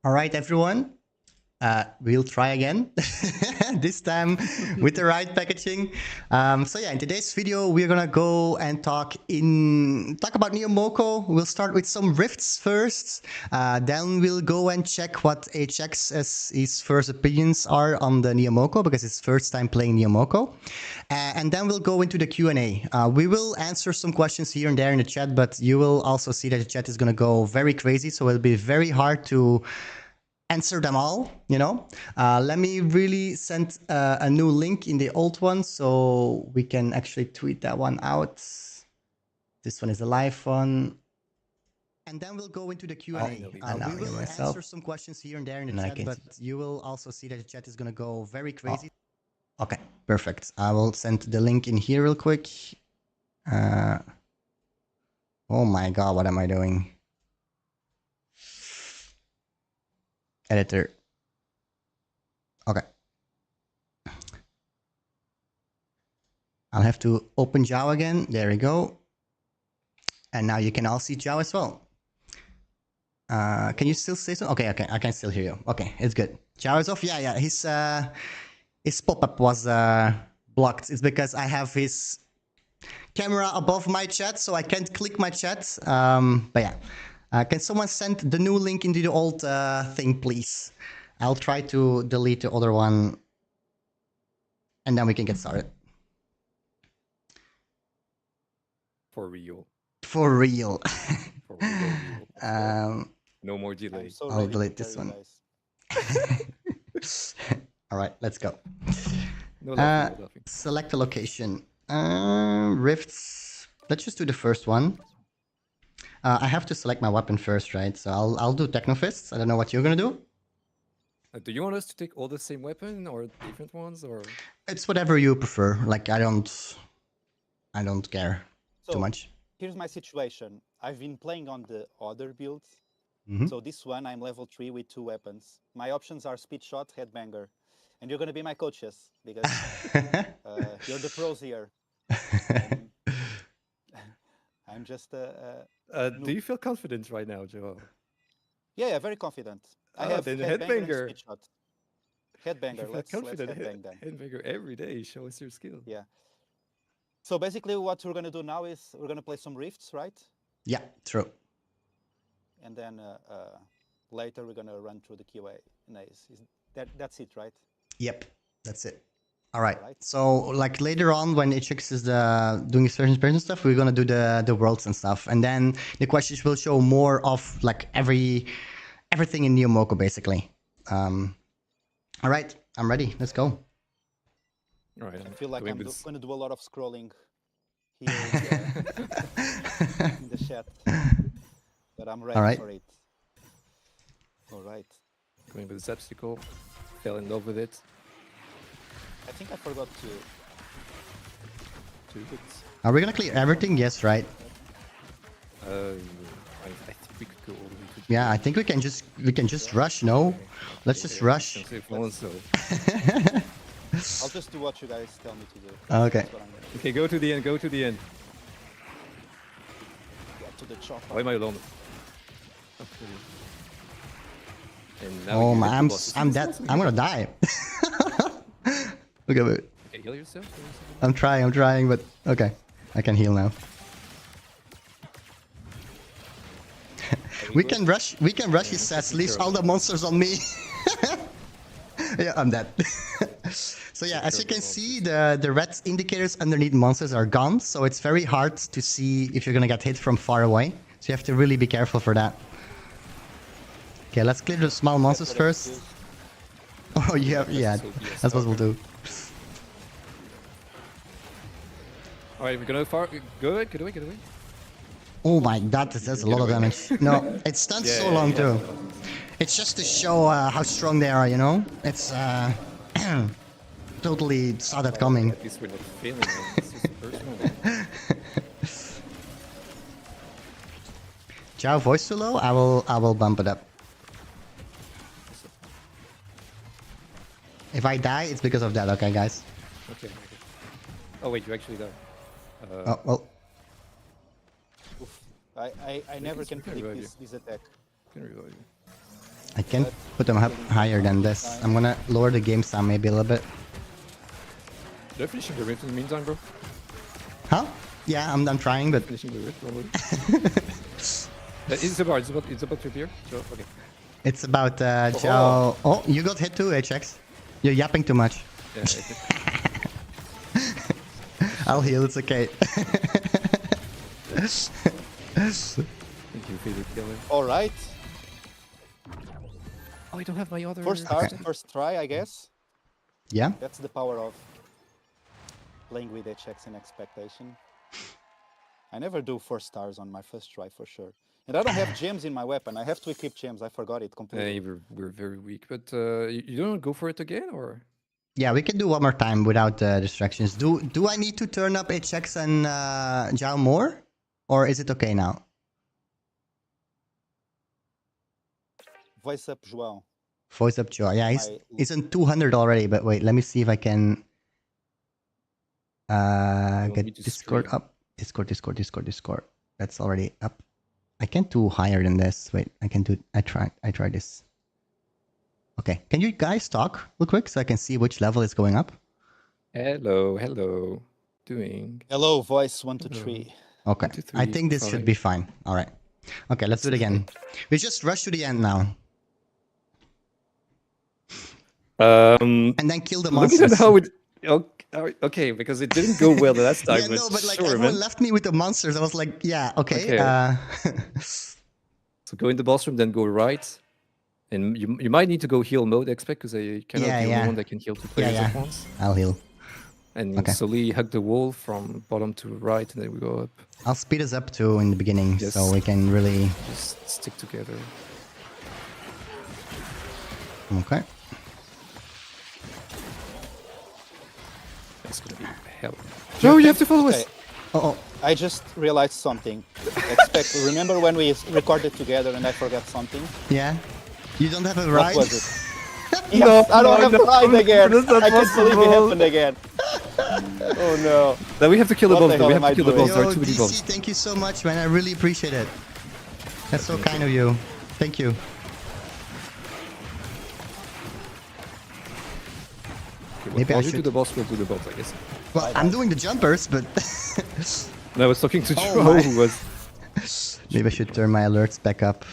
All right, everyone. We'll try again, this time with the right packaging. So yeah, in today's video, we're gonna go and talk about NEO MOCO. We'll start with some rifts first. Then we'll go and check what his first opinions are on the NEO MOCO because it's first time playing NEO MOCO. And then we'll go into the Q&A. We will answer some questions here and there in the chat, but you will also see that the chat is gonna go very crazy. So it'll be very hard to answer them all, you know. Let me really send a new link in the old one so we can actually tweet that one out. This one is a live one. And then we'll go into the Q&A. We will answer some questions here and there in the chat, but you will also see that the chat is going to go very crazy. Oh. Okay, perfect. I will send the link in here real quick. Oh my God, what am I doing? Editor. Okay. I'll have to open Joao again. There we go. And now you can all see Joao as well. Can you still say so? Okay, I can still hear you. Okay, it's good. Joao is off. Yeah. His pop-up was blocked. It's because I have his camera above my chat, so I can't click my chat. But yeah. Can someone send the new link into the old thing, please? I'll try to delete the other one. And then we can get started. For real. For real. For real. No more delay. So I'll delete this one. All right, let's go. No laughing. Select a location. Rifts. Let's just do the first one. I have to select my weapon first, right? So I'll do Technofists. I don't know what you're gonna do. Do you want us to take all the same weapon or different ones, or? It's whatever you prefer. Like I don't care too much. Here's my situation. I've been playing on the other builds. So this one I'm level 3 with 2 weapons. My options are speed shot, headbanger, and you're gonna be my coaches because you're the pros here. I'm just do you feel confident right now, Joao? Yeah, very confident. I have then headbanger. And speed shot. Headbanger. Let's confident. Headbang then. Headbanger every day. Show us your skill. Yeah. So basically, what we're gonna do now is we're gonna play some rifts, right? Yeah, true. And then later we're gonna run through the QA. Nice. That's it, right? Yep, that's it. All right. So like later on when HX is doing certain person stuff, we're gonna do the worlds and stuff, and then the questions will show more of like everything in NEO MOCO basically. All right, I'm ready. Let's go. All right. I feel like I'm gonna do a lot of scrolling here in the chat, but I'm ready for it. All right. Going with this obstacle. Fell in love with it. I think I forgot to put... Are we gonna clear everything? Yes, right? I think we could go all the way to... Yeah, I think we can just rush. No, let's just rush. I'll just do what you guys tell me to do. Okay. Okay, go to the end. Go to the end. Get to the chopper. Why am I alone? Oh my! I'm dead. I'm gonna die. Look at it. Okay, heal yourself. I'm trying, but okay. I can heal now. we can rush his sets, leaves all the monsters on me. Yeah, I'm dead. So yeah, as you can see, the red indicators underneath monsters are gone, so it's very hard to see if you're gonna get hit from far away. So you have to really be careful for that. Okay, let's clear the small monsters first. Oh, yeah, that's what we'll do. Alright, we're gonna far. Go away, get away. Oh my God, that's a lot of damage. No, it stuns so long too. It's just to show how strong they are, you know? It's totally saw that coming. At least we're not failing. It's just personal. Joao, voice too low? I will bump it up. If I die, it's because of that, okay, guys? Okay. Oh wait, you actually died. Oh, well. Oof. I never can predict this attack. Can revive you. I can't put them up higher than this. I'm gonna lower the game sound maybe a little bit. They're finishing the rift in the meantime, bro. Huh? Yeah, I'm trying, but Finishing the rift, probably. It's about to appear. So, okay. it's about Joao. Oh, you got hit too, HX. You're yapping too much. Yeah, I'll heal, it's okay. thank you for the killing. All right. Oh, I don't have my other. First start, first try, I guess. Yeah? That's the power of playing with HX in expectation. I never do 4 stars on my first try for sure. And I don't have gems in my weapon. I have to equip gems. I forgot it completely. We're very weak, but you don't go for it again, or? Yeah, we can do one more time without distractions. Do I need to turn up HX and Joao more? Or is it okay now? Voice up, Joao. Voice up Joao. Yeah, he's in 200 already, but wait, let me see if I can get Discord up. Discord. That's already up. I can't do higher than this. Wait, I can do. I try this. Okay, can you guys talk real quick so I can see which level is going up? Hello. Doing. Hello, voice 1 to 3. Okay, 1, 2, 3, I think this should be fine. All right. Okay, let's do it again. We just rush to the end now. And then kill the monsters. Look at how it. Okay, because it didn't go well the last time. Yeah, no, but like sure, everyone man. left me with the monsters. I was like, yeah, okay. So go in the boss room, then go right. And you might need to go heal mode, Xpect, because I cannot be the only one that can heal 2 players at once. I'll heal. And slowly hug the wall from bottom to right, and then we go up. I'll speed us up too in the beginning, so we can really just stick together. Okay. It's gonna be hell. Joe, you have to follow us. Oh. I just realized something. Xpect, remember when we recorded together and I forgot something? Yeah. You don't have a ride? What was it? Yes, I don't have a ride again. I can't believe it happened again. Oh no. Then we have to kill the boss. We have to kill the boss. There are too many DC, boss. thank you so much, man. I really appreciate it. That's so kind of you. Thank you. Maybe I should do the boss. We'll do the boss, I guess. Well, I'm doing the jumpers, but no, I was talking to Joe, who was. Maybe I should turn my alerts back up.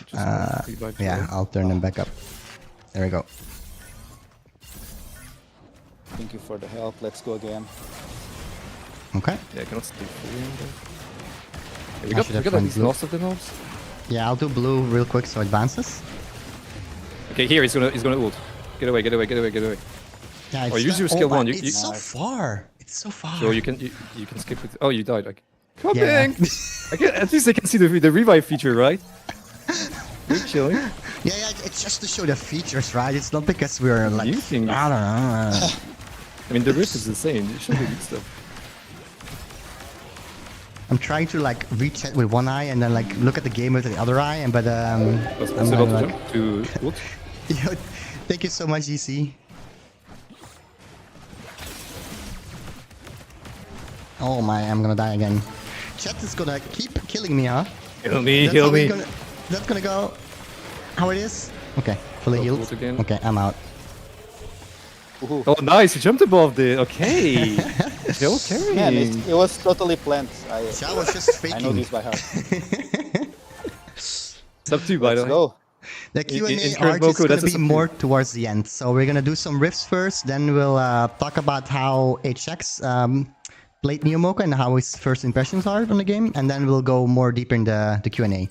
Yeah, I'll turn them back up. There we go. Thank you for the help. Let's go again. Okay. Yeah, I cannot stay fully in there. Yeah, we got at least most of the mobs. Yeah, I'll do blue real quick so it bounces. Okay, here he's gonna ult. Get away. Yeah, or use your skill 1. It's so far. It's so far. So you can skip it. Oh, you died. Like, coming. At least I can see the revive feature, right? We're chilling. Yeah, it's just to show the features, right? It's not because we're like. I don't know. I mean, the rift is the same. You show the good stuff. I'm trying to like reach it with one eye and then like look at the game with the other eye, and but I'm about to jump to ult. Thank you so much, GC. Oh my, I'm gonna die again. Chat is gonna keep killing me, huh? Heal me. That's gonna go how it is. Okay, fully healed. Okay, I'm out. Oh, nice! You jumped above the. Okay. Okay. Man, it was totally planned. I was just faking. I know this by heart. It's up to you, by the way. Let's go. The Q&A art is going to be more towards the end. So we're going to do some riffs first. Then we'll talk about how HX played NEO MOCO and how his first impressions are on the game. And then we'll go more deeper in the Q&A.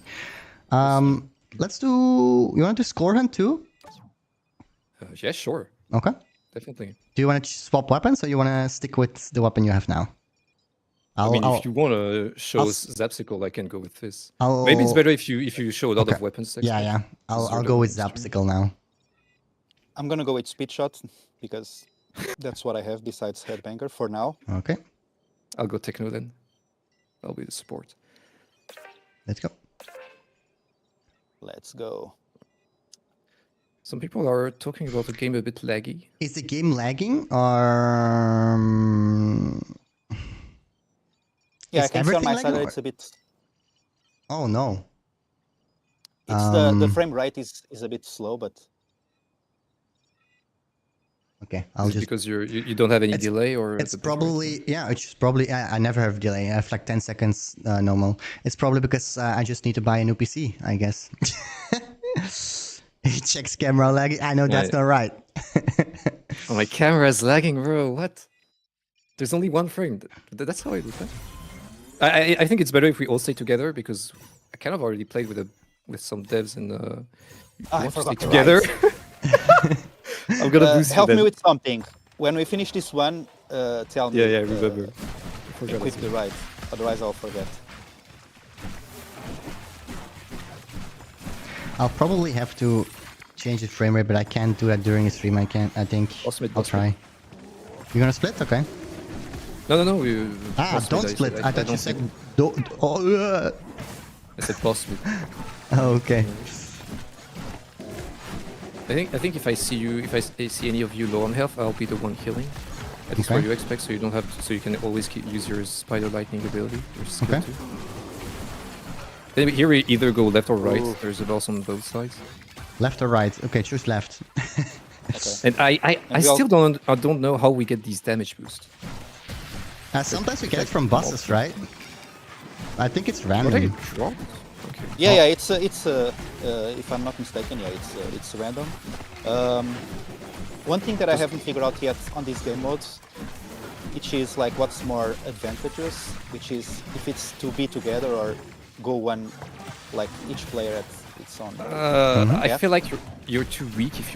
Let's do... You want to score hunt too? Yeah, sure. Okay. Definitely. Do you want to swap weapons or you want to stick with the weapon you have now? If you want to show Zapsicle, I can go with this. Maybe it's better if you show a lot of weapons. Yeah. I'll go with Zapsicle now. I'm gonna go with Speed Shot because that's what I have besides Headbanger for now. Okay. I'll go Techno then. I'll be the support. Let's go. Let's go. Some people are talking about the game a bit laggy. Is the game lagging or? Yeah, I can see on my side that it's a bit... Oh, no. It's the frame rate is a bit slow, but Okay, Is it because you don't have any delay, or it's the bitrate? probably it's probably I never have delay. I have like 10 seconds normal. It's probably because I just need to buy a new PC, I guess. He checks camera lag. I know that's not right. Oh, my camera is lagging, bro. What? There's only one frame. That's how I do that. I think it's better if we all stay together, because I kind of already played with some devs and I want to stay forgot the together. rights. I'm gonna boost you Help then. me with something. When we finish this one, tell me. Yeah, remember. Equip the rights. Otherwise, I'll forget. I'll probably have to change the frame rate, but I can't do that during the stream. I think I'll try. You're gonna split? Okay. No. Don't split. I thought you said don't. Oh, I said boss split. oh, okay. I think if I see any of you low on health, I'll be the one healing. At least for you expect, so you don't have to, so you can always use your spider lightning ability, which is good too. Then here we either go left or right. Ooh. There's a boss on both sides. Left or right? Okay, choose left. Okay. And I still don't know how we get these damage boosts. Sometimes we get it from bosses, right? I think it's random. Okay. Yeah, it's if I'm not mistaken, it's random. One thing that I haven't figured out yet on these game modes, which is like what's more advantageous, which is if it's to be together or go one, like each player at its own. I feel like you're too weak if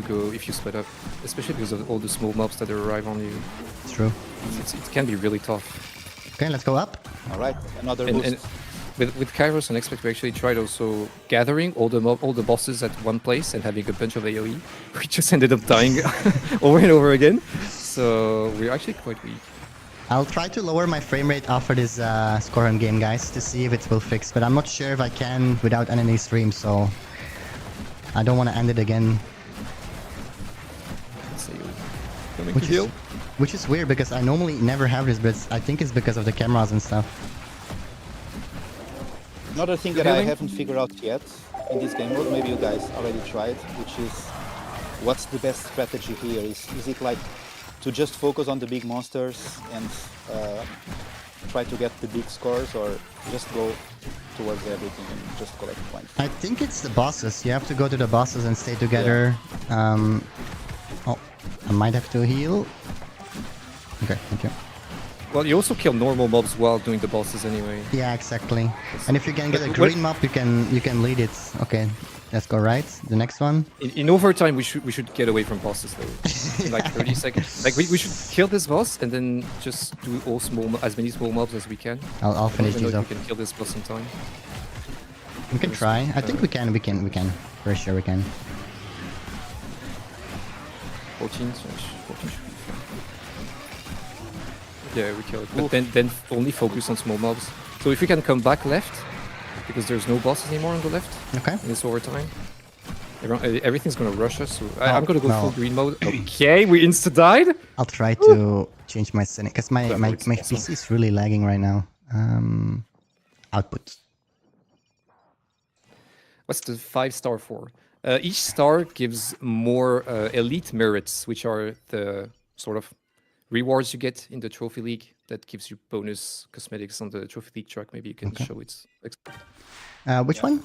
you split up, especially because of all the small mobs that arrive on you. It's true. It can be really tough. Okay, let's go up. All right, another boost. And with Kairos and Xpect, we actually tried also gathering all the bosses at one place and having a bunch of AoE. We just ended up dying over and over again. So we're actually quite weak. I'll try to lower my frame rate after this scoring game, guys, to see if it will fix. But I'm not sure if I can without ending stream, so I don't want to end it again. Which is weird because I normally never have this, but I think it's because of the cameras and stuff. Another thing that I haven't figured out yet in this game mode, maybe you guys already tried, which is what's the best strategy here? Is it like to just focus on the big monsters and try to get the big scores, or just go towards everything and just collect points? I think it's the bosses. You have to go to the bosses and stay together. Yeah. Oh, I might have to heal. Okay, thank you. Well, you also kill normal mobs while doing the bosses anyway. Yeah, exactly. And if you can get a green mob, you can lead it. Okay, let's go right. The next one. In overtime, we should get away from bosses though. In like 30 seconds. Like we should kill this boss and then just do as many small mobs as we can. I'll finish these off. We can kill this boss in time. We can try. I think we can. For sure we can. 14 should be fine. Yeah, we kill it. But then only focus on small mobs. So if we can come back left, because there's no bosses anymore on the left. Okay. In this overtime. Everything's gonna rush us, so I'm gonna go full green mode. Okay, we insta-died? I'll try to change my setting, because my PC is really lagging right now. Output. What's the 5-star for? Each star gives more elite merits, which are the sort of rewards you get in the Trophy League that gives you bonus cosmetics on the Trophy League track. Maybe you can show its... which one?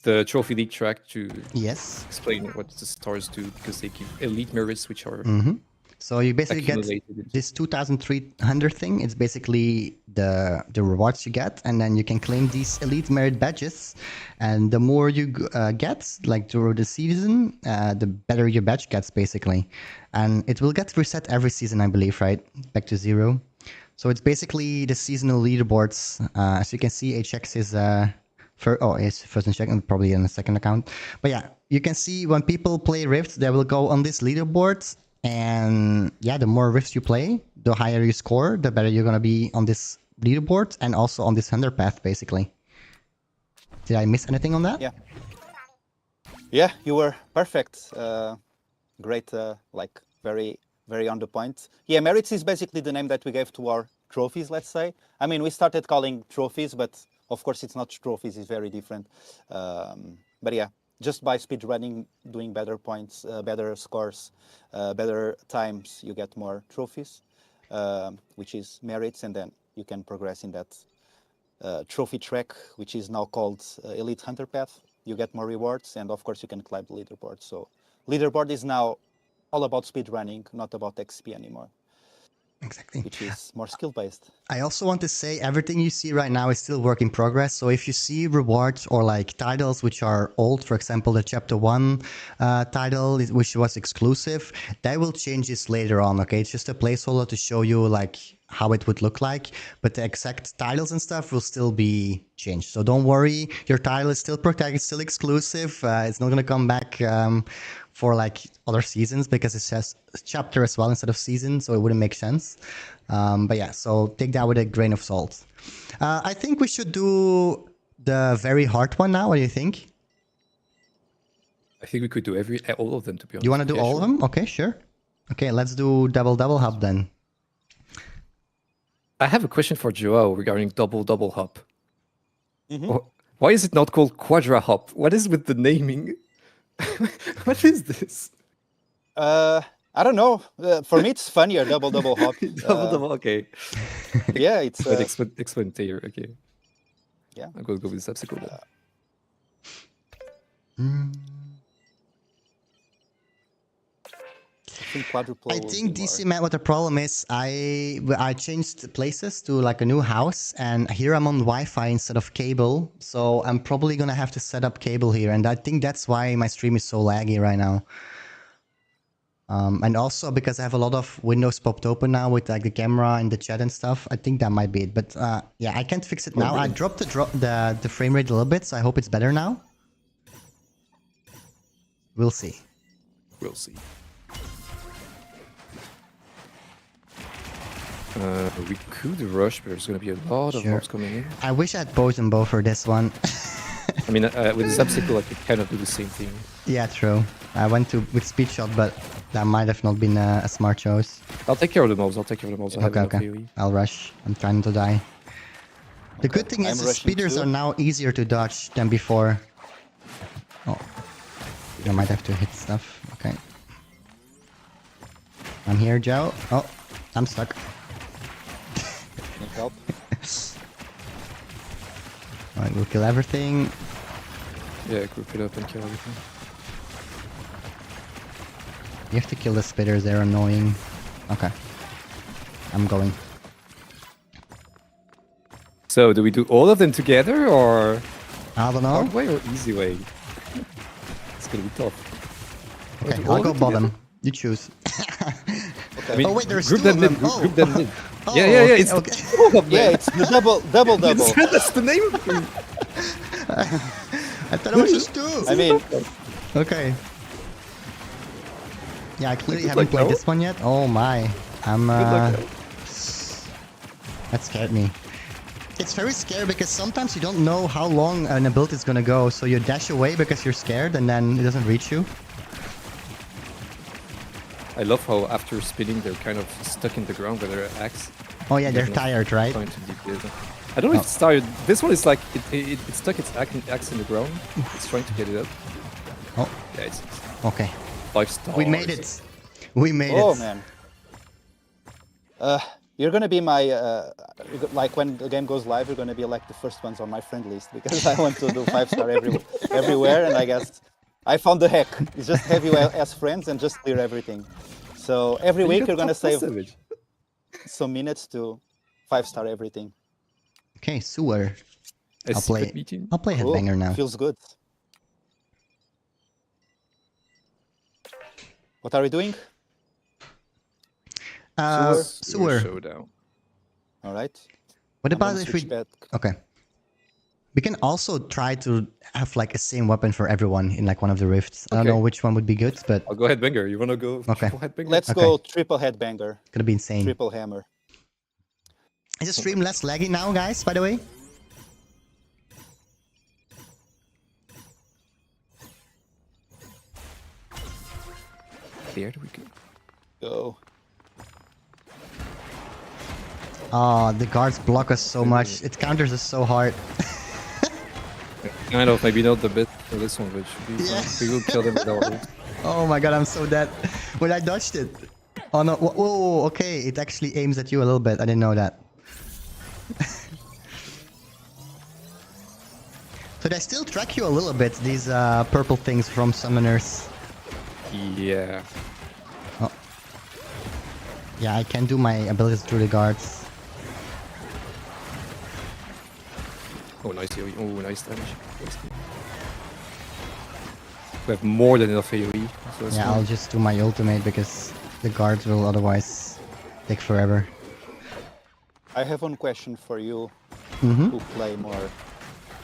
The Trophy League track to explain what the stars do, because they give elite merits, which are... So you basically get this 2,300 thing. It's basically the rewards you get, and then you can claim these elite merit badges. And the more you get, like through the season, the better your badge gets, basically. And it will get reset every season, I believe, right? Back to 0. So it's basically the seasonal leaderboards. As you can see, HX is it's first and second, probably in the second account. But yeah, you can see when people play Rift, they will go on this leaderboard. And yeah, the more Rifts you play, the higher you score, the better you're going to be on this leaderboard and also on this 100 path, basically. Did I miss anything on that? Yeah, you were perfect. Great, like very, very on the point. Yeah, merits is basically the name that we gave to our trophies, let's say. I mean, we started calling trophies, but Of course, it's not trophies; it's very different. But yeah, just by speed running, doing better points, better scores, better times, you get more trophies, which is merits, and then you can progress in that trophy track, which is now called Elite Hunter Path. You get more rewards, and of course, you can climb the leaderboard. So, leaderboard is now all about speed running, not about XP anymore. Exactly. Which is more skill based. I also want to say everything you see right now is still work in progress. So if you see rewards or like titles which are old, for example, the chapter 1 title, which was exclusive, that will change this later on. Okay, it's just a placeholder to show you like how it would look like, but the exact titles and stuff will still be changed. So don't worry, your title is still protected, it's still exclusive. It's not going to come back for like other seasons because it says chapter as well instead of season, so it wouldn't make sense. But yeah, so take that with a grain of salt. I think we should do the very hard one now. What do you think? I think we could do all of them, to be honest. You want to do all of them? Okay, sure. Okay, let's do double hop then. I have a question for Joao regarding double hop. Mm-hmm. Why is it not called quadra hop? What is with the naming? What is this? I don't know. For me, it's funnier. Double hop. double. Okay. Yeah, it's. Explain Taylor. Okay. Yeah. I'm gonna go with subsequent. I think DC met what the problem is. I changed places to like a new house, and here I'm on Wi-Fi instead of cable. So I'm probably gonna have to set up cable here, and I think that's why my stream is so laggy right now. And also because I have a lot of windows popped open now with like the camera and the chat and stuff. I think that might be it. But yeah, I can't fix it now. I dropped the frame rate a little bit, so I hope it's better now. We'll see. We'll see. We could rush, but there's going to be a lot of mobs coming in. I wish I had bows and bow for this one. I mean, with the subsicle, I could kind of do the same thing. Yeah, true. I went with speed shot, but that might have not been a smart choice. I'll take care of the mobs. Okay. I'll rush. I'm trying to die. The good thing is the speeders are now easier to dodge than before. Oh, I might have to hit stuff. Okay. I'm here, Joe. Oh, I'm stuck. Need help? Alright, we'll kill everything. Yeah, group it up and kill everything. You have to kill the spitters, they're annoying. Okay. I'm going. So, do we do all of them together, or I don't know. hard way or easy way? It's gonna be tough. Okay, I'll go bottom. You choose. I mean, oh wait, there's group two them of in. them. Oh. Group them in. Oh, yeah, okay, it's okay. Yeah, it's the double. That's the name of it. I thought it was just two. I mean, okay. Yeah, I clearly haven't played this one yet. Oh my. That scared me. It's very scary because sometimes you don't know how long an ability is gonna go, so you dash away because you're scared and then it doesn't reach you. I love how after spinning they're kind of stuck in the ground with their axe. Oh yeah, they're tired, right? I don't know if it's tired. This one is like it stuck its axe in the ground. It's trying to get it up. Oh. Yeah, it's Okay. 5 stars. We made it. We made it. oh man. You're gonna be my like when the game goes live. You're gonna be like the first ones on my friend list because I want to do 5-star everywhere, and I guess I found the hack. It's just have you as friends and just clear everything. So every week you're gonna save some minutes to 5-star everything. Okay, sewer. I'll play Cool. Headbanger now. Feels good. What are we doing? Sewer. Showdown. All right. What I'm about gonna if we... switch back. Okay. We can also try to have like a same weapon for everyone in like one of the rifts. I don't know which one would be good, but... I'll go Headbanger. You wanna go Okay. Headbanger? Let's go triple headbanger. It's gonna be insane. Triple hammer. Is the stream less laggy now, guys, by the way? There we go. Go. Oh, the guards block us so much. It counters us so hard. Kind of, maybe not the best for this one, but it should be fine. Yeah. We will kill them with our ult. Oh my god, I'm so dead. When I dodged it. Oh no, whoa, okay, it actually aims at you a little bit. I didn't know that. So they still track you a little bit, these purple things from summoners. Yeah. Oh. Yeah, I can do my abilities through the guards. Oh, nice AoE. Oh, nice damage. We have more than enough AoE. So that's Yeah, fine. I'll just do my ultimate because the guards will otherwise take forever. I have one question for you Mm-hmm. who play more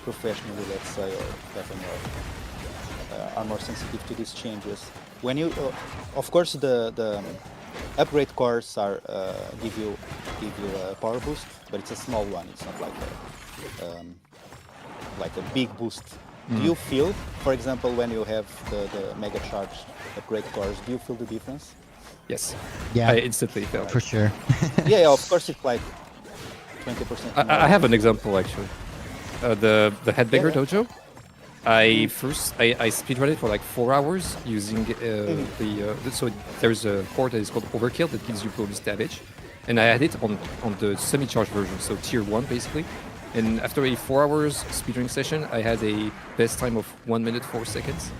professionally, let's say, or have a more, are more sensitive to these changes. When you, of course, the upgrade cores are give you a power boost, but it's a small one. It's not like a big boost. Do you feel, for example, when you have the mega charge upgrade cores, do you feel the difference? Yes. Yeah, I instantly felt. for sure. Yeah, of course, it's like 20% more. I have an example actually. The Headbanger Yeah. dojo. I speedrun it for like 4 hours using so there's a core that is called Overkill that gives you bonus damage, and I had it on the semi-charged version, so tier 1 basically. And after a 4 hours speedrunning session, I had a best time of 1 minute 4 seconds.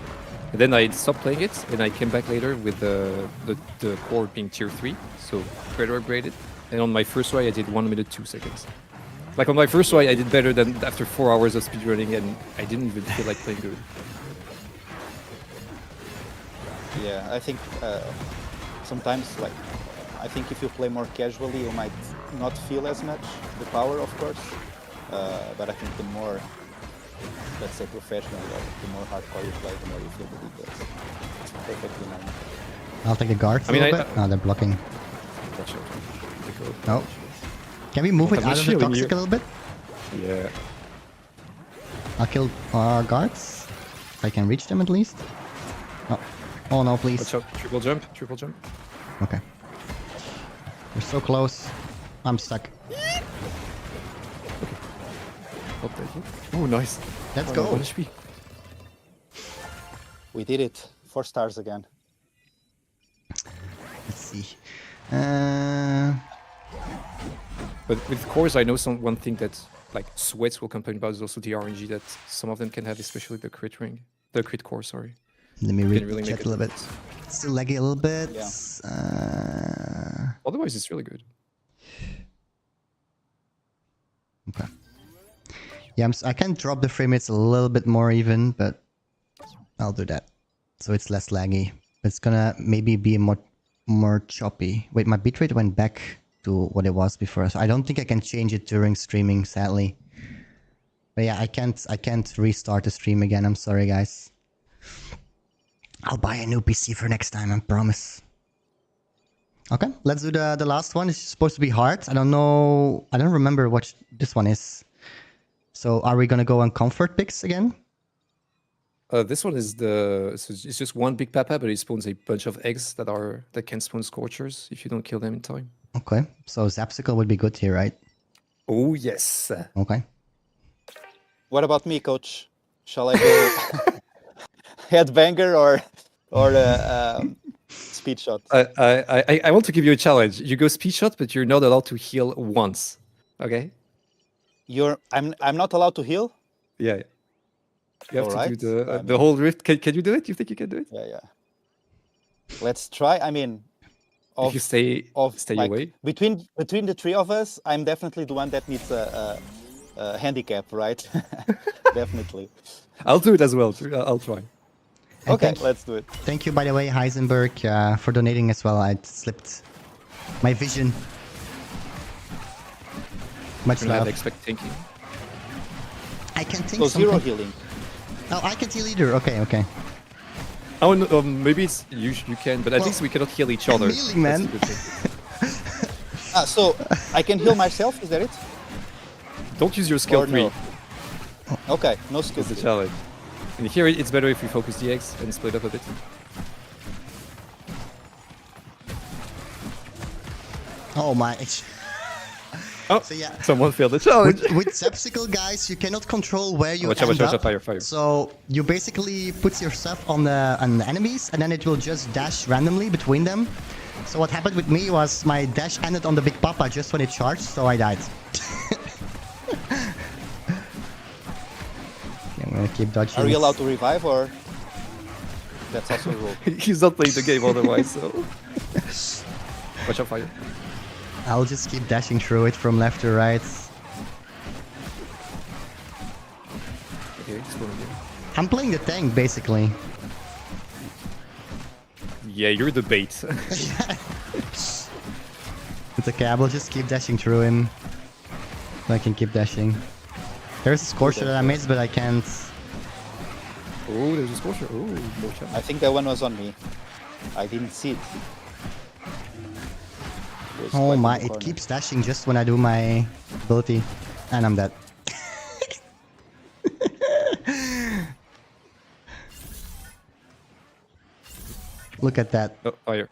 And then I stopped playing it, and I came back later with the core being tier 3, so better upgraded. And on my first try, I did 1 minute 2 seconds. Like on my first try, I did better than after 4 hours of speedrunning, and I didn't even feel like playing good. Yeah, I think sometimes, like, I think if you play more casually, you might not feel as much the power, of course. But I think the more, let's say, professional, or the more hardcore you play, the more you feel the difference. It's perfectly normal. I'll take the guards I mean, a little bit. No, they're blocking. Watch out. No. Can we move it I'm out of the shielding toxic you. a little bit? Yeah. I'll kill our guards. If I can reach them at least. Oh, oh no, please. Watch out. Triple jump. Triple jump. Okay. We're so close. I'm stuck. Oh, thank you. Oh, nice. Let's Oh, go. 1 HP. We did it. 4 stars again. Let's see. But with cores, I know one thing that like sweats will complain about is also the RNG that some of them can have, especially the crit ring, the crit core. Sorry. Let me read really the make chat a it- little bit. It's still laggy a little bit. Yeah. Otherwise, it's really good. Okay. Yeah, I can drop the frame rates a little bit more even, but I'll do that. So it's less laggy. It's gonna maybe be more choppy. Wait, my bitrate went back to what it was before. So I don't think I can change it during streaming, sadly. But yeah, I can't restart the stream again. I'm sorry, guys. I'll buy a new PC for next time, I promise. Okay, let's do the last one. It's supposed to be hard. I don't know. I don't remember what this one is. So are we gonna go on comfort picks again? This one is it's just one big papa, but it spawns a bunch of eggs that can spawn scorchers if you don't kill them in time. Okay, so Zapsicle would be good here, right? Oh yes. Okay. What about me, coach? Shall I go headbanger or speed shot? I want to give you a challenge. You go speed shot, but you're not allowed to heal once. Okay? I'm not allowed to heal? Yeah. You have to Alright. do I the mean- whole rift. Can you do it? You think you can do it? Yeah. Let's try. I mean, If you stay like, away. between the three of us, I'm definitely the one that needs a handicap, right? Definitely. I'll do it as well. I'll try. And Okay, let's do it. Thank you, by the way, Heisenberg, for donating as well. I slipped my vision. Much You're not love. Xpect thinking. I can think So zero something. healing. Oh, I can heal either. Okay. Oh, no, maybe it's you can, but at Well, least we cannot heal each I'm other. healing, That's man. a good thing. So I can heal myself. Is that it? Don't use your skill Or 3. no? Okay, no skill. It's the tree. challenge. And here it's better if we focus the eggs and split up a bit. Oh my! Oh, So yeah, someone failed the challenge. with Zapsicle, guys, you cannot control where you Watch out, end watch out, up. fire, fire. So you basically put yourself on the enemies, and then it will just dash randomly between them. So what happened with me was my dash ended on the Big Papa just when it charged, so I died. I'm gonna keep dodging. Are you allowed to revive or? That's also a rule. He's not playing the game otherwise, so. Watch out, fire. I'll just keep dashing through it from left to right. Okay, explode again. I'm playing the tank, basically. Yeah, you're the bait. It's okay, I will just keep dashing through him. So I can keep dashing. There's a Scorcher that I missed, but I can't. Oh, there's a scorcher. Oh, no chance. I think that one was on me. I didn't see it. It was Oh quite in my, the it corner. keeps dashing just when I do my ability. And I'm dead. Look at that. Oh, fire.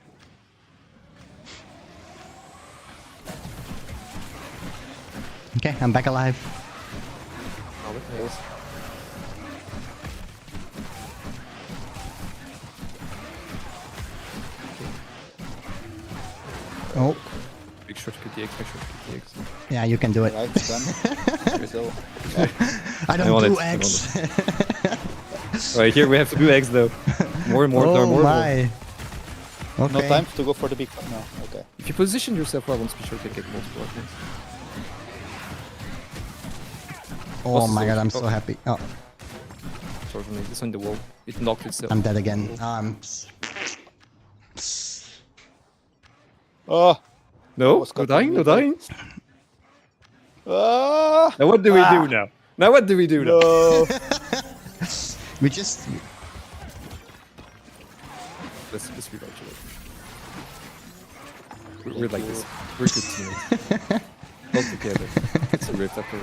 Okay, I'm back alive. Oh, what the hell? Oh, Big short to the X, big short to the X. yeah, you can do it. Right, it's done. So, I I don't want do it, I X. Alright, here we have to do X though. More and more, Oh more. my. Okay. no time to go for the big one. No, okay. If you position yourself well on speed short, you can get multiple at once. Oh Also, my god, I'm so oh. happy. Oh, Sort of it's on the wall. It knocked itself. I'm dead again. Oh, No, was no caught dying, in no the middle. dying. ah, Now what do we do now? Now what do we do now? no. we just... Let's revive you. We're like this. We're good teammates. All together. It's a rift after.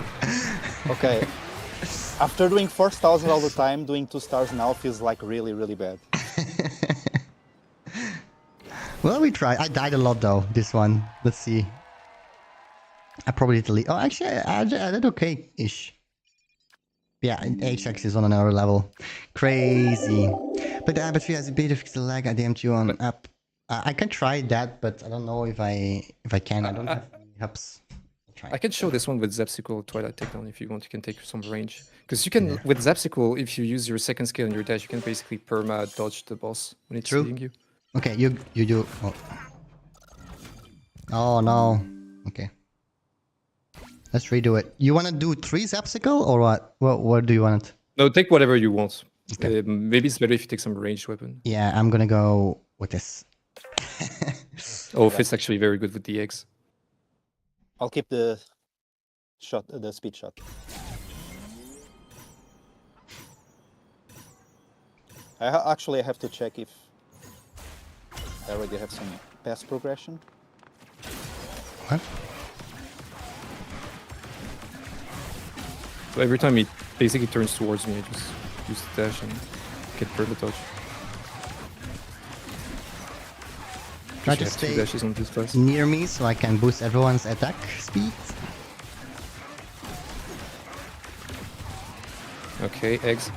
Okay. After doing 4 stars all the time, doing 2 stars now feels like really, really bad. Well, we try. I died a lot though, this one. Let's see. I probably delete. Oh, actually, I did okay-ish. Yeah, HX is on another level. Crazy. But the app has a bit of the lag. I DM'd you on app. I can try that, but I don't know if I can. I don't have any hubs. I can show this one with Zapsicle Twilight Takedown if you want. You can take some range. Because you can, with Zapsicle, if you use your second skill and your dash, you can basically perma dodge the boss when it's True. hitting you. Okay, you do. Oh. Oh no. Okay. Let's redo it. You want to do 3 Zapsicle or what? What do you want it? No, take whatever you want. Okay. Maybe it's better if you take some ranged weapon. Yeah, I'm gonna go with this. Oh, Fit's actually very good with the eggs. I'll keep the shot, the speed shot. Actually, I have to check if I already have some pass progression. What? So every time he basically turns towards me, I just use the dash and get perma dodge. Try You to have 2 stay dashes on this class. near me so I can boost everyone's attack speed. Okay, eggs.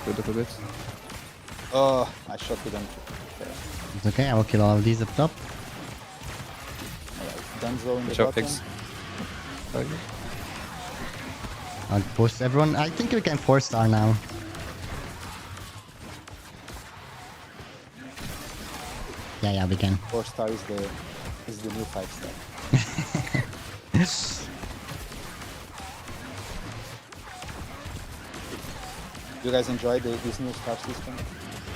Good a little bit. Oh, I shot with them. It's okay, I will kill all of these up top. Dunzo in the Watch out, bottom. eggs. I'll boost everyone. I think we can 4-star now. Yeah, we can. 4 star is the new 5 star. You guys enjoy this new star system?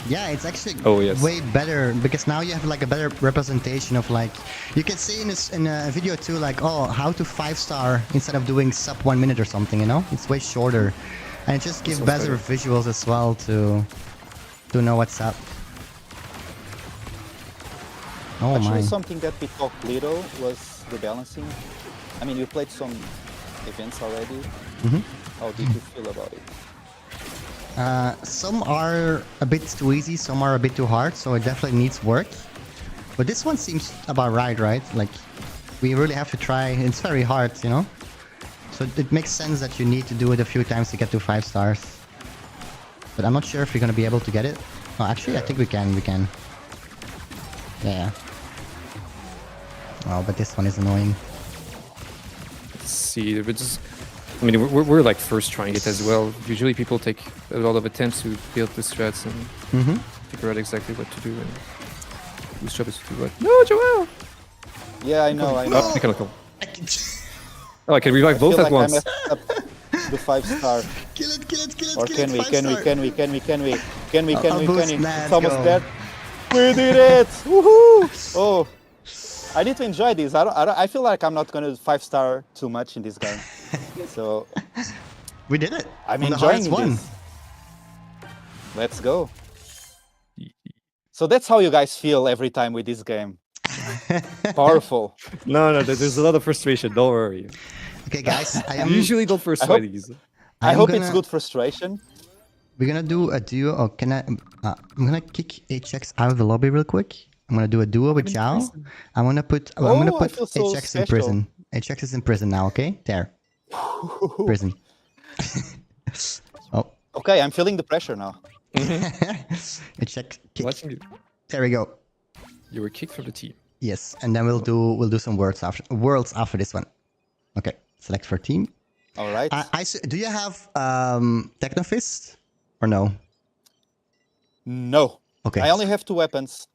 Yeah, it's actually Oh, yes. way better because now you have like a better representation of like you can see in a video too like oh how to 5-star instead of doing sub 1 minute or something, you know? It's way shorter and it just gives sounds better better. visuals as well to know what's up. Oh Actually, my. something that we talked little was the balancing. I mean, you played some events already. Mhm. How did you feel about it? Some are a bit too easy, some are a bit too hard, so it definitely needs work. But this one seems about right? Like we really have to try. It's very hard, you know? So it makes sense that you need to do it a few times to get to 5 stars. But I'm not sure if we're gonna be able to get it. Oh, actually, I think we can. Yeah. Oh, but this one is annoying. Let's see, but just... I mean, we're like first trying it as well. Usually people take a lot of attempts to build the strats and figure out exactly what to do and whose job is to do what. No, Joao! Yeah, I know. Oh, mechanical. Oh, I can revive both at once. I messed up the 5-star. Kill it, Or can we? boost, It's let's almost go. dead. We did it! Woohoo! Oh, I need to enjoy this. I feel like I'm not gonna 5-star too much in this game. So We did it. I'm On the enjoying hardest one. this. Let's go. So that's how you guys feel every time with this game. Powerful. No, there's a lot of frustration. Don't worry. Okay, guys, I I am. usually don't first try these. I I'm hope gonna- it's good frustration. We're gonna do a duo. Oh, can I? I'm gonna kick HX out of the lobby real quick. I'm gonna do a duo with Joao. I'm gonna put. I'm gonna Oh, I put feel so HX in special. prison. HX is in prison now. Okay, there. Prison. Oh, Okay, I'm feeling the pressure now. HX kick. Watching you. There we go. You were kicked from the team. Yes, and then we'll do some worlds after this one. Okay, select for team. All right. Do you have Technofist or no? No. Okay. I only have 2 weapons.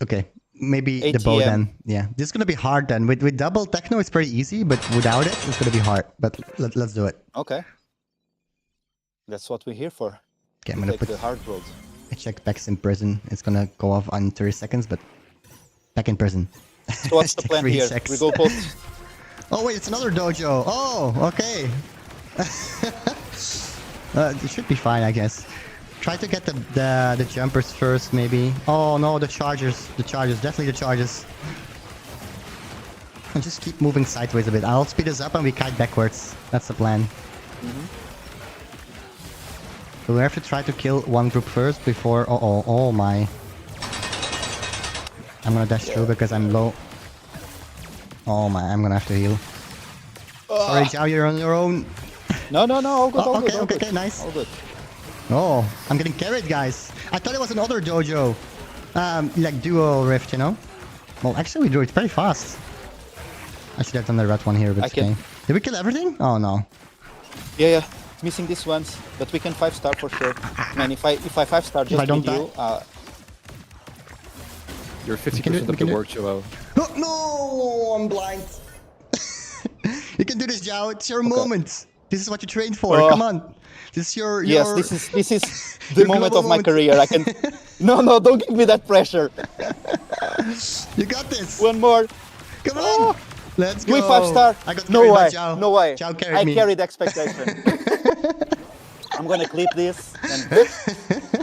Okay, maybe the bow ATM. then. Yeah, this is gonna be hard then. With double techno, it's pretty easy, but without it, it's gonna be hard. But let's do it. Okay. That's what we're here for. Okay, I'm gonna Take put the hard road. Xpect in prison. It's gonna go off on 30 seconds, but back in prison. So what's the Take plan 3 here? secs. We go both. Oh wait, it's another dojo. Oh, okay. It should be fine, I guess. Try to get the jumpers first, maybe. Oh no, the chargers, definitely the chargers. And just keep moving sideways a bit. I'll speed us up and we kite backwards. That's the plan. So we have to try to kill one group first before. Oh my! I'm gonna dash through because I'm low. Oh my! I'm gonna have to heal. Sorry, Joao, you're on your own. No, all good, all Oh, good, all okay, good. nice. All good. Oh, I'm getting carried, guys. I thought it was another dojo. Like duo rift, you know? Well, actually, we drew it very fast. I should have done the red one here, but it's okay. Did we kill everything? Oh, no. Yeah. Missing these ones, but we can 5-star for sure. Man, if I 5-star just I don't with you, You're 50% can do it, of we can the do it. work, Joao. Oh, no, I'm blind. You can do this, Joao. It's your moment. This is what you trained for. Come on. This is your... yes, this is the your moment global of my moment. career. I can. No, don't give me that pressure. You got this. One more. Come on. Let's go. We 5-star. I got No carried by way. Joao. No way. Joao carried I me. carried expectation. I'm gonna clip this and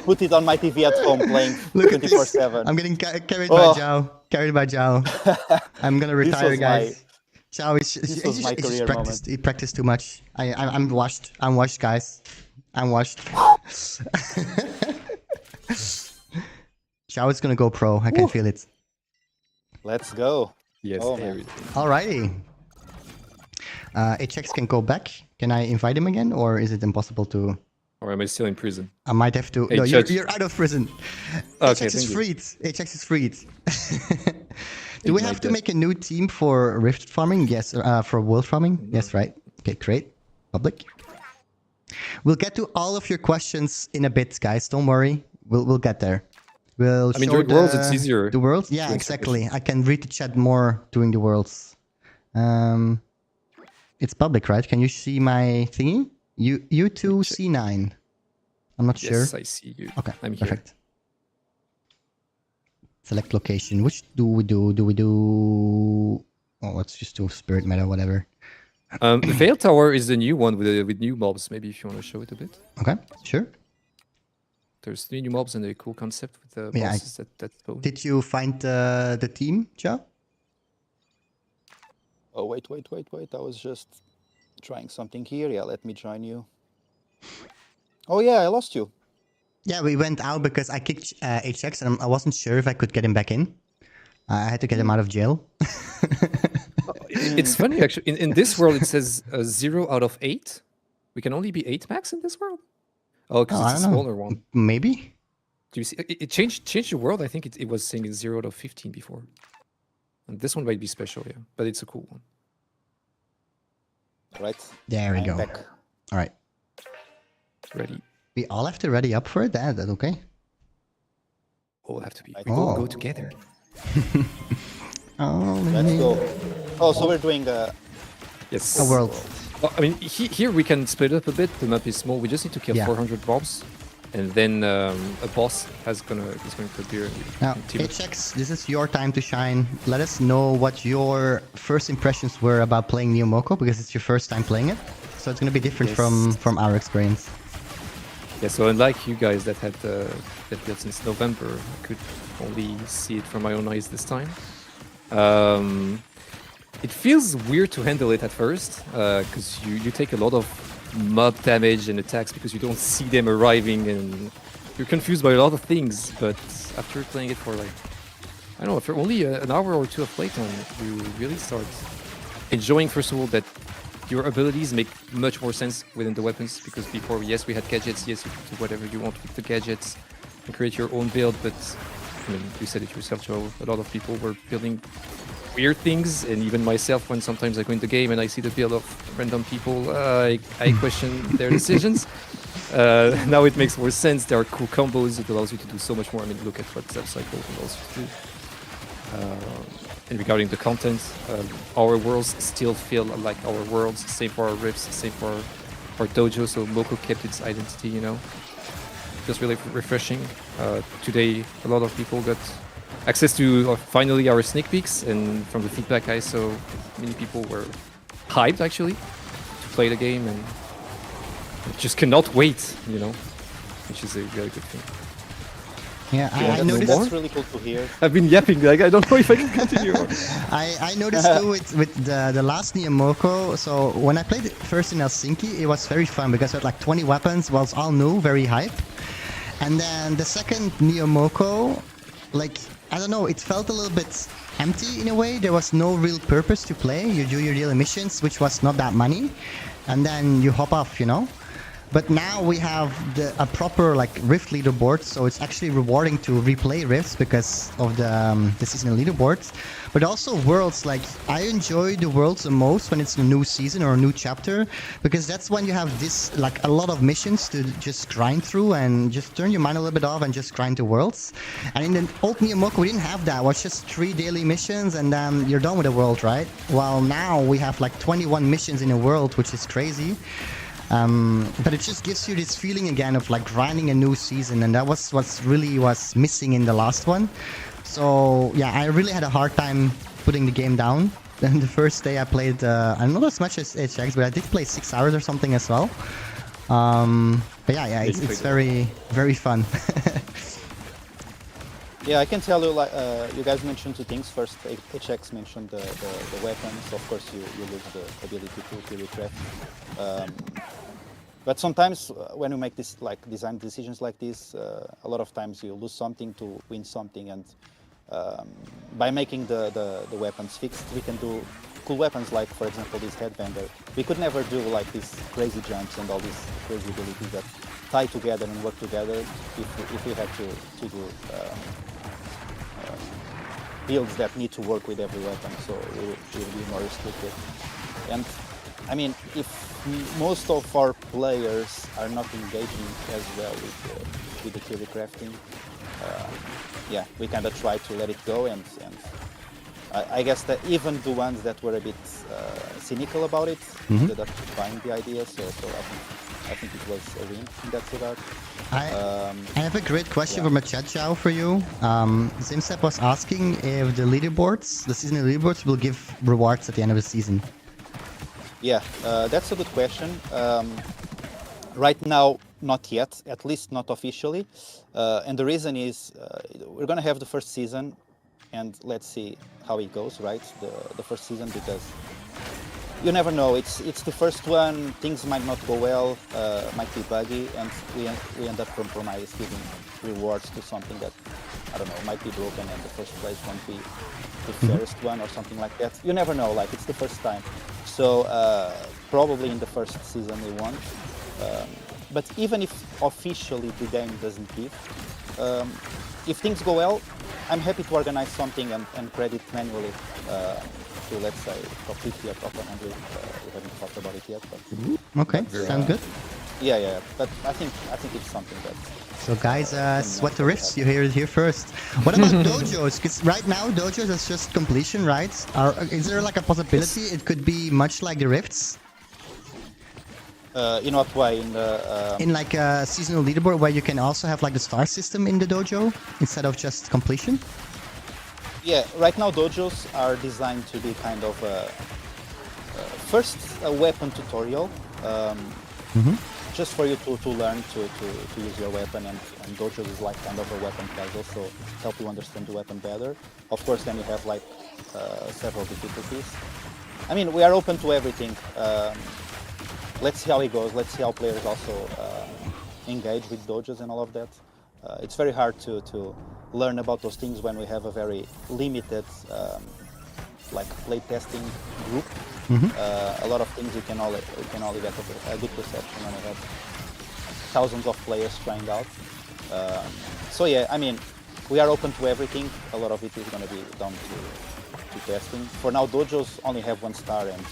put it on my TV at home playing Look at this. 24/7. I'm getting carried by Joao. Carried by Joao. I'm gonna retire, was guys. Joao is this was my career practiced. He practiced too much. I'm washed. I'm washed, guys. I'm washed. Joao is gonna go pro. I can feel it. Let's go. Yes, Oh, man. everything. Alrighty. HX can go back. Can I invite him again, or is it impossible to? Or am I still in prison? I might have to. Hey, No, Judge. you're out of prison. Okay, HX is thank you. freed. HX is freed. Do we Ignite have to that. make a new team for rift farming? Yes. For wolf farming? Yes, right. Okay, great. Public. We'll get to all of your questions in a bit, guys. Don't worry. We'll get there. We'll I mean, show during Worlds, it's easier The worlds? Yeah, to answer exactly. I can read the chat more during the worlds. It's public, right? Can you see my thingy? U2C9. I'm not sure. Yes, I see you. Okay, I'm here. perfect. Select location. Which do we do? Do we do... Oh, let's just do Spirit Meta, whatever. The Veil Tower is the new one with new mobs. Maybe if you want to show it a bit. Okay, sure. There's 3 new mobs and a cool concept with the Yeah, bosses that spawn. Did you find the team, Joe? Oh, wait. I was just trying something here. Yeah, let me join you. Oh, yeah, I lost you. Yeah, we went out because I kicked HX and I wasn't sure if I could get him back in. I had to get him out of jail. It's funny, actually. In this world, it says 0 out of 8. We can only be 8 max in this world? Oh, because I it's a don't know. smaller one. Maybe. Do you see? It changed the world. I think it was saying 0 out of 15 before. And this one might be special, yeah. But it's a cool one. Right. There we I'm go. back. All right. Ready. We all have to ready up for it. That's okay. All have to be. Right. We all Oh. go together. Oh, Let's go. Oh, so we're doing Yes. a world. Well, I mean, here we can split up a bit. The map is small. We just need to kill Yeah. 400 mobs, and then a boss is going to appear. Now, HX, this is your time to shine. Let us know what your first impressions were about playing Neo Moco, because it's your first time playing it. So it's going to be different Yes. from our experience. Yeah. So unlike you guys that had that built since November, I could only see it from my own eyes this time. It feels weird to handle it at first, because you take a lot of mob damage and attacks because you don't see them arriving, and you're confused by a lot of things. But after playing it for like, I don't know, for only an hour or two of playtime, you really start enjoying, first of all, that your abilities make much more sense within the weapons, because before, yes, we had gadgets, yes, you could do whatever you want with the gadgets and create your own build, but I mean, you said it yourself, Joe, a lot of people were building weird things, and even myself, when sometimes I go in the game and I see the build of random people, I question their decisions. Now it makes more sense. There are cool combos. It allows you to do so much more. I mean, look at what Cycle allows you to do. And regarding the content, our worlds still feel like our worlds. Same for our rifts, same for our dojo. So Moco kept its identity, you know. Just really refreshing. Today, a lot of people got access to finally our sneak peeks, and from the feedback I saw, many people were hyped actually to play the game and just cannot wait, you know, which is a really good thing. Yeah, I that's, noticed. that's really cool to hear. I've been yapping, like I don't know if I can continue. I noticed too with the last Neo Moco. So when I played it first in Helsinki, it was very fun because it had like 20 weapons, was all new, very hype. And then the second Neo Moco, like, I don't know, it felt a little bit empty in a way. There was no real purpose to play. You do your daily missions, which was not that money, and then you hop off, you know? But now we have a proper like Rift leaderboard, so it's actually rewarding to replay Rifts because of the seasonal leaderboards. But also worlds, like I enjoy the worlds the most when it's a new season or a new chapter, because that's when you have this like a lot of missions to just grind through and just turn your mind a little bit off and just grind the worlds. And in the old Neo Moco we didn't have that. It was just 3 daily missions and then you're done with the world, right? While now we have like 21 missions in a world, which is crazy. But it just gives you this feeling again of like grinding a new season, and that was what's really was missing in the last one. So yeah, I really had a hard time putting the game down. Then the first day I played, I'm not as much as HX, but I did play 6 hours or something as well. But yeah, it's very, very fun. Yeah, I can tell you, like, you guys mentioned 2 things. First, HX mentioned the weapons. Of course, you lose the ability to recraft. But sometimes when you make this like design decisions like this, a lot of times you lose something to win something. And by making the weapons fixed, we can do cool weapons like, for example, this Headbanger. We could never do like these crazy jumps and all these crazy abilities that tie together and work together if we had to do builds that need to work with every weapon, so it will be more restricted. And I mean, if most of our players are not engaging as well with the theory crafting, yeah, we kind of try to let it go, and I guess that even the ones that were a bit cynical about it ended up buying the idea, so I think it was a win in that regard. I have a great question from a chat, Joao, for you. Zimstep was asking if the leaderboards, the seasonal leaderboards, will give rewards at the end of the season. Yeah, that's a good question. Right now, not yet, at least not officially. And the reason is we're going to have the first season, and let's see how it goes, right? The first season, because you never know. It's the first one. Things might not go well, might be buggy, and we end up compromising, giving rewards to something that I don't know might be broken, and the first place won't be the fairest one or something like that. You never know. Like it's the first time, so probably in the first season we won. But even if officially the game doesn't give, if things go well, I'm happy to organize something and credit manually to, let's say, top 50 or top 100. We haven't talked about it yet, but Okay, sound good. yeah. But I think it's something that. So guys, sweat the rifts. You hear it here first. What about dojos? Because right now dojos is just completion, right? Is there like a possibility it could be much like the rifts? In what way? In like a seasonal leaderboard where you can also have like the star system in the dojo instead of just completion? Yeah, right now dojos are designed to be kind of first a weapon tutorial, just for you to learn to use your weapon, and dojos is like kind of a weapon puzzle, so help you understand the weapon better. Of course, then you have like several difficulties. I mean, we are open to everything. Let's see how it goes. Let's see how players also engage with dojos and all of that. It's very hard to learn about those things when we have a very limited like playtesting group. A lot of things we can only get a good perception when we have thousands of players trying out. So yeah, I mean, we are open to everything. A lot of it is going to be down to testing. For now, dojos only have 1 star and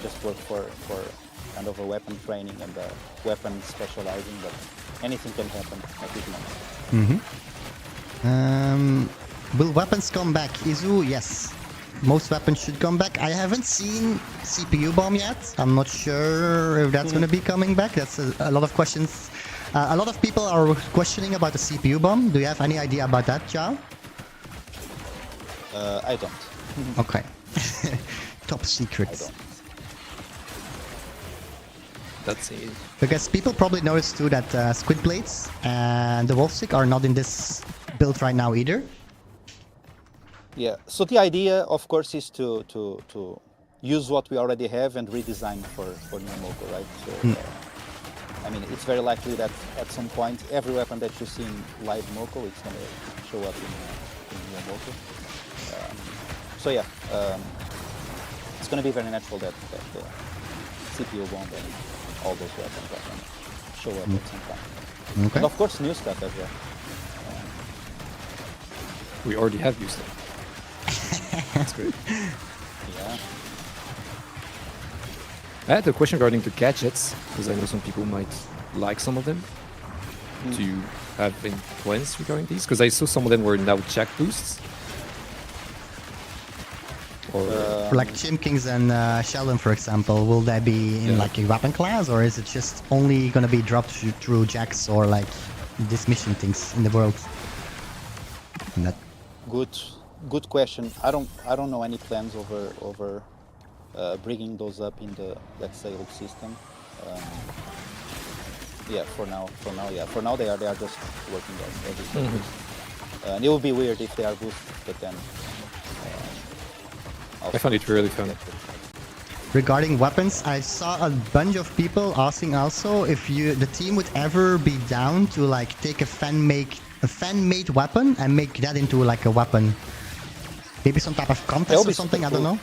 just work for kind of a weapon training and weapon specializing, but anything can happen at this moment. Will weapons come back? Izu, yes. Most weapons should come back. I haven't seen CPU bomb yet. I'm not sure if that's going to be coming back. That's a lot of questions. A lot of people are questioning about the CPU bomb. Do you have any idea about that, Joao? I don't. Okay. Top secret. I don't. That's it. Because people probably noticed too that squid blades and the wolf stick are not in this build right now either. Yeah. So the idea, of course, is to use what we already have and redesign for NEO MOCO, right? So, I mean, it's very likely that at some point, every weapon that you see in live MOCO, it's going to show up in NEO MOCO. So yeah, it's going to be very natural that the CPU bomb and all those weapons are going to show up at some point. Okay. And of course, new stuff as well. We already have used it. That's great. Yeah. I had a question regarding the gadgets, because I know some people might like some of them. Do you have any plans regarding these? Because I saw some of them were now jack boosts. Or For like Chimkings and Sheldon, for example, will they be in like a weapon class, or is it just only going to be dropped through jacks or like dismission things in the world? That... Good question. I don't know any plans over bringing those up in the, let's say, old system. Yeah, for now, yeah. For now, they are just working as boost. And it would be weird if they are boosted, but then. I found it really funny. Regarding weapons, I saw a bunch of people asking also if the team would ever be down to like take a fan-made weapon and make that into like a weapon. Maybe some type of contest or something, I don't know.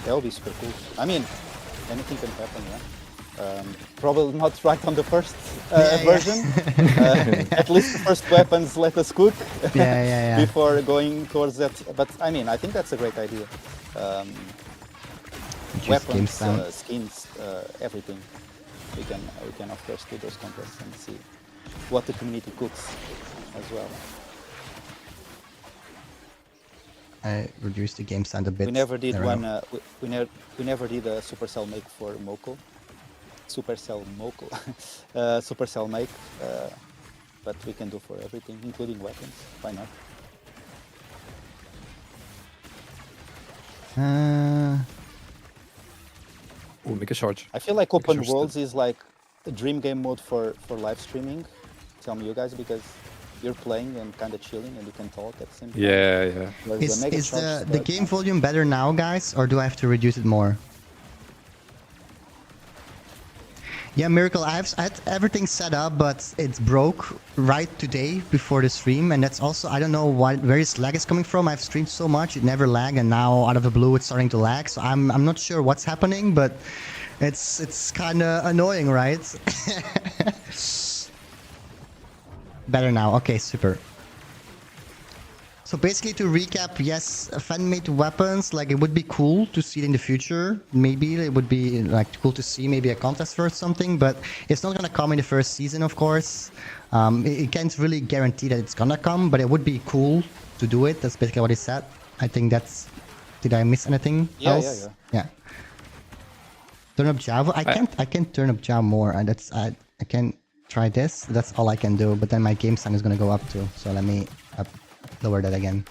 That would be super cool. I mean, anything can happen, yeah. Probably not right on the first version. At least the first weapons let us cook before going towards that. But I mean, I think that's a great idea. Weapons, skins, everything. We can of course do those contests and see what the community cooks as well. I reduced the game sound a bit. We never did one. We never did a Supercell make for MOCO. Supercell make, but we can do for everything, including weapons. Why not? We'll make a charge. I feel like open worlds is like a dream game mode for live streaming. Tell me, you guys, because you're playing and kind of chilling, and you can talk at the same time. Yeah. Is the game volume better now, guys, or do I have to reduce it more? Yeah, Miracle, I had everything set up, but it broke right today before the stream, and that's also, I don't know where this lag is coming from. I've streamed so much, it never lagged, and now out of the blue it's starting to lag, so I'm not sure what's happening, but it's kind of annoying, right? Better now, okay, super. So basically, to recap, yes, fan-made weapons, like it would be cool to see it in the future. Maybe it would be like cool to see maybe a contest for something, but it's not gonna come in the first season, of course. It can't really guarantee that it's gonna come, but it would be cool to do it. That's basically what he said. I think that's. Did I miss anything else? Yeah. Turn up Java. I can't turn up Java more, and that's I can try this. That's all I can do. But then my game sound is gonna go up too. So let me lower that again.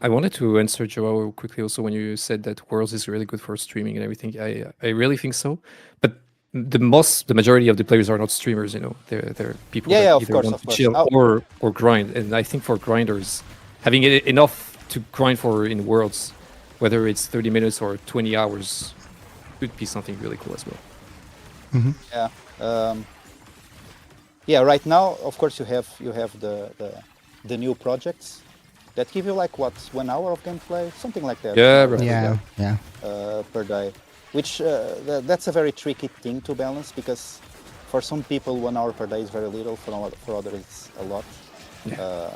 I wanted to answer Joao quickly also when you said that Worlds is really good for streaming and everything. I really think so, but the majority of the players are not streamers. You know, they're people that either want to chill or grind. And I think for grinders, having enough to grind for in Worlds, whether it's 30 minutes or 20 hours, could be something really cool as well. Mm-hmm. Yeah. Yeah. Right now, of course, you have the new projects that give you like what, 1 hour of gameplay, something like that. Yeah, right. Yeah. Per day, which that's a very tricky thing to balance, because for some people 1 hour per day is very little, for others it's a lot. Yeah.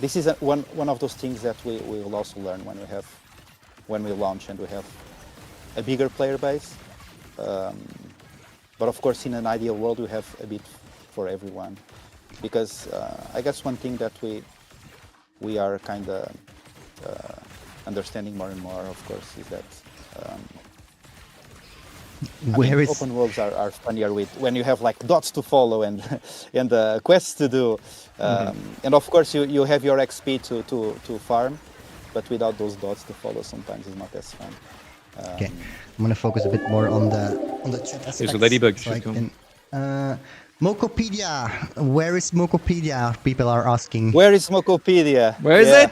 This is one of those things that we will also learn when we launch and we have a bigger player base. But of course, in an ideal world, we have a bit for everyone. Because I guess one thing that we are kind of understanding more and more, of course, is that open worlds are funnier when you have like dots to follow and quests to do, and of course you have your XP to farm, but without those dots to follow, sometimes it's not as fun. Okay, I'm gonna focus a bit more on the chat aspects. There's a ladybug. So Mocopedia, where is Mocopedia? People are asking. Where is Mocopedia? Where is it?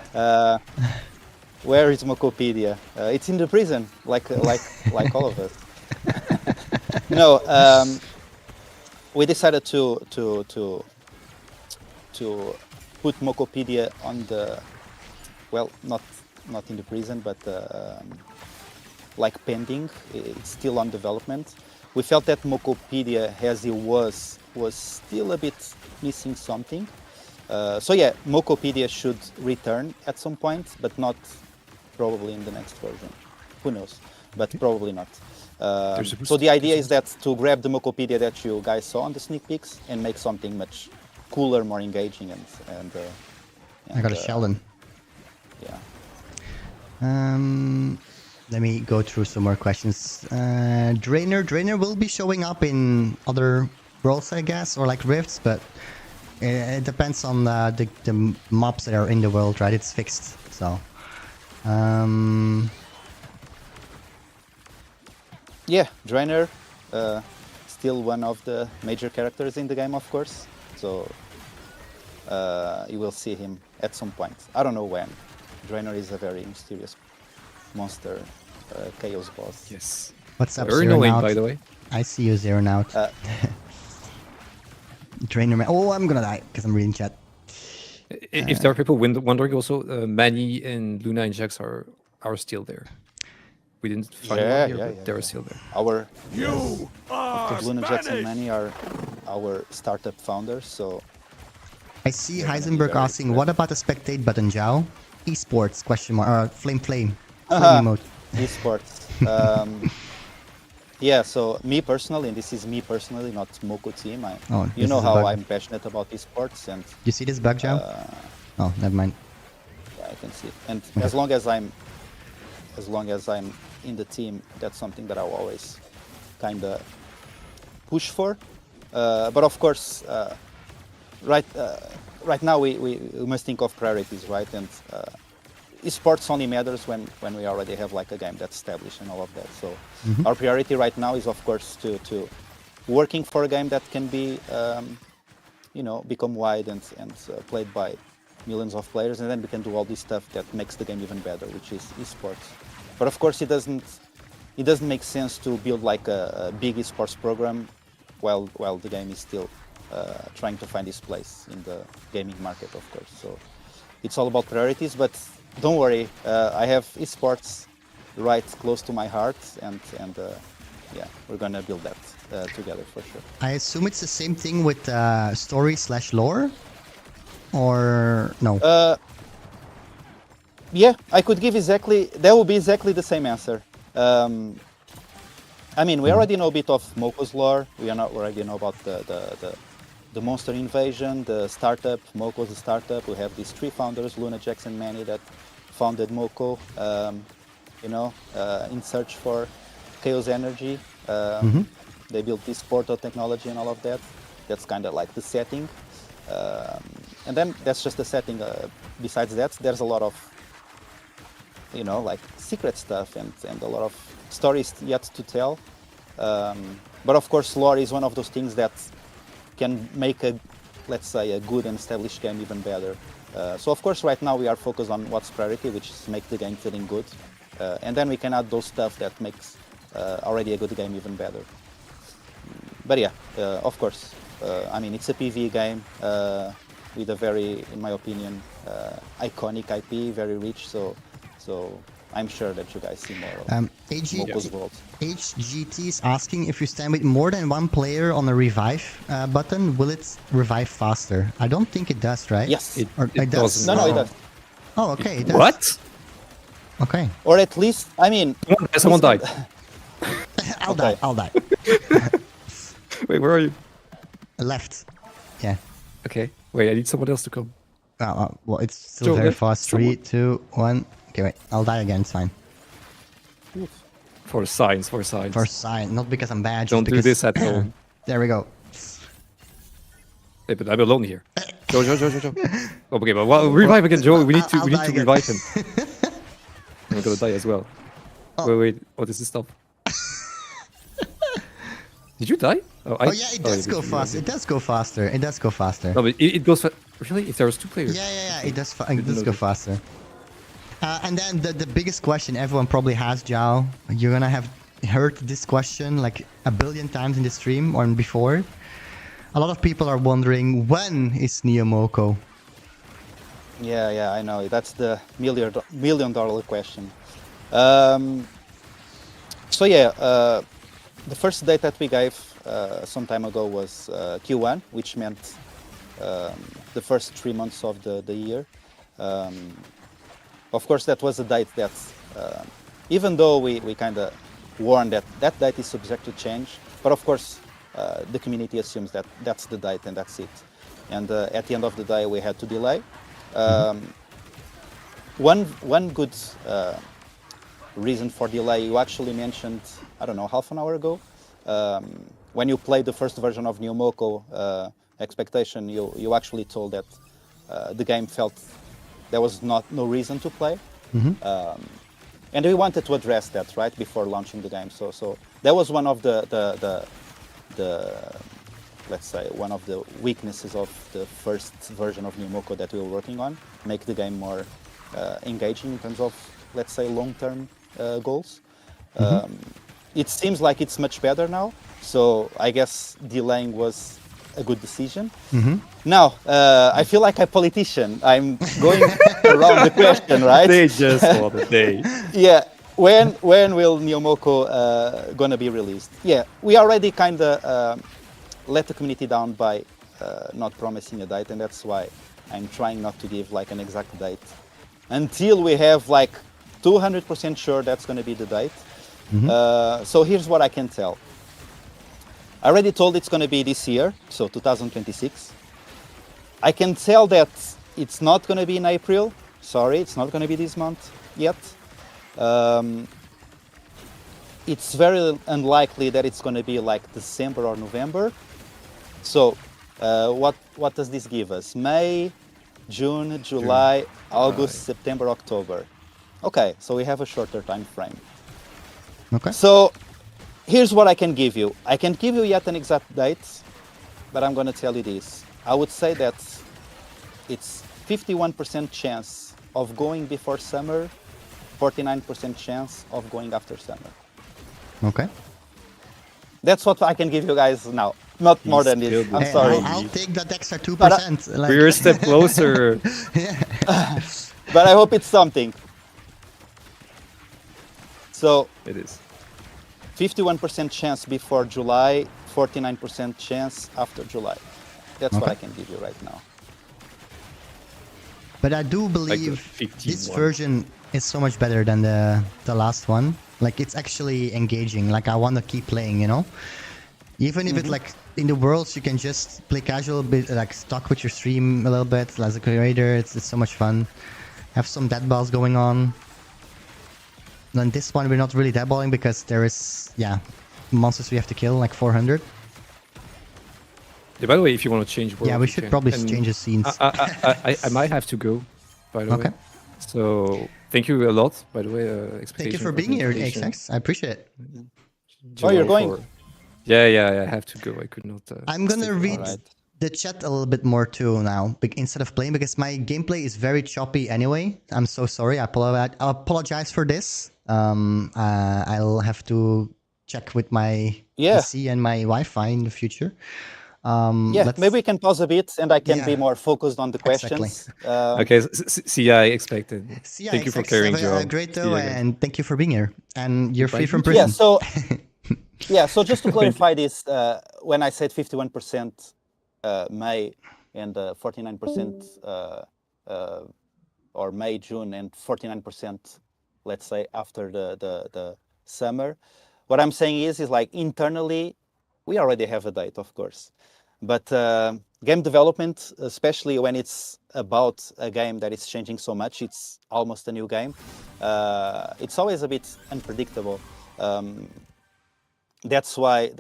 Where is Mocopedia? It's in the prison, like all of us. No, we decided to put Mocopedia on the, well, not in the prison, but like pending. It's still on development. We felt that Mocopedia, as it was still a bit missing something. So yeah, Mocopedia should return at some point, but not probably in the next version. Who knows? But probably not. So the idea is that to grab the Mocopedia that you guys saw on the sneak peeks and make something much cooler, more engaging, and I got a Sheldon. Yeah. Let me go through some more questions. Drainer will be showing up in other worlds, I guess, or like rifts, but it depends on the mobs that are in the world, right? It's fixed, so. Yeah, Drainer, still one of the major characters in the game, of course. So you will see him at some point. I don't know when. Drainer is a very mysterious monster, chaos boss. Yes. What's up, Very annoying, by the way. I see you zeroing out. Drainer man. Oh, I'm gonna die because I'm reading chat. If there are people wondering also, Manny and Luna and Jax are still there. We didn't find them here, but they're still there. Of course, Luna, Jax, and Manny are our startup founders, so... I see Heisenberg asking, what about the spectate button, Joao? Esports, question mark, flame emote. Esports. Yeah, so me personally, and this is me personally, not Moco team. You know how I'm passionate about esports, and you see this bug, Joe? Oh, never mind. Yeah, I can see it. And as long as I'm in the team, that's something that I'll always kind of push for. But of course, right now we must think of priorities, right? And esports only matters when we already have like a game that's established and all of that. So our priority right now is, of course, to working for a game that can be become wide and played by millions of players, and then we can do all this stuff that makes the game even better, which is esports. But of course, it doesn't make sense to build like a big esports program while the game is still trying to find its place in the gaming market, of course. So it's all about priorities. But don't worry, I have esports right close to my heart, and yeah, we're gonna build that together for sure. I assume it's the same thing with story/lore, or no? Yeah, I could give that will be exactly the same answer. I mean, we already know a bit of Moco's lore. We already know about the monster invasion, the startup. Moco's a startup. We have these 3 founders, Luna, Jax, and Manny, that founded Moco. In search for chaos energy. They built this portal technology and all of that. That's kind of like the setting. And then that's just the setting. Besides that, there's a lot of, like secret stuff and a lot of stories yet to tell. But of course, lore is one of those things that can make let's say, a good and established game even better. So of course, right now we are focused on what's priority, which is make the game feeling good. And then we can add those stuff that makes already a good game even better. But yeah, of course, I mean, it's a PvE game with a very, in my opinion, iconic IP, very rich. So I'm sure that you guys see more of Moco's world. HGT is asking, if you stand with more than 1 player on a revive button, will it revive faster? I don't think it does, right? Yes. It does. doesn't. No, it does. Oh, okay. It does. What? Okay. Or at least, I mean... Someone died. I'll die. Wait, where are you? Left. Yeah. Okay. Wait, I need someone else to come. Well, it's still Joe, very let fast. 3, 2, 1. Okay, wait. I'll die again. It's fine. For science, for science. For sign, not because I'm bad. Don't just do because... this at home. There we go. Hey, but I'm alone here. Joe. Oh, okay, but revive again, Joe. We need to revive him. I'm gonna die as well. Oh. Wait. What is this stuff? Did you die? Oh yeah, it does go fast. It does go faster. It does go faster. No, but it goes really? If there was 2 players? Yeah. It does go faster. And then the biggest question everyone probably has, Joao, you're gonna have heard this question like a billion times in the stream or before. A lot of people are wondering, when is NEO MOCO? Yeah, I know. That's the million-dollar question. So yeah, the first date that we gave some time ago was Q1, which meant the first 3 months of the year. Of course, that was a date that, even though we kind of warned that date is subject to change, but of course, the community assumes that that's the date and that's it. And at the end of the day, we had to delay. One good reason for delay you actually mentioned, I don't know, half an hour ago, when you played the first version of NEO MOCO Xpect, you actually told that the game felt there was no reason to play. And we wanted to address that right before launching the game. So that was one of the let's say one of the weaknesses of the first version of NEO MOCO that we were working on, make the game more engaging in terms of, let's say, long-term goals. It seems like it's much better now, so I guess delaying was a good decision. Now, I feel like a politician. I'm going around the question, right? They just want a day. Yeah. When will NEO MOCO gonna be released? Yeah, we already kind of let the community down by not promising a date, and that's why I'm trying not to give like an exact date until we have like 200% sure that's gonna be the date. So here's what I can tell. I already told it's gonna be this year, so 2026. I can tell that it's not gonna be in April. Sorry, it's not gonna be this month yet. It's very unlikely that it's going to be like December or November. So what does this give us? May, June, July, August, September, October. Okay, so we have a shorter time frame. Okay. So here's what I can give you. I can give you yet an exact date, but I'm going to tell you this. I would say that it's 51% chance of going before summer, 49% chance of going after summer. Okay. That's what I can give you guys now. Not more than this. I'm sorry. I'll take that extra 2%. Like... We're a step closer. But I hope it's something. So It is. 51% chance before July, 49% chance after July. That's what I can give you right now. But I do believe this version is so much better than the last one. Like, it's actually engaging. Like, I want to keep playing, you know? Even if it's like in the worlds, you can just play casual, bit like talk with your stream a little bit as a creator. It's so much fun. Have some dead balls going on. And this one we're not really dead balling because there is monsters we have to kill, like 400. Yeah, by the way, if you want to change world, we should probably change the scenes. I might have to go, by the way. So thank you a lot, by the way. Thank you for being here, Xpect. I appreciate it. Oh, you're going? Yeah, I have to go. I could not. I'm gonna read the chat a little bit more too now, instead of playing, because my gameplay is very choppy anyway. I'm so sorry. I apologize for this. I'll have to check with my PC and my Wi-Fi in the future. Maybe we can pause a bit and I can be more focused on the questions. Okay, see, I expected. Thank you for carrying, Joao. Have a great day, and thank you for being here. And you're free from prison. So just to clarify this, when I said 51% May and 49% or May, June, and 49%, let's say, after the summer, what I'm saying is like internally, we already have a date, of course. But game development, especially when it's about a game that is changing so much, it's almost a new game. It's always a bit unpredictable. That's why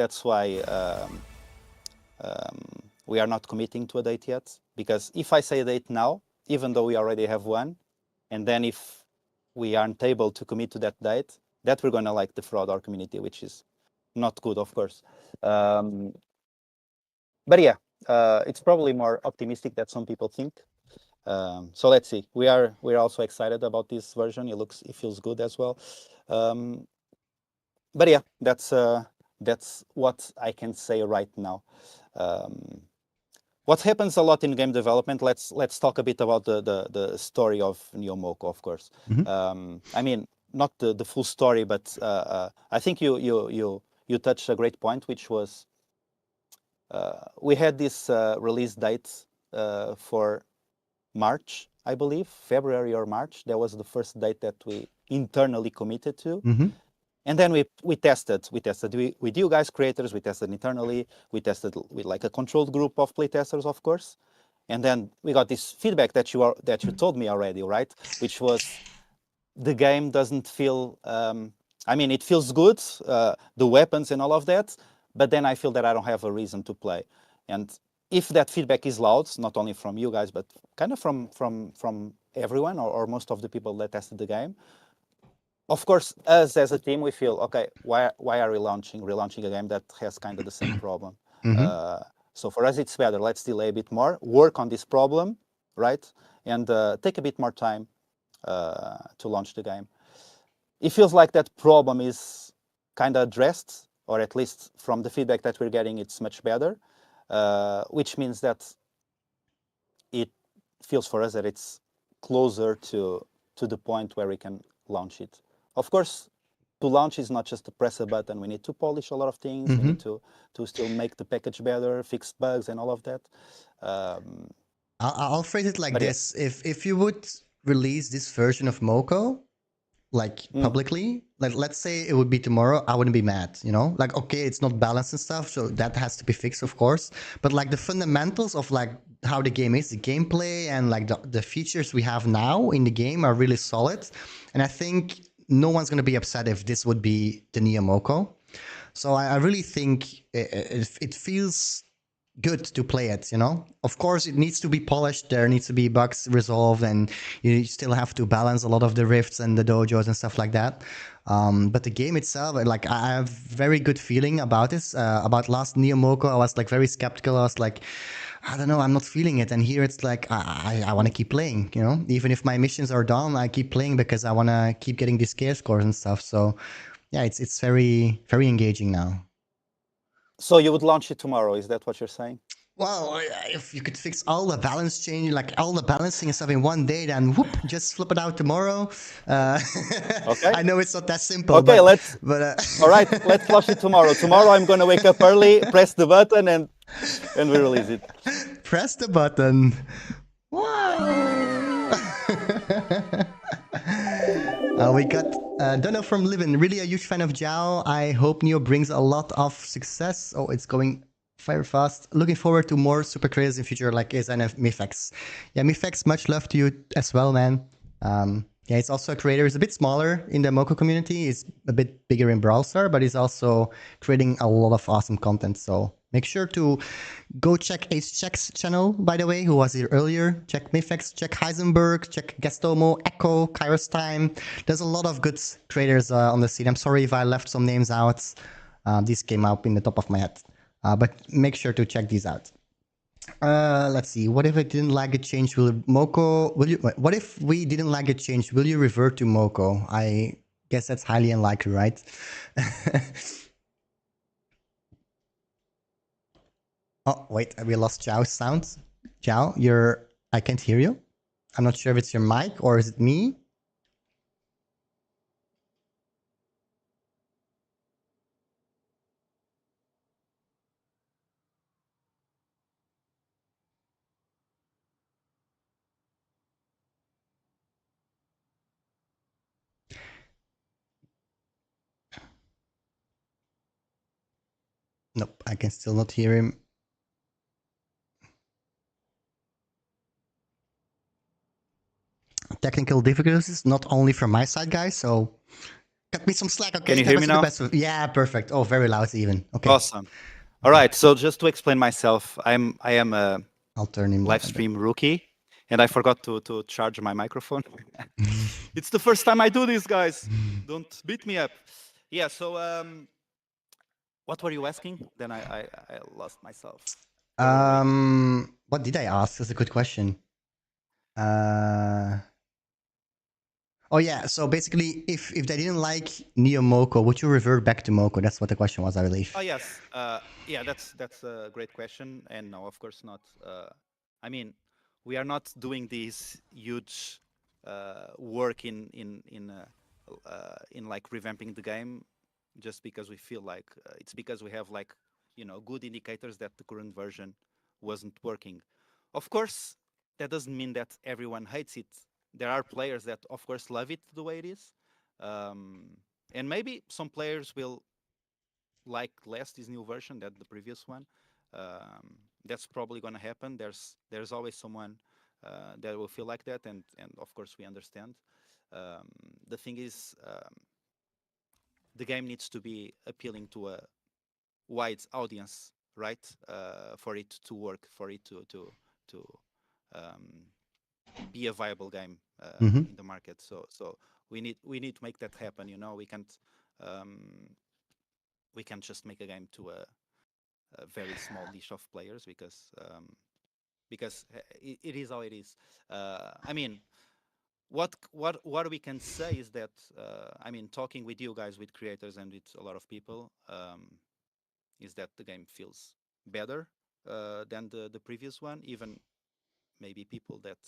we are not committing to a date yet. Because if I say a date now, even though we already have one, and then if we aren't able to commit to that date, that we're going to like defraud our community, which is not good, of course. But yeah, it's probably more optimistic than some people think. So let's see. We're also excited about this version. It feels good as well. But yeah, that's what I can say right now. What happens a lot in game development? Let's talk a bit about the story of NEO MOCO, of course. I mean, not the full story, but I think you touched a great point, which was we had this release date for March, I believe, February or March. That was the first date that we internally committed to. And then we tested with you guys, creators. We tested internally. We tested with like a controlled group of playtesters, of course. And then we got this feedback that you told me already, right? Which was the game doesn't feel. I mean, it feels good, the weapons and all of that. But then I feel that I don't have a reason to play. And if that feedback is loud, not only from you guys, but kind of from everyone or most of the people that tested the game, of course, us as a team, we feel, okay, why are we relaunching a game that has kind of the same problem? So for us, it's better. Let's delay a bit more, work on this problem, right? And take a bit more time to launch the game. It feels like that problem is kind of addressed, or at least from the feedback that we're getting, it's much better, which means that it feels for us that it's closer to the point where we can launch it. Of course, to launch is not just to press a button. We need to polish a lot of things. We need to still make the package better, fix bugs and all of that. I'll phrase it like this. If you would release this version of MOCO, like publicly, like let's say it would be tomorrow, I wouldn't be mad, you know? Like, okay, it's not balanced and stuff, so that has to be fixed, of course. But like the fundamentals of like how the game is, the gameplay and like the features we have now in the game are really solid. And I think no one's going to be upset if this would be the NEO MOCO. So I really think it feels good to play it, you know? Of course, it needs to be polished. There needs to be bugs resolved, and you still have to balance a lot of the rifts and the dojos and stuff like that. But the game itself, like, I have very good feeling about this. About last NEO MOCO, I was like very skeptical. I was like, I don't know, I'm not feeling it. And here it's like, I want to keep playing, you know, even if my missions are done, I keep playing because I want to keep getting these care scores and stuff. So yeah, it's very, very engaging now. So you would launch it tomorrow, is that what you're saying? Well, if you could fix all the balance change, like all the balancing and stuff in one day, then whoop, just flip it out tomorrow. Okay. I know it's not that simple, Okay, but all right, let's launch it tomorrow. Tomorrow I'm gonna wake up early, press the button, and we release it. Press the button. Wow. We got Dono from Livin. Really a huge fan of Joao. I hope Neo brings a lot of success. Oh, it's going very fast. Looking forward to more super creators in future like Is and Mifex. Yeah, Mifex, much love to you as well, man. Yeah, he's also a creator. He's a bit smaller in the Moco community. He's a bit bigger in Brawl Star, but he's also creating a lot of awesome content. So make sure to go check Xpect's channel, by the way, who was here earlier. Check Mifex, check Heisenberg, check Gastomo, Echo, Kairos Time. There's a lot of good creators on the scene. I'm sorry if I left some names out. These came up in the top of my head. But make sure to check these out. Let's see. What if it didn't lag a change? Will Moco? Will you? What if we didn't lag a change? Will you revert to Moco? I guess that's highly unlikely, right? Oh wait, we lost Zhao's sound. Zhao, I can't hear you. I'm not sure if it's your mic or is it me. Nope, I can still not hear him. Technical difficulties, not only from my side, guys. So cut me some slack, okay? Can you hear me now? Yeah, perfect. Oh, very loud even. Okay. Awesome. All right. So just to explain myself, I am a I'll turn him live stream rookie, and I forgot to charge my microphone. It's the first time I do this, guys. Don't beat me up. Yeah. So what were you asking? Then I lost myself. What did I ask? That's a good question. Oh yeah, so basically, if they didn't like Neo Moco, would you revert back to Moco? That's what the question was, I believe. Oh yes, yeah, that's a great question, and no, of course not. I mean, we are not doing this huge work in like revamping the game just because we feel like it's because we have like good indicators that the current version wasn't working. Of course, that doesn't mean that everyone hates it. There are players that, of course, love it the way it is, and maybe some players will like less this new version than the previous one. That's probably going to happen. There's always someone that will feel like that, and of course we understand. The thing is, the game needs to be appealing to a wide audience, right? For it to work, for it to be a viable game in the market. So we need to make that happen. We can't just make a game to a very small niche of players because it is how it is. I mean, what we can say is that I mean, talking with you guys, with creators, and with a lot of people, is that the game feels better than the previous one. Even maybe people that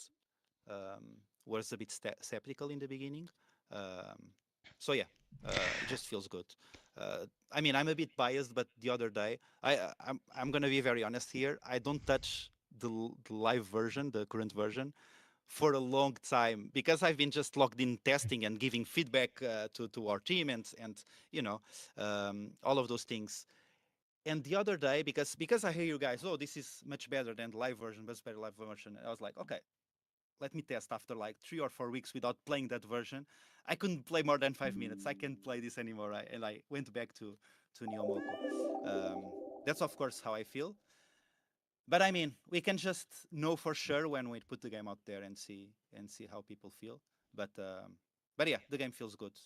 was a bit skeptical in the beginning. So yeah, it just feels good. I mean, I'm a bit biased, but the other day, I'm gonna be very honest here. I don't touch the live version, the current version, for a long time because I've been just logged in testing and giving feedback to our team and all of those things. And the other day, because I hear you guys, oh, this is much better than the live version, much better live version. I was like, okay, let me test. After like 3 or 4 weeks without playing that version, I couldn't play more than 5 minutes. I can't play this anymore. And I went back to NEO MOCO. That's of course how I feel. But I mean, we can just know for sure when we put the game out there and see how people feel. But yeah, the game feels good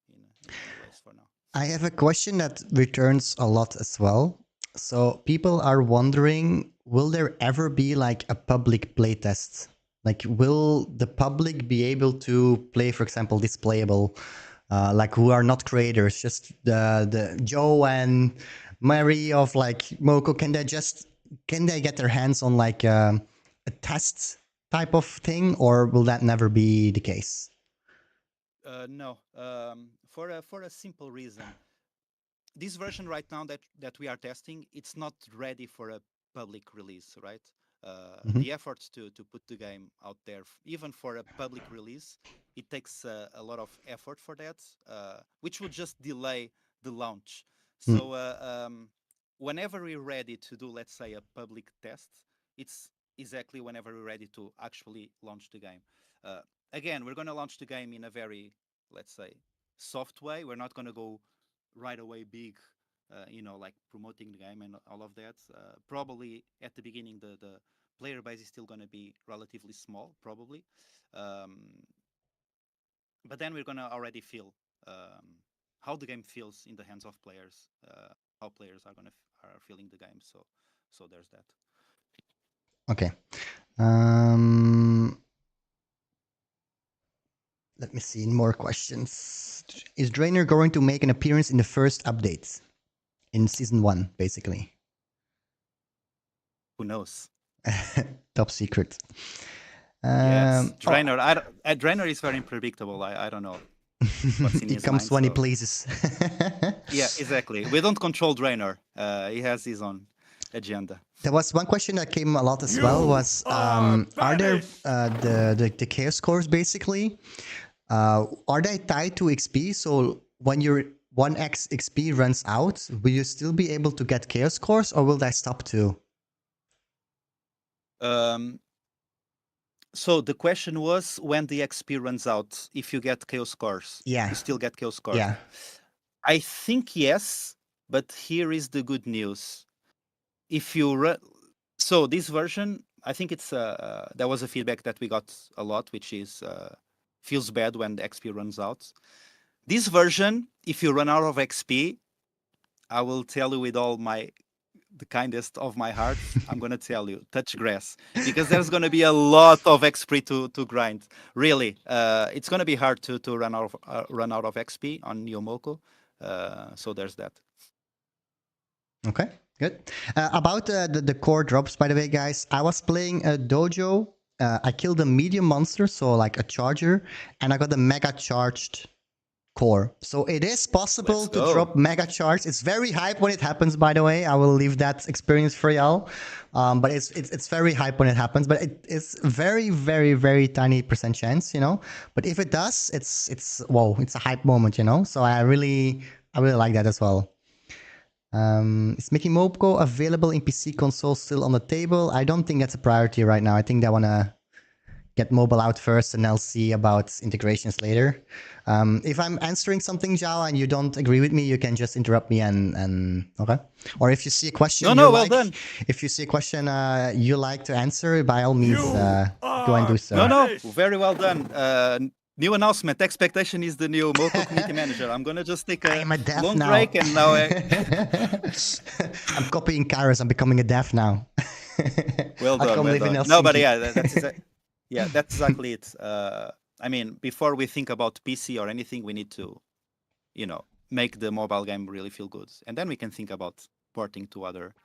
in many ways for now. I have a question that returns a lot as well. So people are wondering, will there ever be like a public playtest? Like, will the public be able to play, for example, this playable, like who are not creators, just the Joe and Mary of like Moco? Can they get their hands on like a test type of thing, or will that never be the case? No, for a simple reason. This version right now that we are testing, it's not ready for a public release, right? Mm-hmm. The efforts to put the game out there, even for a public release, it takes a lot of effort for that, which would just delay the launch. So whenever we're ready to do, let's say, a public test, it's exactly whenever we're ready to actually launch the game. Again, we're going to launch the game in a very, let's say, soft way. We're not going to go right away big, like promoting the game and all of that. Probably at the beginning, the player base is still going to be relatively small, probably. But then we're going to already feel how the game feels in the hands of players, how players are feeling the game. So there's that. Okay. Let me see more questions. Is Drainer going to make an appearance in the first update in season 1, basically? Who knows? Top secret. Yes, Drainer. Drainer is very unpredictable. I don't know what's in he his comes mind. when he So. pleases. Yeah, exactly. We don't control Drainer. He has his own agenda. There was one question that came a lot as well. Was are there the chaos cores basically? Are they tied to XP? So when your 1x XP runs out, will you still be able to get chaos cores, or will they stop too? So the question was, when the XP runs out, if you get chaos cores, Yeah. you still get chaos cores. Yeah. I think yes, but here is the good news. If you so this version, I think it's there was a feedback that we got a lot, which is feels bad when the XP runs out. This version, if you run out of XP, I will tell you with all the kindest of my heart, I'm gonna tell you, touch grass, because there's gonna be a lot of XP to grind. Really, it's gonna be hard to run out of XP on NEO MOCO. So there's that. Okay, good. About the core drops, by the way, guys, I was playing a dojo. I killed a medium monster, so like a charger, and I got a mega charged core. So it is possible Let's to go. drop mega charge. It's very hype when it happens, by the way. I will leave that experience for y'all. But it's very hype when it happens. But it's very, very, very tiny percent chance, you know. But if it does, it's whoa, it's a hype moment, you know. So I really like that as well. Is Mickey Moco available in PC console still on the table? I don't think that's a priority right now. I think they want to get mobile out first and I'll see about integrations later. If I'm answering something, Joao, and you don't agree with me, you can just interrupt me and okay. Or if you see a question Done. If you see a question you like to answer, by all means, go and do so. No, very well done. New announcement. Xpect is the new MOCO community manager. I'm gonna just take a long break and now. I'm copying Kairos. I'm becoming a dev now. Well done. Well done. No, but yeah, that's exactly it. I mean, before we think about PC or anything, we need to, make the mobile game really feel good, and then we can think about porting to other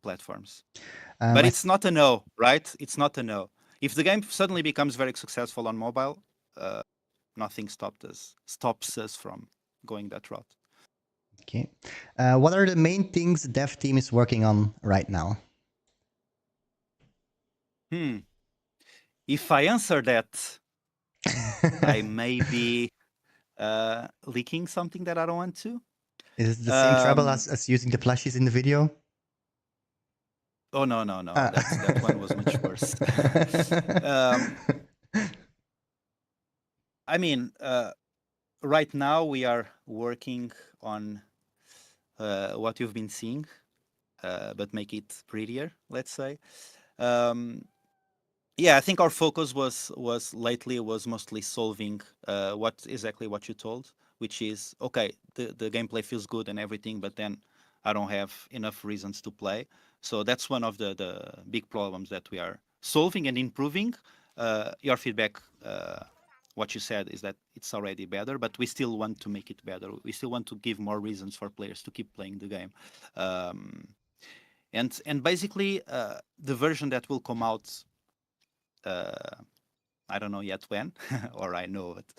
platforms. But it's not a no, right? It's not a no. If the game suddenly becomes very successful on mobile, nothing stops us from going that route. Okay. What are the main things the dev team is working on right now? If I answer that, I may be leaking something that I don't want to. Is it the same trouble as using the plushies in the video? Oh, no. That one was much worse. I mean, right now we are working on what you've been seeing, but make it prettier, let's say. Yeah, I think our focus was mostly solving what you told, which is, okay, the gameplay feels good and everything, but then I don't have enough reasons to play. So that's one of the big problems that we are solving and improving. Your feedback, what you said is that it's already better, but we still want to make it better. We still want to give more reasons for players to keep playing the game. And basically, the version that will come out, I don't know yet when, or I know it.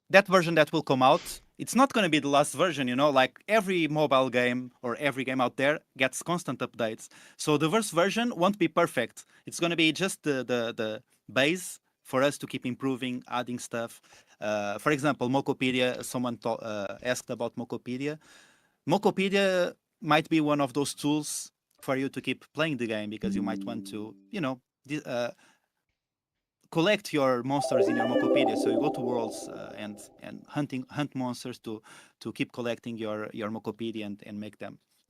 That version that will come out, it's not going to be the last version, you know, like every mobile game or every game out there gets constant updates. So the first version won't be perfect. It's going to be just the base for us to keep improving, adding stuff. For example, Mocopedia, someone asked about Mocopedia. Mocopedia might be one of those tools for you to keep playing the game because you might want to, you know, collect your monsters in your Mocopedia. So you go to worlds and hunt monsters to keep collecting your Mocopedia and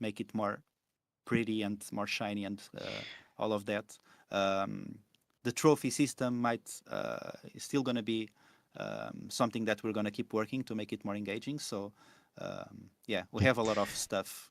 make it more pretty and more shiny and all of that. The trophy system is still going to be something that we're going to keep working to make it more engaging. So yeah, we have a lot of stuff.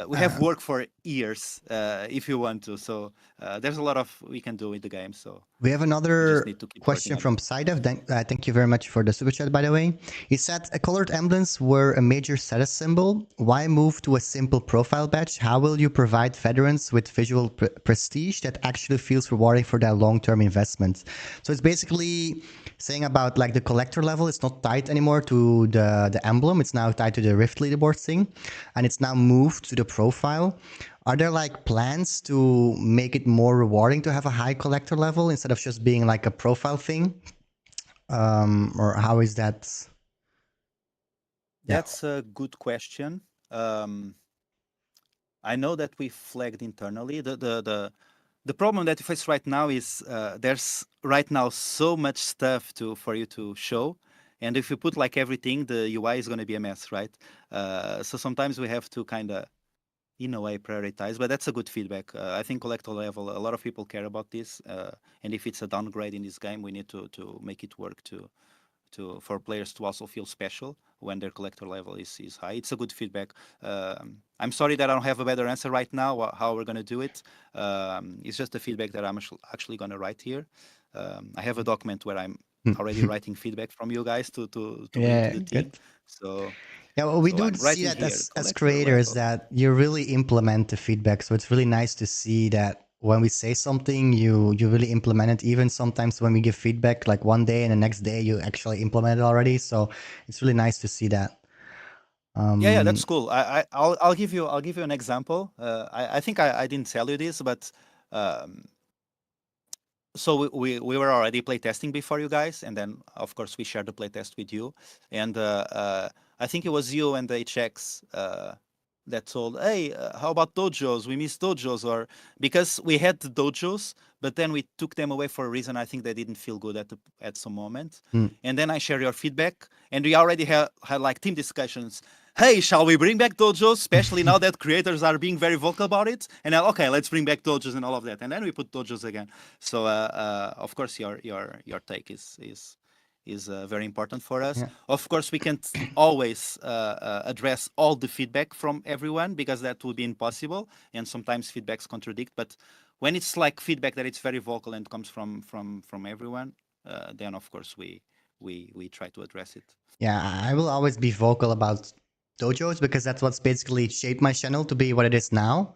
We have work for years if you want to. So there's a lot of we can do with the game. So we have we just another need to keep question working on from Sidev. Thank you very much for the super chat, by the way. He said, colored emblems were a major status symbol. Why move to a simple profile badge? How will you provide veterans with visual prestige that actually feels rewarding for their long-term investment? So it's basically saying about like the collector level. It's not tied anymore to the emblem. It's now tied to the Rift leaderboard thing. And it's now moved to the profile. Are there like plans to make it more rewarding to have a high collector level instead of just being like a profile thing? Or how is that? Yeah. That's a good question. I know that we flagged internally. The problem that we face right now is there's right now so much stuff for you to show. And if you put like everything, the UI is going to be a mess, right? So sometimes we have to kind of, in a way, prioritize, but that's a good feedback. I think collector level, a lot of people care about this. And if it's a downgrade in this game, we need to make it work for players to also feel special when their collector level is high. It's a good feedback. I'm sorry that I don't have a better answer right now, how we're going to do it. It's just the feedback that I'm actually going to write here. I have a document where I'm already writing feedback from you guys to bring to the team. So yeah, well, we do see that as creators that you really implement the feedback. So it's really nice to see that when we say something, you really implement it. Even sometimes when we give feedback, like one day and the next day you actually implement it already. So it's really nice to see that. Yeah, that's cool. I'll give you an example. I think I didn't tell you this, but so we were already playtesting before you guys, and then of course we shared the playtest with you. And I think it was you and the HX that told, hey, how about dojos? We miss dojos, or because we had the dojos, but then we took them away for a reason. I think they didn't feel good at some moment. And then I share your feedback, and we already had like team discussions. Hey, shall we bring back dojos? Especially now that creators are being very vocal about it. And then, okay, let's bring back dojos and all of that. And then we put dojos again. So of course your take is very important for us. Yeah. Of course, we can't always address all the feedback from everyone because that would be impossible, and sometimes feedbacks contradict. But when it's like feedback that it's very vocal and comes from everyone, then of course we try to address it. Yeah, I will always be vocal about dojos because that's what's basically shaped my channel to be what it is now.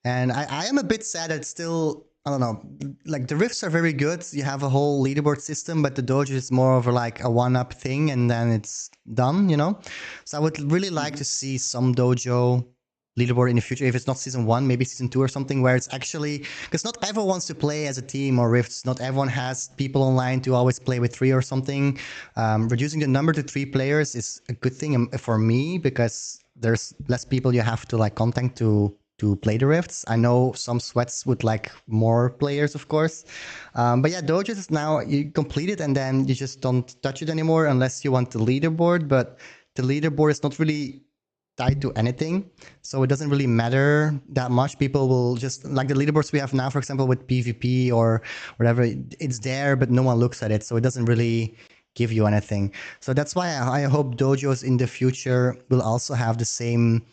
And I am a bit sad that still, I don't know, like the rifts are very good. You have a whole leaderboard system, but the dojo is more of like a one-up thing and then it's done, you know? So I would really like to see some dojo leaderboard in the future. If it's not season 1, maybe season 2 or something where it's actually, because not everyone wants to play as a team or rifts. Not everyone has people online to always play with 3 or something. Reducing the number to 3 players is a good thing for me because there's less people you have to like contact to play the rifts. I know some sweats would like more players, of course. But yeah, dojos is now you complete it and then you just don't touch it anymore unless you want the leaderboard. But the leaderboard is not really tied to anything, so it doesn't really matter that much. People will just like the leaderboards we have now, for example, with PvP or whatever. It's there, but no one looks at it, so it doesn't really give you anything. So that's why I hope dojos in the future will also have the same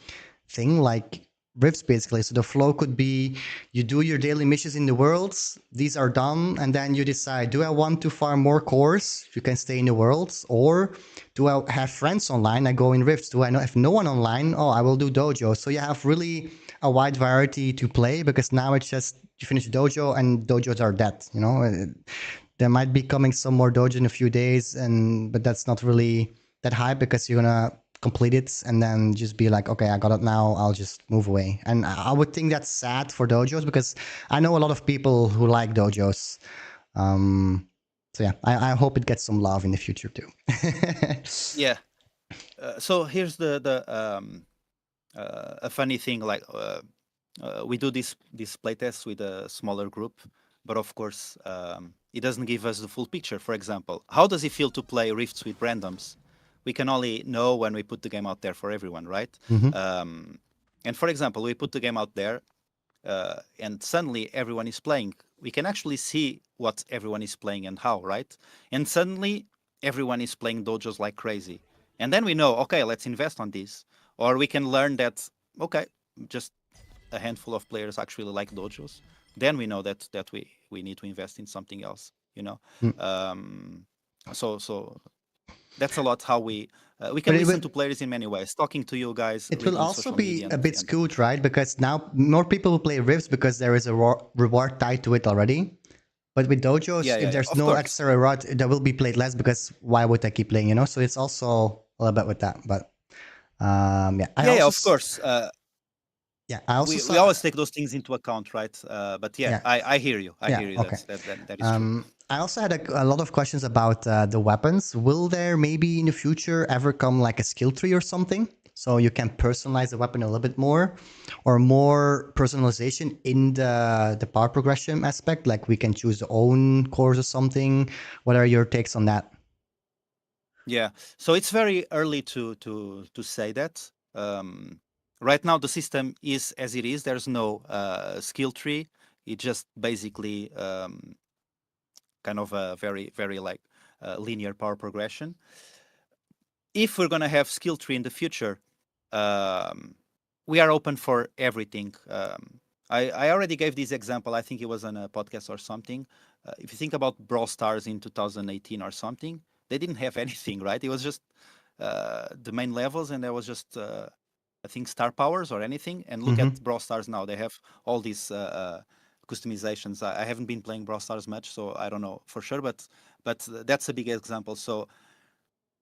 thing like rifts basically. So the flow could be you do your daily missions in the worlds, these are done, and then you decide, do I want to farm more cores? You can stay in the worlds, or do I have friends online? I go in rifts. Do I know if no one online? Oh, I will do dojo. So you have really a wide variety to play, because now it's just you finish dojo and dojos are dead. You know, there might be coming some more dojo in a few days, and but that's not really that high because you're gonna complete it and then just be like, okay, I got it now, I'll just move away. And I would think that's sad for dojos, because I know a lot of people who like dojos. So yeah, I hope it gets some love in the future too. Yeah. So here's a funny thing. Like we do this playtest with a smaller group, but of course it doesn't give us the full picture. For example, how does it feel to play rifts with randoms? We can only know when we put the game out there for everyone, right? And for example, we put the game out there, and suddenly everyone is playing. We can actually see what everyone is playing and how, right? And suddenly everyone is playing dojos like crazy. And then we know, okay, let's invest on this. Or we can learn that, okay, just a handful of players actually like dojos. Then we know that we need to invest in something else, you know. So that's a lot how we But can listen to players in many ways, talking to you guys, it will reading also social media, be a bit and skewed, right? Because now more people will play rifts because there is a reward tied to it already. But with dojos, if yeah, there's of no course. extra reward, that will be played less, because why would I keep playing, you know? So it's also a little bit with that. But yeah, Yeah, of course. I also We saw, always take those things into account, right? But yeah, yeah, I hear you. I yeah, hear you. okay. That is true. I also had a lot of questions about the weapons. Will there maybe in the future ever come like a skill tree or something? So you can personalize the weapon a little bit more, or more personalization in the power progression aspect. Like we can choose our own cores or something. What are your takes on that? Yeah. So it's very early to say that. Right now, the system is as it is. There's no skill tree. It just basically kind of a very like linear power progression. If we're gonna have skill tree in the future, we are open for everything. I already gave this example. I think it was on a podcast or something. If you think about Brawl Stars in 2018 or something, they didn't have anything, right? It was just the main levels, and there was just I think star powers or anything. And look at Brawl Stars now; they have all these customizations. I haven't been playing Brawl Stars much, so I don't know for sure. But that's a big example. So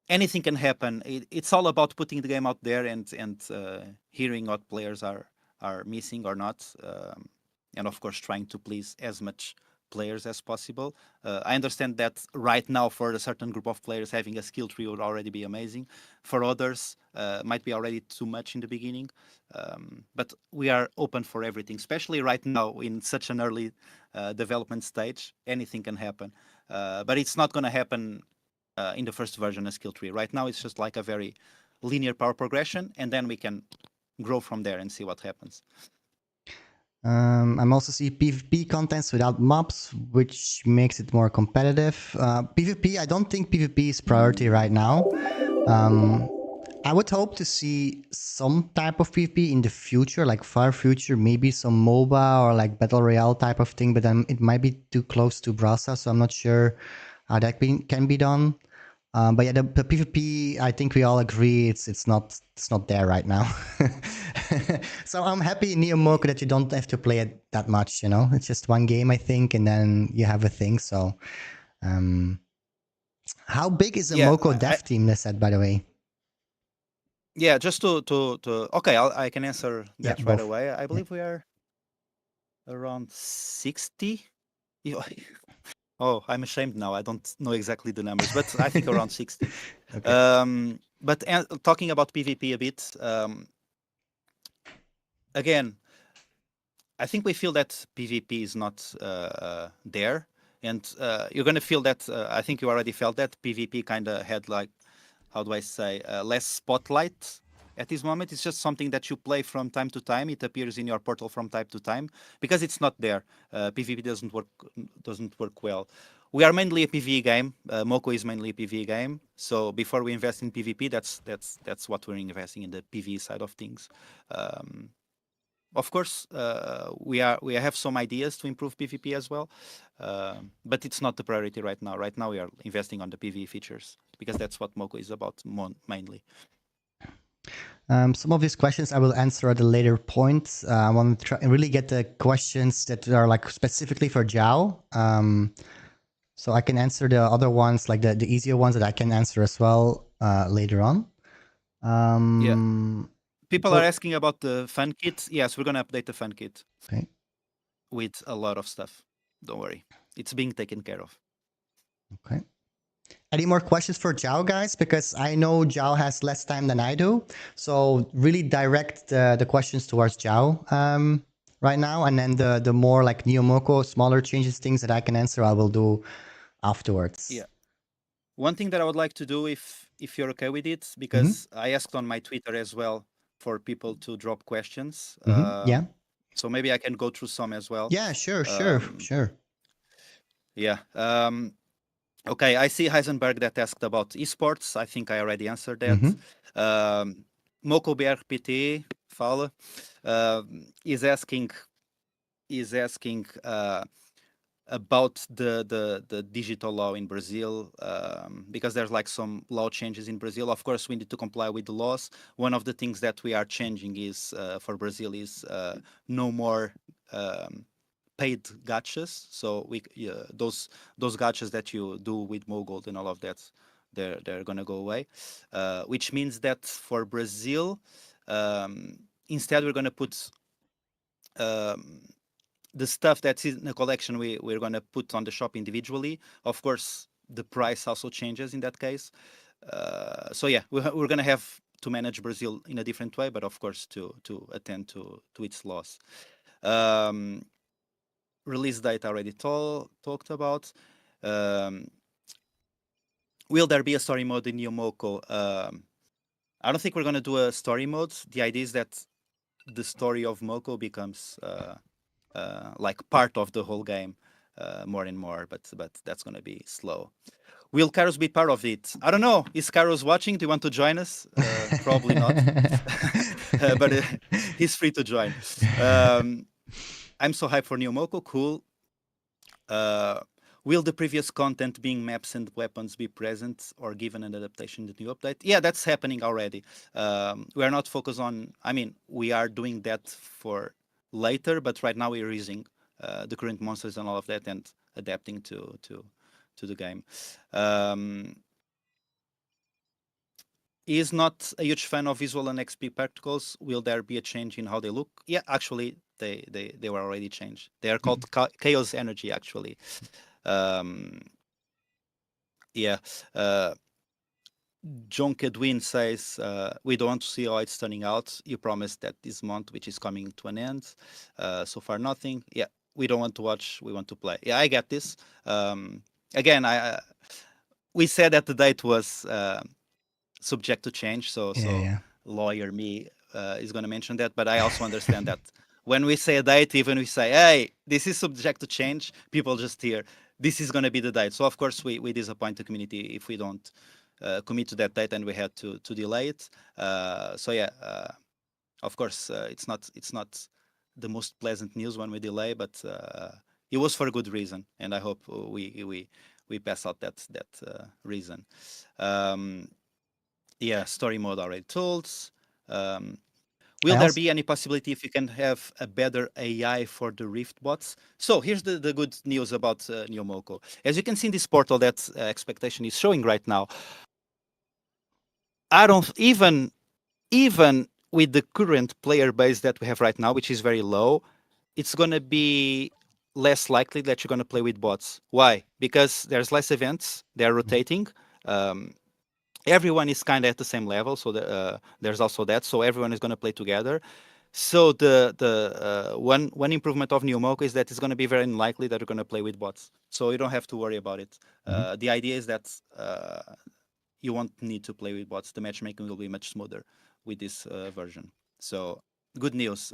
anything can happen. It's all about putting the game out there and hearing what players are missing or not, and of course trying to please as much players as possible. I understand that right now for a certain group of players having a skill tree would already be amazing. For others, might be already too much in the beginning. But we are open for everything, especially right now in such an early development stage. Anything can happen, but it's not going to happen in the first version a skill tree. Right now, it's just like a very linear power progression, and then we can grow from there and see what happens. I'm also see PvP contents without mobs, which makes it more competitive. PvP, I don't think PvP is priority right now. I would hope to see some type of PvP in the future, like far future, maybe some MOBA or like Battle Royale type of thing, but then it might be too close to Brasa, so I'm not sure how that can be done. But yeah, the PvP, I think we all agree it's not there right now. So I'm happy in NEO MOCO that you don't have to play it that much. You know, it's just one game, I think, and then you have a thing. So, how big is the Yeah, MOCO dev team? They said, by the way. yeah. Just to okay, I can answer Yeah, that right both. away. I Yeah. believe we are around 60. Oh, I'm ashamed now. I don't know exactly the numbers, but I think around 60. Okay. But talking about PvP a bit, again, I think we feel that PvP is not there, and you're gonna feel that. I think you already felt that PvP kind of had like, how do I say, less spotlight at this moment. It's just something that you play from time to time. It appears in your portal from time to time because it's not there. PvP doesn't work well. We are mainly a PvE game. Moco is mainly a PvE game. So before we invest in PvP, that's what we're investing in, the PvE side of things. Of course, we have some ideas to improve PvP as well, but it's not the priority right now. Right now, we are investing on the PvE features because that's what Moco is about mainly. Some of these questions I will answer at a later point. I want to try and really get the questions that are like specifically for Joao. So I can answer the other ones, like the easier ones that I can answer as well later on. Yeah. People are asking about the fun kit. Yes, we're going to update the fun kit. Okay. With a lot of stuff. Don't worry. It's being taken care of. Okay. Any more questions for Joao, guys? Because I know Joao has less time than I do. So really direct the questions towards Joao right now. And then the more like NEO MOCO, smaller changes, things that I can answer, I will do afterwards. Yeah. One thing that I would like to do, if you're okay with it, because I asked on my Twitter as well for people to drop questions. Yeah. So maybe I can go through some as well. Yeah, sure. Yeah. Okay, I see Heisenberg that asked about esports. I think I already answered that. Moco BRPT, Fala, is asking about the digital law in Brazil, because there's like some law changes in Brazil. Of course, we need to comply with the laws. One of the things that we are changing is for Brazil is no more paid gachas. So those gachas that you do with Mogold and all of that, they're gonna go away, which means that for Brazil, instead we're gonna put the stuff that's in the collection we're going to put on the shop individually. Of course, the price also changes in that case. So yeah, we're going to have to manage Brazil in a different way, but of course to attend to its laws. Release date already talked about. Will there be a story mode in NEO MOCO? I don't think we're going to do a story mode. The idea is that the story of Moco becomes like part of the whole game more and more, but that's going to be slow. Will Kairos be part of it? I don't know. Is Kairos watching? Do you want to join us? Probably not, but he's free to join. I'm so hyped for NEO MOCO. Cool. Will the previous content being maps and weapons be present or given an adaptation in the new update? Yeah, that's happening already. We are not focused on, I mean, we are doing that for later, but right now we're using the current monsters and all of that and adapting to the game. He is not a huge fan of visual and XP particles. Will there be a change in how they look? Yeah, actually, they were already changed. They are called chaos energy, actually. Yeah. John Kedwin says, we don't want to see how it's turning out. You promised that this month, which is coming to an end. So far, nothing. Yeah, we don't want to watch. We want to play. Yeah, I get this. Again, we said that the date was subject to change. So lawyer me is going to mention that. But I also understand that when we say a date, even we say, hey, this is subject to change, people just hear, this is going to be the date. So, of course, we disappoint the community if we don't commit to that date, and we had to delay it. So yeah, of course, it's not the most pleasant news when we delay, but it was for a good reason, and I hope we pass out that reason. Yeah, story mode already told. Will there be any possibility if you can have a better AI for the Rift bots? So here's the good news about NEO MOCO. As you can see in this portal that Xpectation is showing right now, I don't even with the current player base that we have right now, which is very low, it's going to be less likely that you're going to play with bots. Why? Because there's less events, they're rotating. Everyone is kind of at the same level, so there's also that. So everyone is going to play together. So the one improvement of NEO MOCO is that it's going to be very unlikely that you're going to play with bots. So you don't have to worry about it. The idea is that you won't need to play with bots. The matchmaking will be much smoother with this version. So good news.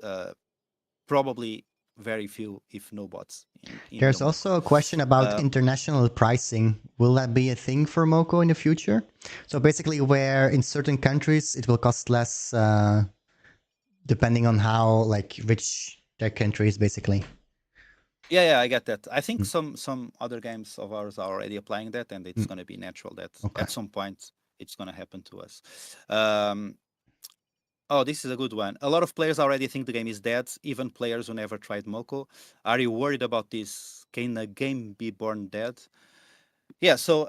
Probably very few, if no bots in There's Neo also Moco. a question about international pricing. Will that be a thing for Moco in the future? So basically, where in certain countries it will cost less, depending on how like rich their country is, basically. Yeah, I get that. I think some other games of ours are already applying that, and it's going to be natural that Okay. at some point it's going to happen to us. Oh, this is a good one. A lot of players already think the game is dead, even players who never tried Moco. Are you worried about this? Can a game be born dead? Yeah, so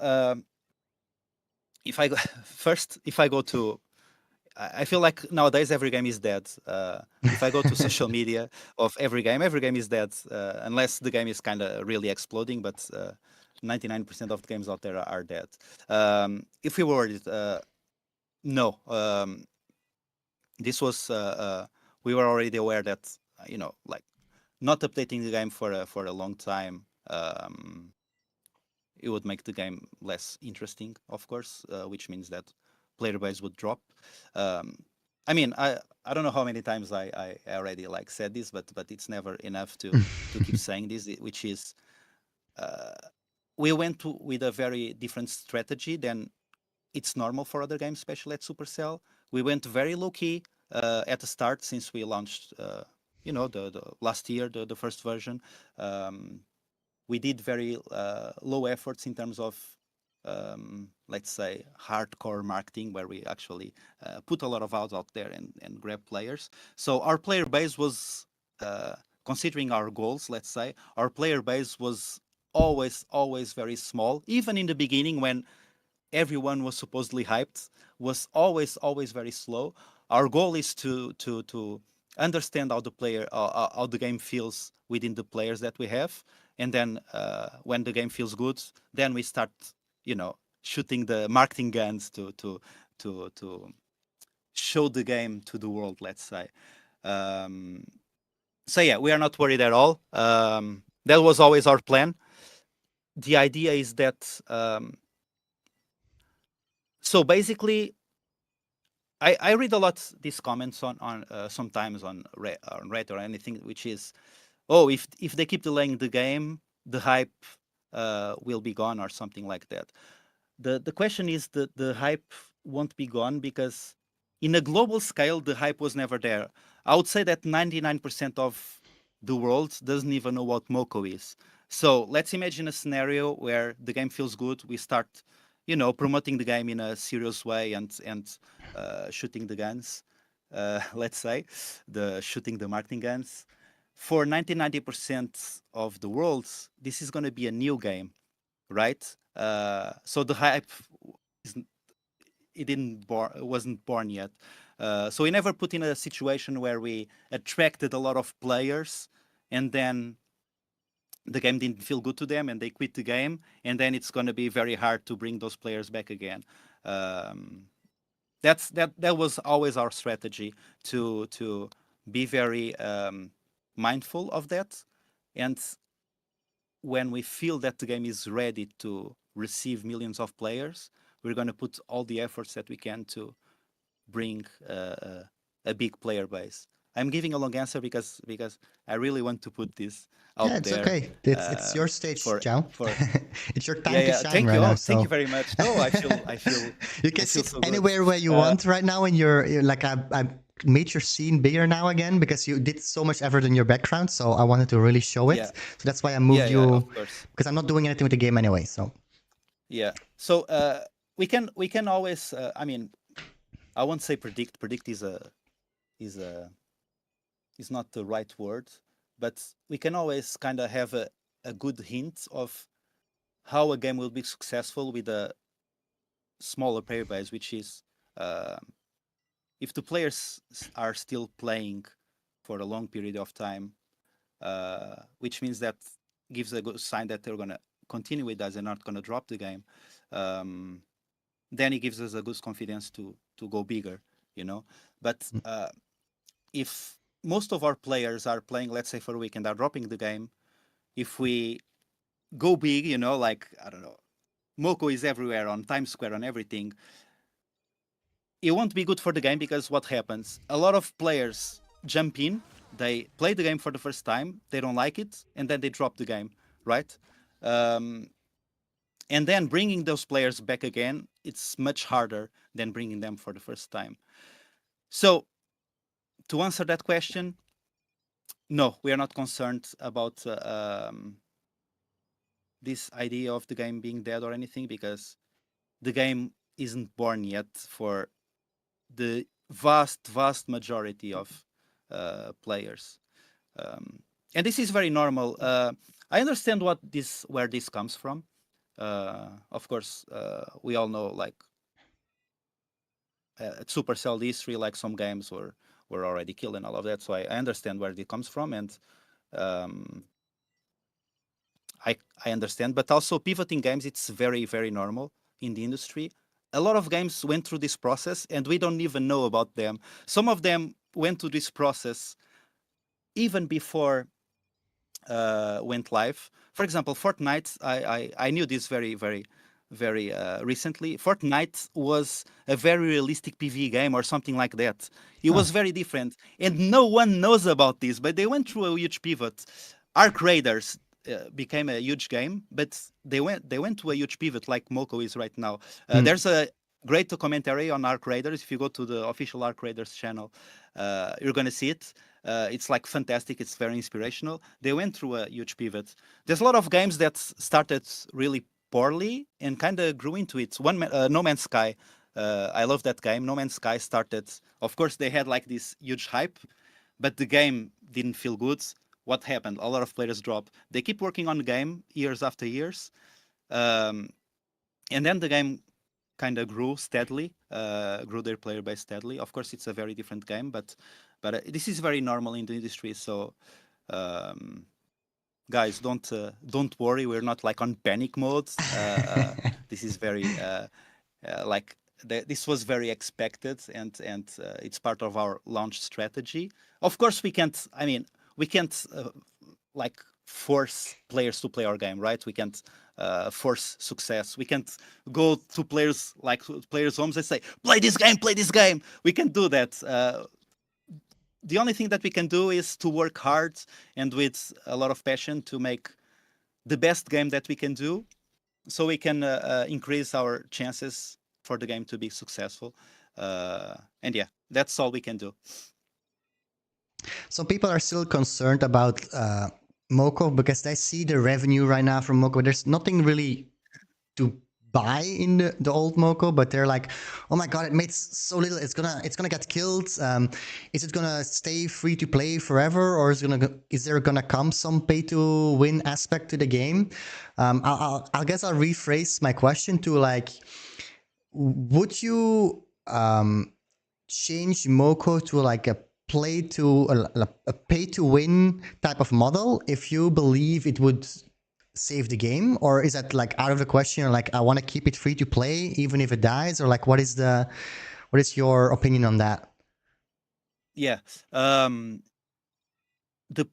if I go first, if I go to I feel like nowadays every game is dead. If I go to social media of every game is dead, unless the game is kind of really exploding. But 99% of the games out there are dead. If we were worried, no. This was we were already aware that like not updating the game for a long time. It would make the game less interesting, of course, which means that player base would drop. I mean, I don't know how many times I already like said this, but it's never enough to keep saying this, which is we went with a very different strategy than it's normal for other games, especially at Supercell. We went very low key at the start since we launched, the last year, the first version. We did very low efforts in terms of let's say hardcore marketing, where we actually put a lot of ads out there and grab players. So our player base was considering our goals, let's say our player base was always very small, even in the beginning when everyone was supposedly hyped, was always very slow. Our goal is to understand how the game feels within the players that we have, and then when the game feels good, then we start shooting the marketing guns to show the game to the world, let's say. So yeah, we are not worried at all. That was always our plan. The idea is that so basically I read a lot these comments on sometimes on Reddit or anything, which is, oh, if they keep delaying the game, the hype will be gone or something like that. The question is that the hype won't be gone because in a global scale the hype was never there. I would say that 99% of the world doesn't even know what Moco is. So let's imagine a scenario where the game feels good. We start, promoting the game in a serious way and shooting the guns. Let's say shooting the marketing guns. For 90% of the world, this is going to be a new game, right? So the hype wasn't born yet. So we never put in a situation where we attracted a lot of players and then the game didn't feel good to them and they quit the game, and then it's going to be very hard to bring those players back again. That was always our strategy, to be very mindful of that, and when we feel that the game is ready to receive millions of players, we're going to put all the efforts that we can to bring a big player base. I'm giving a long answer because I really want to put this out Yeah, it's there. okay. It's your stage, For Joe. for It's your time to yeah. shine Thank right you. now. Oh, thank you So very much. No, I feel you can feel sit so good. anywhere where you want right now, and you're like I made your scene bigger now again because you did so much effort in your background. So I wanted to really show it. Yeah, So that's why I moved yeah, you, of course. because I'm not doing anything with the game anyway. So Yeah. So we can always. I mean, I won't say predict. Predict is not the right word, but we can always kind of have a good hint of how a game will be successful with a smaller player base, which is if the players are still playing for a long period of time, which means that gives a good sign that they're going to continue with us and not going to drop the game. Then it gives us a good confidence to go bigger, But if most of our players are playing, let's say for a week, and are dropping the game, if we go big, like I don't know, Moco is everywhere on Times Square on everything. it won't be good for the game, because what happens? A lot of players jump in, they play the game for the first time, they don't like it, and then they drop the game, right? And then bringing those players back again, it's much harder than bringing them for the first time. So to answer that question, no, we are not concerned about this idea of the game being dead or anything, because the game isn't born yet for the vast majority of players. And this is very normal. I understand where this comes from. Of course, we all know, like, Supercell history, like some games were already killed and all of that. So I understand where it comes from, and I understand. But also, pivoting games, it's very normal in the industry. A lot of games went through this process, and we don't even know about them. Some of them went through this process even before went live. For example, Fortnite. I knew this very recently. Fortnite was a very realistic PvE game or something like that. It was very different, and no one knows about this. But they went through a huge pivot. Arc Raiders became a huge game, but they went to a huge pivot, like Moco is right now. There's a great documentary on Arc Raiders. If you go to the official Arc Raiders channel, you're gonna see it. It's like fantastic. It's very inspirational. They went through a huge pivot. There's a lot of games that started really poorly and kind of grew into it. No Man's Sky. I love that game. No Man's Sky started. Of course, they had like this huge hype, but the game didn't feel good. What happened? A lot of players drop. They keep working on the game years after years, and then the game kind of grew steadily, grew their player base steadily. Of course, it's a very different game, but this is very normal in the industry. So, guys, don't worry. We're not like on panic mode. This is very like this was very expected, and it's part of our launch strategy. Of course, we can't. I mean, we can't like force players to play our game, right? We can't force success. We can't go to players' homes and say, play this game. We can't do that. The only thing that we can do is to work hard and with a lot of passion to make the best game that we can do, so we can increase our chances for the game to be successful. And yeah, that's all we can do. So people are still concerned about Moco because they see the revenue right now from Moco. There's nothing really to buy in the old Moco, but they're like, oh my god, it made so little. It's gonna get killed. Is it gonna stay free to play forever, or is there gonna come some pay to win aspect to the game? I guess I'll rephrase my question to like, would you change Moco to like a pay to win type of model if you believe it would save the game, or is that like out of the question? Or like, I want to keep it free to play even if it dies, or like what is your opinion on that? Yeah, the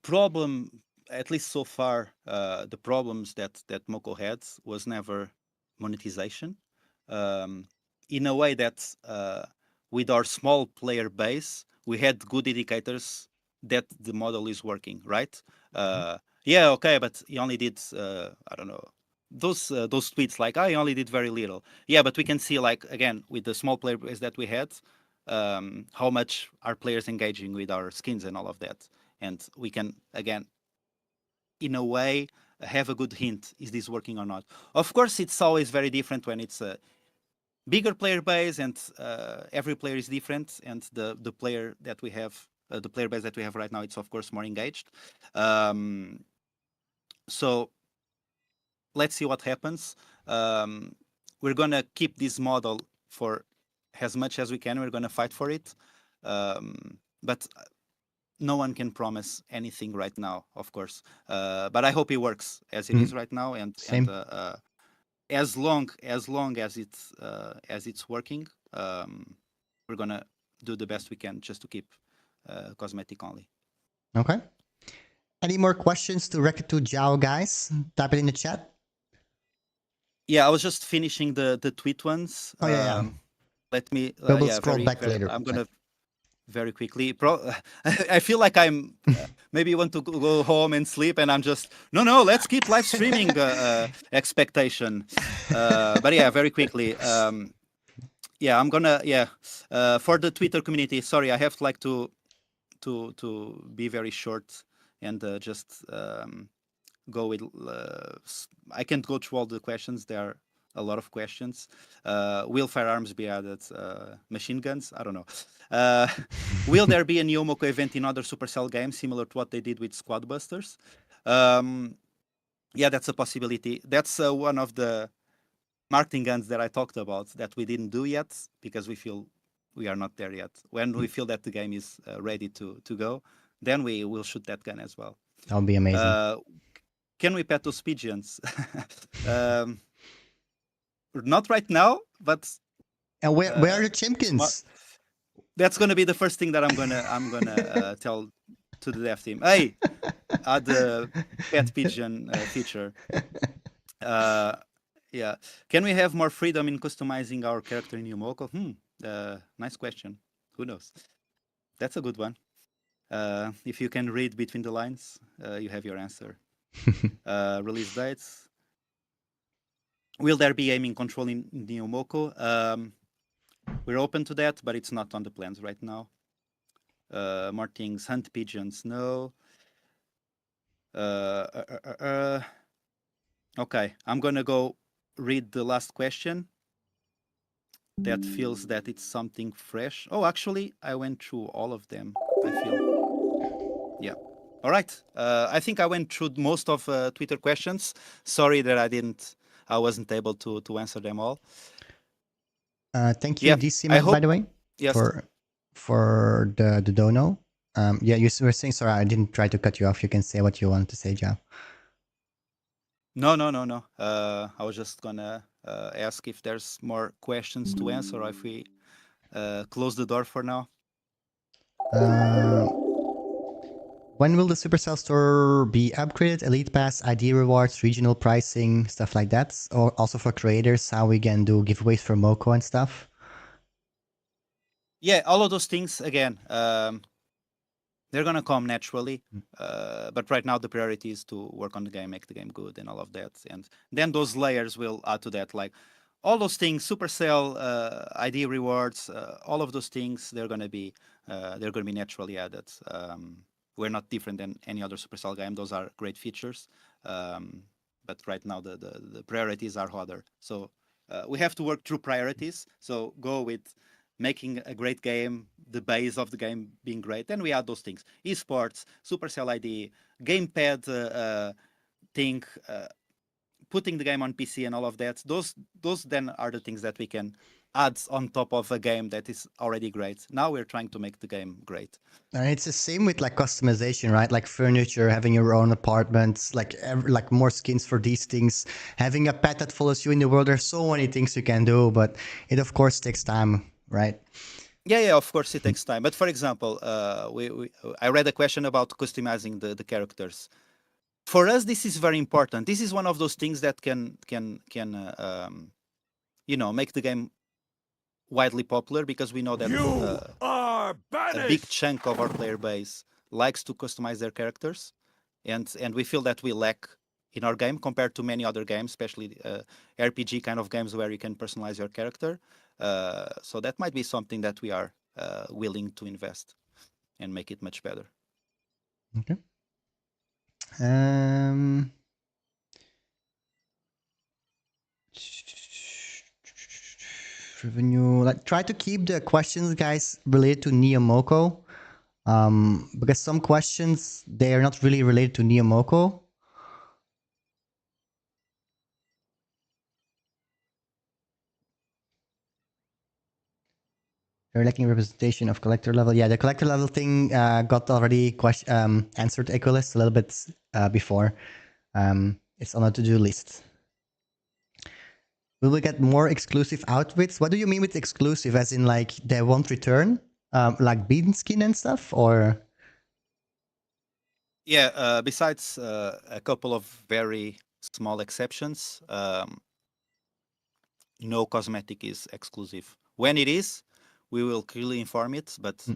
problem, at least so far, the problems that Moco had was never monetization. In a way that with our small player base, we had good indicators that the model is working, right? Yeah, okay, but he only did, I don't know, those tweets like, I only did very little. Yeah, but we can see, like, again, with the small player base that we had, how much are players engaging with our skins and all of that. And we can, again, in a way, have a good hint, is this working or not? Of course, it's always very different when it's a bigger player base and every player is different, and the player that we have, the player base that we have right now, it's of course more engaged. So let's see what happens. We're gonna keep this model for as much as we can. We're gonna fight for it, but no one can promise anything right now, of course. But I hope it works as it is right now, and as long as it's working, we're gonna do the best we can just to keep cosmetic only. Okay. Any more questions directed to Joao, guys? Type it in the chat. Yeah, I was just finishing the tweet ones. Oh yeah. let me. We'll scroll back later. I'm gonna very quickly. I feel like I'm. Maybe you want to go home and sleep, and I'm just no. Let's keep live streaming. Expectation. But yeah, very quickly. Yeah, I'm gonna. Yeah, for the Twitter community. Sorry, I have to be very short and just go with. I can't go through all the questions. There are a lot of questions. Will firearms be added? Machine guns? I don't know. Will there be a NEO MOCO event in other Supercell games similar to what they did with Squad Busters? Yeah, that's a possibility. That's one of the marketing guns that I talked about that we didn't do yet because we feel we are not there yet. When we feel that the game is ready to go, then we will shoot that gun as well. That would be amazing. Can we pet those pigeons? Not right now, but. And where are the chimkins? That's gonna be the first thing that I'm gonna tell to the dev team. Hey, add the pet pigeon feature. Yeah. Can we have more freedom in customizing our character in NEO MOCO? Nice question. Who knows? That's a good one. If you can read between the lines, you have your answer. Release dates. Will there be aiming control in NEO MOCO? We're open to that, but it's not on the plans right now. More things. Hunt pigeons, no. Okay, I'm gonna go read the last question. That feels that it's something fresh. Oh, actually, I went through all of them. I feel. Yeah. All right. I think I went through most of Twitter questions. Sorry that I wasn't able to answer them all. Thank you, DC by the way, yes. for the dono. Yeah, you were saying, sorry, I didn't try to cut you off. You can say what you wanted to say, Joao. No. I was just gonna ask if there's more questions to answer, or if we close the door for now. When will the Supercell store be upgraded? Elite Pass, ID rewards, regional pricing, stuff like that. Or also for creators, how we can do giveaways for MOCO and stuff. Yeah, all of those things again. They're gonna come naturally, but right now the priority is to work on the game, make the game good, and all of that. And then those layers will add to that, like all those things, Supercell, ID rewards, all of those things. They're gonna be naturally added. We're not different than any other Supercell game. Those are great features, but right now the priorities are harder. So we have to work through priorities. So go with making a great game, the base of the game being great. Then we add those things: esports, Supercell ID, gamepad thing, putting the game on PC and all of that. Those then are the things that we can add on top of a game that is already great. Now we're trying to make the game great. And it's the same with like customization, right? Like furniture, having your own apartments, like more skins for these things, having a pet that follows you in the world. There's so many things you can do, but it of course takes time, right? Yeah, of course it takes time. But for example, I read a question about customizing the characters. For us, this is very important. This is one of those things that can make the game widely popular, because we know that a big chunk of our player base likes to customize their characters, and we feel that we lack in our game compared to many other games, especially RPG kind of games where you can personalize your character. So that might be something that we are willing to invest and make it much better. Okay. Revenue. Like, try to keep the questions, guys, related to NEO MOCO, because some questions, they are not really related to NEO MOCO. They're lacking representation of collector level. Yeah, the collector level thing got already answered Equalist a little bit before. It's on a to-do list. Will we get more exclusive outfits? What do you mean with exclusive? As in, like, they won't return? Like bean skin and stuff? Or... Yeah, besides a couple of very small exceptions, no cosmetic is exclusive When it is, we will clearly inform it. But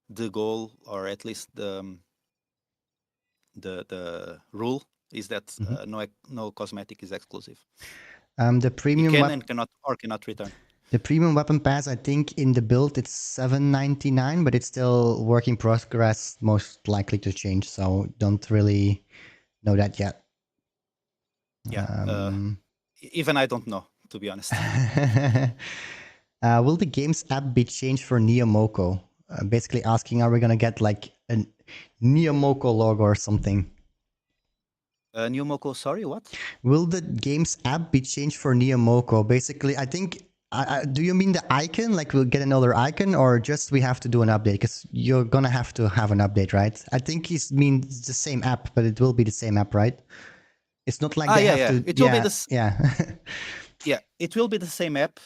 the goal, or at least the rule, is that no cosmetic is exclusive. The You premium can and cannot return. The premium weapon pass, I think in the build it's $7.99, but it's still work in progress, most likely to change. So don't really know that yet. Yeah, even I don't know, to be honest. Will the games app be changed for NEO MOCO? Basically asking, are we gonna get like a NEO MOCO logo or something? NEO MOCO, sorry, what? Will the games app be changed for NEO MOCO? Basically, I think. Do you mean the icon? Like we'll get another icon, or just we have to do an update? Because you're gonna have to have an update, right? I think it means the same app, but it will be the same app, right? It's not like they have to. It will be this. Yeah. Yeah, it will be the same app.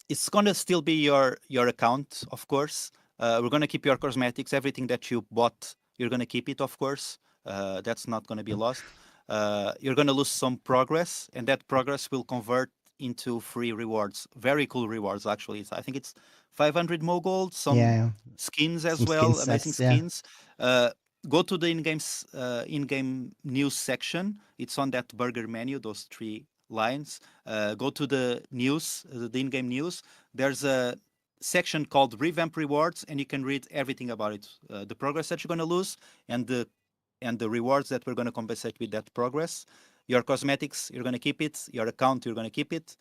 It's gonna still be your account, of course. We're gonna keep your cosmetics, everything that you bought. You're gonna keep it, of course. That's not gonna be lost. You're gonna lose some progress, and that progress will convert into free rewards. Very cool rewards, actually. I think it's 500 Mo gold, some skins as well, amazing skins. Go to the in-game news section. It's on that burger menu, those 3 lines. Go to the news, the in-game news. There's a section called Revamp Rewards, and you can read everything about it. The progress that you're going to lose, and the rewards that we're going to compensate with that progress. Your cosmetics, you're going to keep it. Your account, you're going to keep it.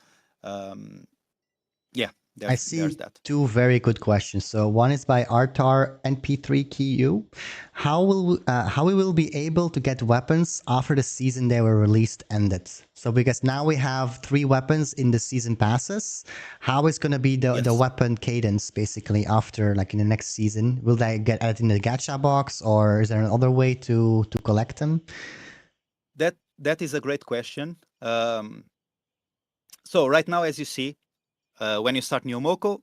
Yeah, I see there's that. 2 very good questions. So one is by Artar NP3KU. How we will be able to get weapons after the season they were released ended? So because now we have 3 weapons in the season passes, how is going to be the weapon cadence basically after, like in the next season? Will they get added in the gacha box, or is there another way to collect them? That is a great question. So right now, as you see, when you start NEO MOCO,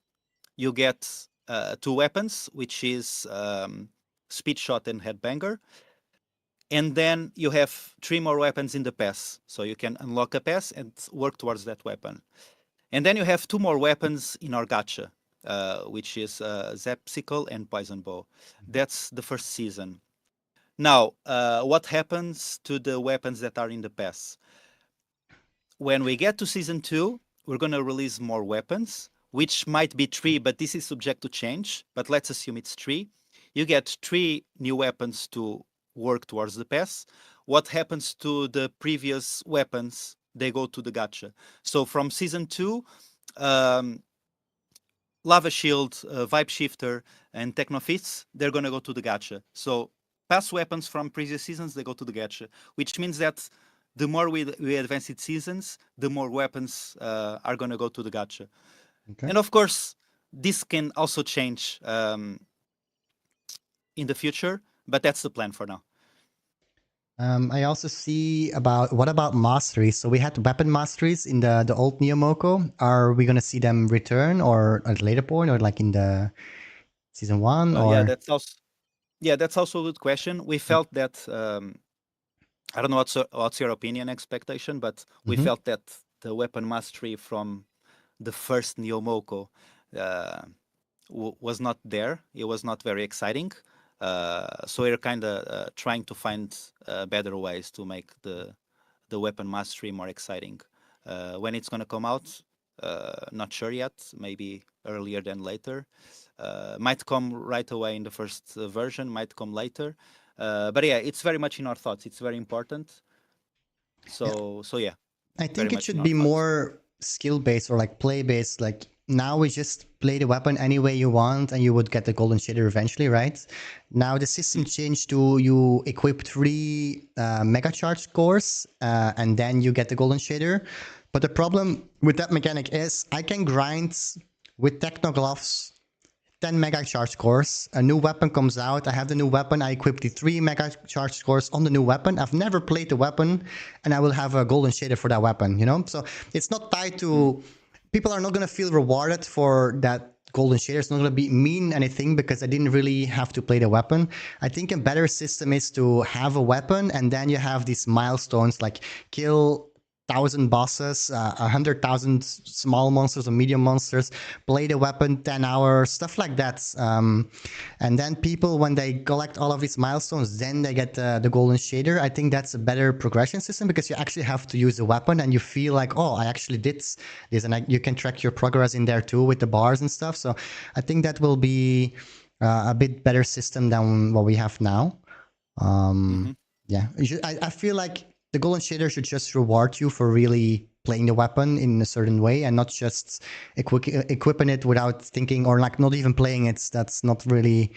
you get 2 weapons, which is Speed Shot and Headbanger. And then you have 3 more weapons in the pass. So you can unlock a pass and work towards that weapon. And then you have 2 more weapons in our gacha, which is Xpect and Poison Bow. That's the first season. Now, what happens to the weapons that are in the pass? When we get to season 2, we're going to release more weapons, which might be 3, but this is subject to change. But let's assume it's 3. You get 3 new weapons to work towards the pass. What happens to the previous weapons? They go to the gacha. So from season 2, Lava Shield, Vibe Shifter, and Technofists, they're going to go to the gacha. So past weapons from previous seasons, they go to the gacha, which means that the more we advance in seasons, the more weapons are going to go to the gacha. Okay. And of course, this can also change in the future, but that's the plan for now. I also see what about masteries? So we had weapon masteries in the old NEO MOCO. Are we going to see them return, or at a later point, or like in the season 1? Or that's also a good question. We felt that I don't know what's your opinion, expectation, but we felt that the weapon mastery from the first NEO MOCO was not there. It was not very exciting. So we're kind of trying to find better ways to make the weapon mastery more exciting. When it's going to come out, not sure yet. Maybe earlier than later. Might come right away in the first version. Might come later. But yeah, it's very much in our thoughts. It's very important. So yeah. I think it should be more skill-based or like play-based. Like now we just play the weapon any way you want and you would get the golden shader eventually, right? Now the system changed to you equip 3 mega charge cores and then you get the golden shader. But the problem with that mechanic is I can grind with Techno Gloves 10 mega charge cores. A new weapon comes out. I have the new weapon. I equip the 3 mega charge cores on the new weapon. I've never played the weapon and I will have a golden shader for that weapon, you know? So it's not tied to... People are not going to feel rewarded for that golden shader. It's not going to mean anything because I didn't really have to play the weapon. I think a better system is to have a weapon and then you have these milestones like kill 1,000 bosses, 100,000 small monsters or medium monsters, play the weapon 10 hours, stuff like that. And then people, when they collect all of these milestones, then they get the golden shader. I think that's a better progression system because you actually have to use the weapon and you feel like, oh, I actually did this. And you can track your progress in there too with the bars and stuff. So I think that will be a bit better system than what we have now. Yeah, I feel like the golden shader should just reward you for really playing the weapon in a certain way and not just equipping it without thinking, or like not even playing it. That's not really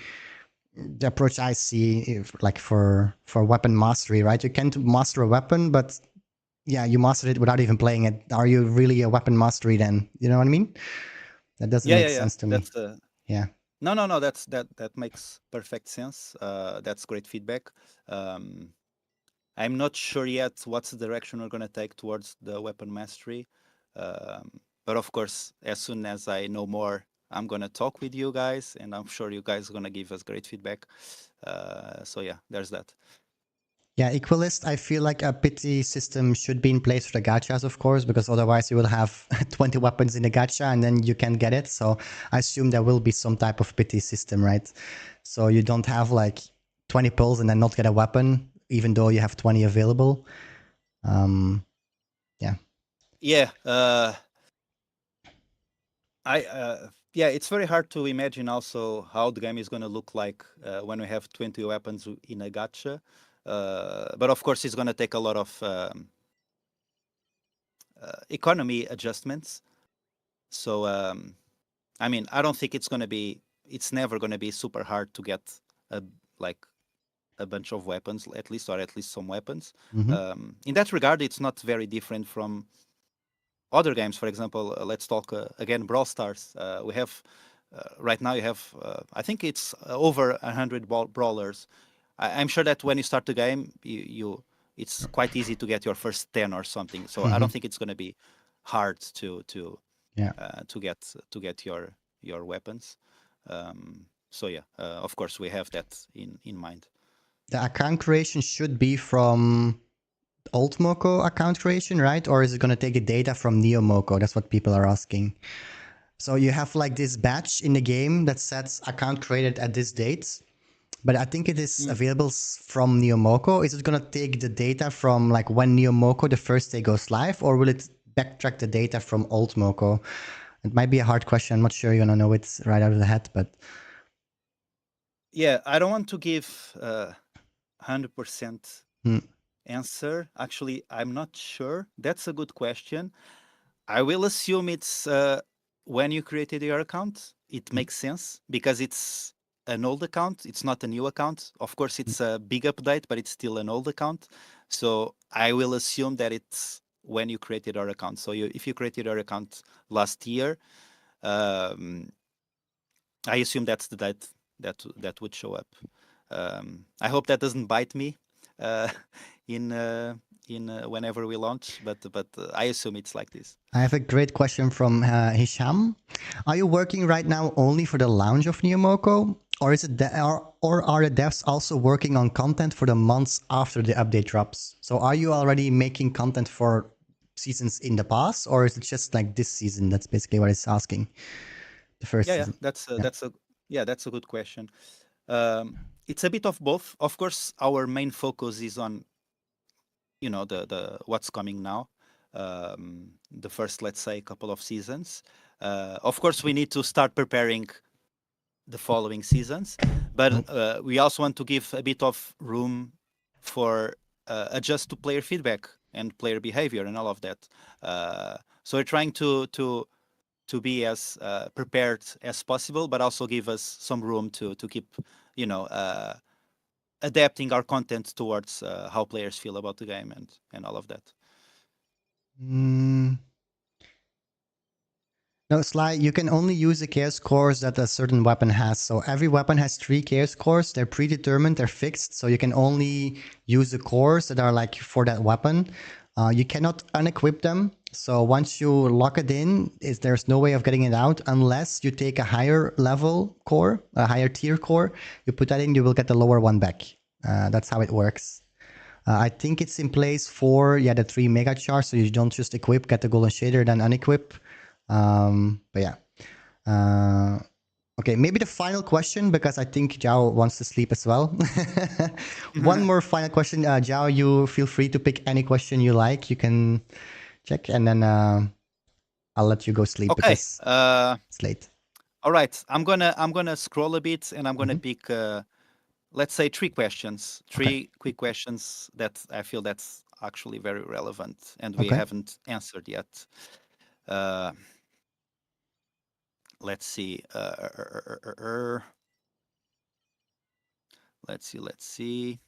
the approach I see, like for weapon mastery, right? You can master a weapon, but yeah, you mastered it without even playing it. Are you really a weapon mastery then? You know what I mean? That doesn't make sense to me. Yeah. No, that makes perfect sense. That's great feedback. I'm not sure yet what's the direction we're going to take towards the weapon mastery. But of course, as soon as I know more, I'm going to talk with you guys, and I'm sure you guys are going to give us great feedback. So yeah, there's that. Yeah, Equalist, I feel like a pity system should be in place for the gachas, of course, because otherwise you will have 20 weapons in the gacha and then you can't get it. So I assume there will be some type of pity system, right? So you don't have like 20 pulls and then not get a weapon, even though you have 20 available. Yeah. Yeah. Yeah, it's very hard to imagine also how the game is going to look like when we have 20 weapons in a gacha. But of course, it's going to take a lot of economy adjustments. So, I mean, I don't think it's never going to be super hard to get like a bunch of weapons, or at least some weapons. In that regard, it's not very different from other games. For example, let's talk again Brawl Stars. We have right now you have I think it's over 100 brawlers. I'm sure that when you start the game, it's quite easy to get your first 10 or something. So I don't think it's going to be hard to get your weapons. So yeah, of course we have that in mind. The account creation should be from old Moco account creation, right? Or is it going to take the data from NEO MOCO? That's what people are asking. So you have like this batch in the game that sets account created at this date, but I think it is available from NEO MOCO. Is it going to take the data from like when NEO MOCO the first day goes live, or will it backtrack the data from old MOCO? It might be a hard question. I'm not sure you're going to know it right out of the head, but yeah, I don't want to give 100% answer. Actually, I'm not sure. That's a good question. I will assume it's when you created your account. It makes sense because it's an old account. It's not a new account. Of course, it's a big update, but it's still an old account. So I will assume that it's when you created our account. So if you created your account last year, I assume that's the date that would show up. I hope that doesn't bite me in whenever we launch, but I assume it's like this. I have a great question from Hisham. Are you working right now only for the launch of NEO MOCO, or is it or are the devs also working on content for the months after the update drops? So are you already making content for seasons in the past, or is it just like this season? That's basically what it's asking. The first season. That's a good question. It's a bit of both. Of course, our main focus is on the what's coming now, the first, let's say, couple of seasons. Of course, we need to start preparing the following seasons, but we also want to give a bit of room for adjust to player feedback and player behavior and all of that. So we're trying to be as prepared as possible, but also give us some room to keep adapting our content towards how players feel about the game and all of that. No, Sly, you can only use the chaos cores that a certain weapon has. So every weapon has 3 chaos cores. They're predetermined, they're fixed. So you can only use the cores that are like for that weapon. You cannot unequip them. So once you lock it in, there's no way of getting it out unless you take a higher level core, a higher tier core. You put that in, you will get the lower one back. That's how it works. I think it's in place for the 3 mega charts, so you don't just equip, get the golden shader, then unequip. But yeah. Okay, maybe the final question, because I think Joao wants to sleep as well. One more final question. Joao, you feel free to pick any question you like. You can check, and then I'll let you go sleep Okay. because it's late. All right. I'm gonna scroll a bit, and I'm gonna pick let's say 3 questions, 3 quick questions that I feel that's actually very relevant and we haven't answered yet. Let's see. Let's see. Let's see.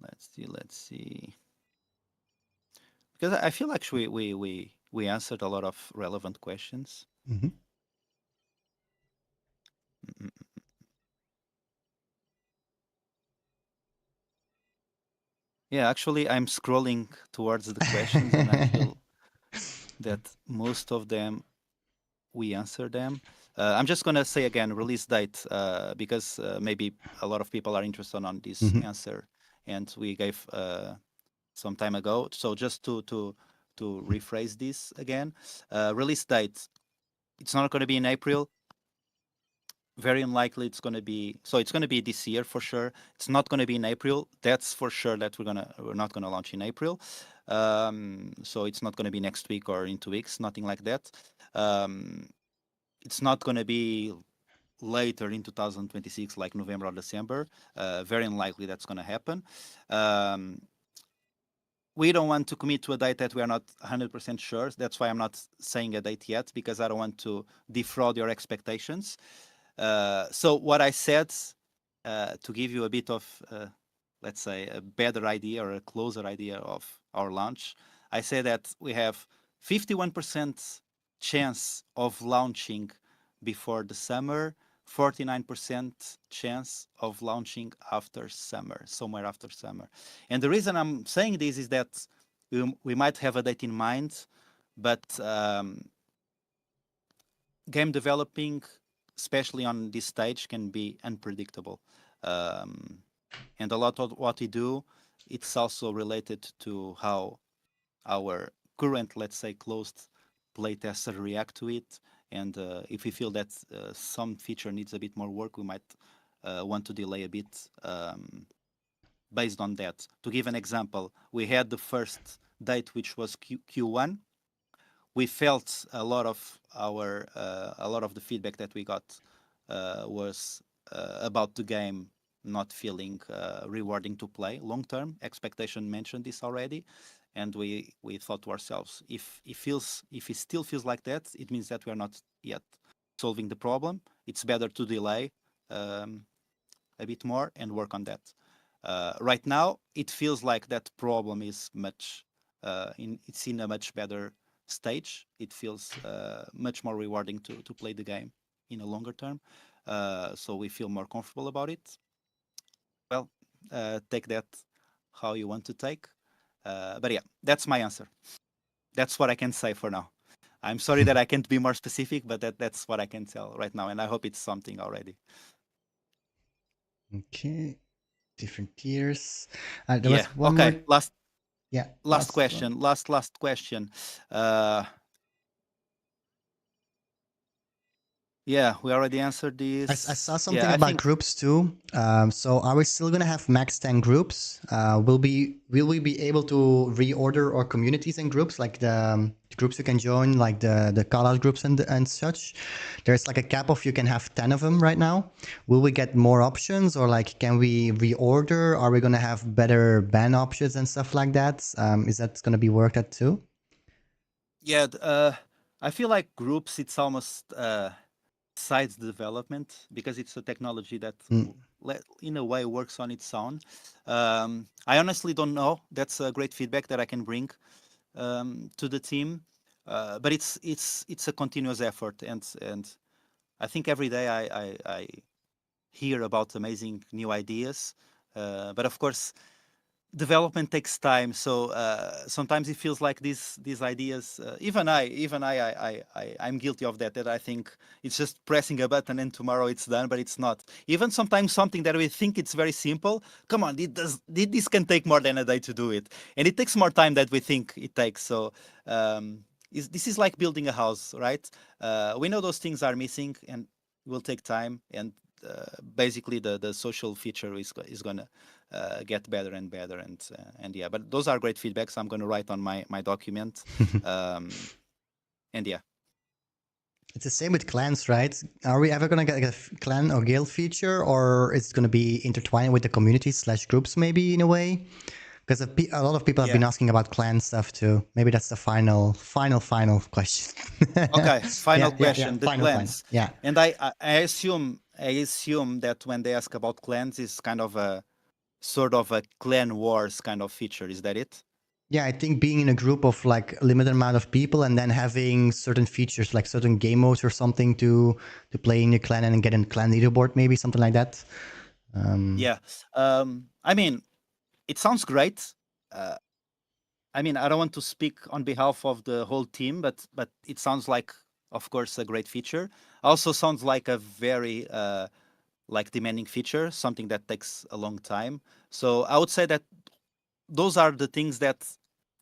Let's see. Let's see. Because I feel like we answered a lot of relevant questions. Yeah, actually, I'm scrolling towards the questions, and I feel that most of them we answer them. I'm just gonna say again, release date, because maybe a lot of people are interested on this answer, and we gave some time ago. So just to rephrase this again, release date. It's not going to be in April. Very unlikely it's going to be. So it's going to be this year for sure. It's not going to be in April. That's for sure that we're not going to launch in April. So it's not going to be next week or in 2 weeks. Nothing like that. It's not going to be later in 2026, like November or December. Very unlikely that's going to happen. We don't want to commit to a date that we are not 100% sure. That's why I'm not saying a date yet, because I don't want to defraud your expectations. So what I said, to give you a bit of, let's say, a better idea or a closer idea of our launch, I say that we have 51% chance of launching before the summer, 49% chance of launching after summer, somewhere after summer. And the reason I'm saying this is that we might have a date in mind, but game developing, especially on this stage, can be unpredictable. And a lot of what we do, it's also related to how our current, let's say, closed playtester react to it. And if we feel that some feature needs a bit more work, we might want to delay a bit based on that. To give an example, we had the first date, which was Q1. We felt a lot of the feedback that we got was about the game not feeling rewarding to play long term. Xpect mentioned this already, and we thought to ourselves, if it still feels like that, it means that we are not yet solving the problem. It's better to delay a bit more and work on that. Right now, it feels like that problem is it's in a much better stage. It feels much more rewarding to play the game in a longer term. So we feel more comfortable about it. Well, take that how you want to take. But yeah, that's my answer. That's what I can say for now. I'm sorry that I can't be more specific, but that's what I can tell right now, and I hope it's something already. Okay, different tiers. There Yeah. was one Okay. more. Last question. Last question. Yeah, we already answered I this. saw something Yeah, I about think. groups too. So are we still gonna have max 10 groups? Will we be able to reorder our communities and groups, like the groups you can join, like the call out groups and such? There's like a cap of you can have 10 of them right now. Will we get more options, or like can we reorder? Are we gonna have better ban options and stuff like that? Is that gonna be worked at too? Yeah, I feel like groups. It's almost side development, because it's a technology that in a way works on its own. I honestly don't know. That's a great feedback that I can bring to the team, but it's a continuous effort, and I think every day I hear about amazing new ideas, but of course development takes time, so sometimes it feels like these ideas, I'm guilty of that I think it's just pressing a button and tomorrow it's done, but it's not. Even sometimes something that we think it's very simple, come on, this can take more than a day to do it, and it takes more time than we think it takes. So this is like building a house, right? We know those things are missing and will take time, and basically the social feature is gonna get better and better, and yeah. But those are great feedbacks. I'm gonna write on my document, and yeah. It's the same with clans, right? Are we ever gonna get a clan or guild feature, or it's gonna be intertwined with the community / groups, maybe in a way? Because a lot of people have Yeah. been asking about clan stuff too. Maybe that's the final question. Okay. Final Yeah, question. The final. clans. Yeah. And I assume that when they ask about clans, is kind of a sort of a clan wars kind of feature. Is that it? Yeah, I think being in a group of like a limited amount of people and then having certain features like certain game modes or something to play in your clan and get a clan leaderboard, maybe something like that. Yeah. I mean, it sounds great. Uh, I mean, I don't want to speak on behalf of the whole team, but it sounds like, of course, a great feature. Also sounds like a very like demanding feature, something that takes a long time. So I would say that those are the things that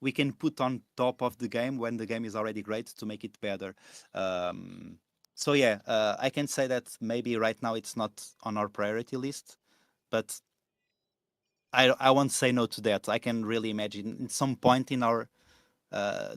we can put on top of the game when the game is already great to make it better. So yeah, I can say that maybe right now it's not on our priority list, but I won't say no to that. I can really imagine in some point in our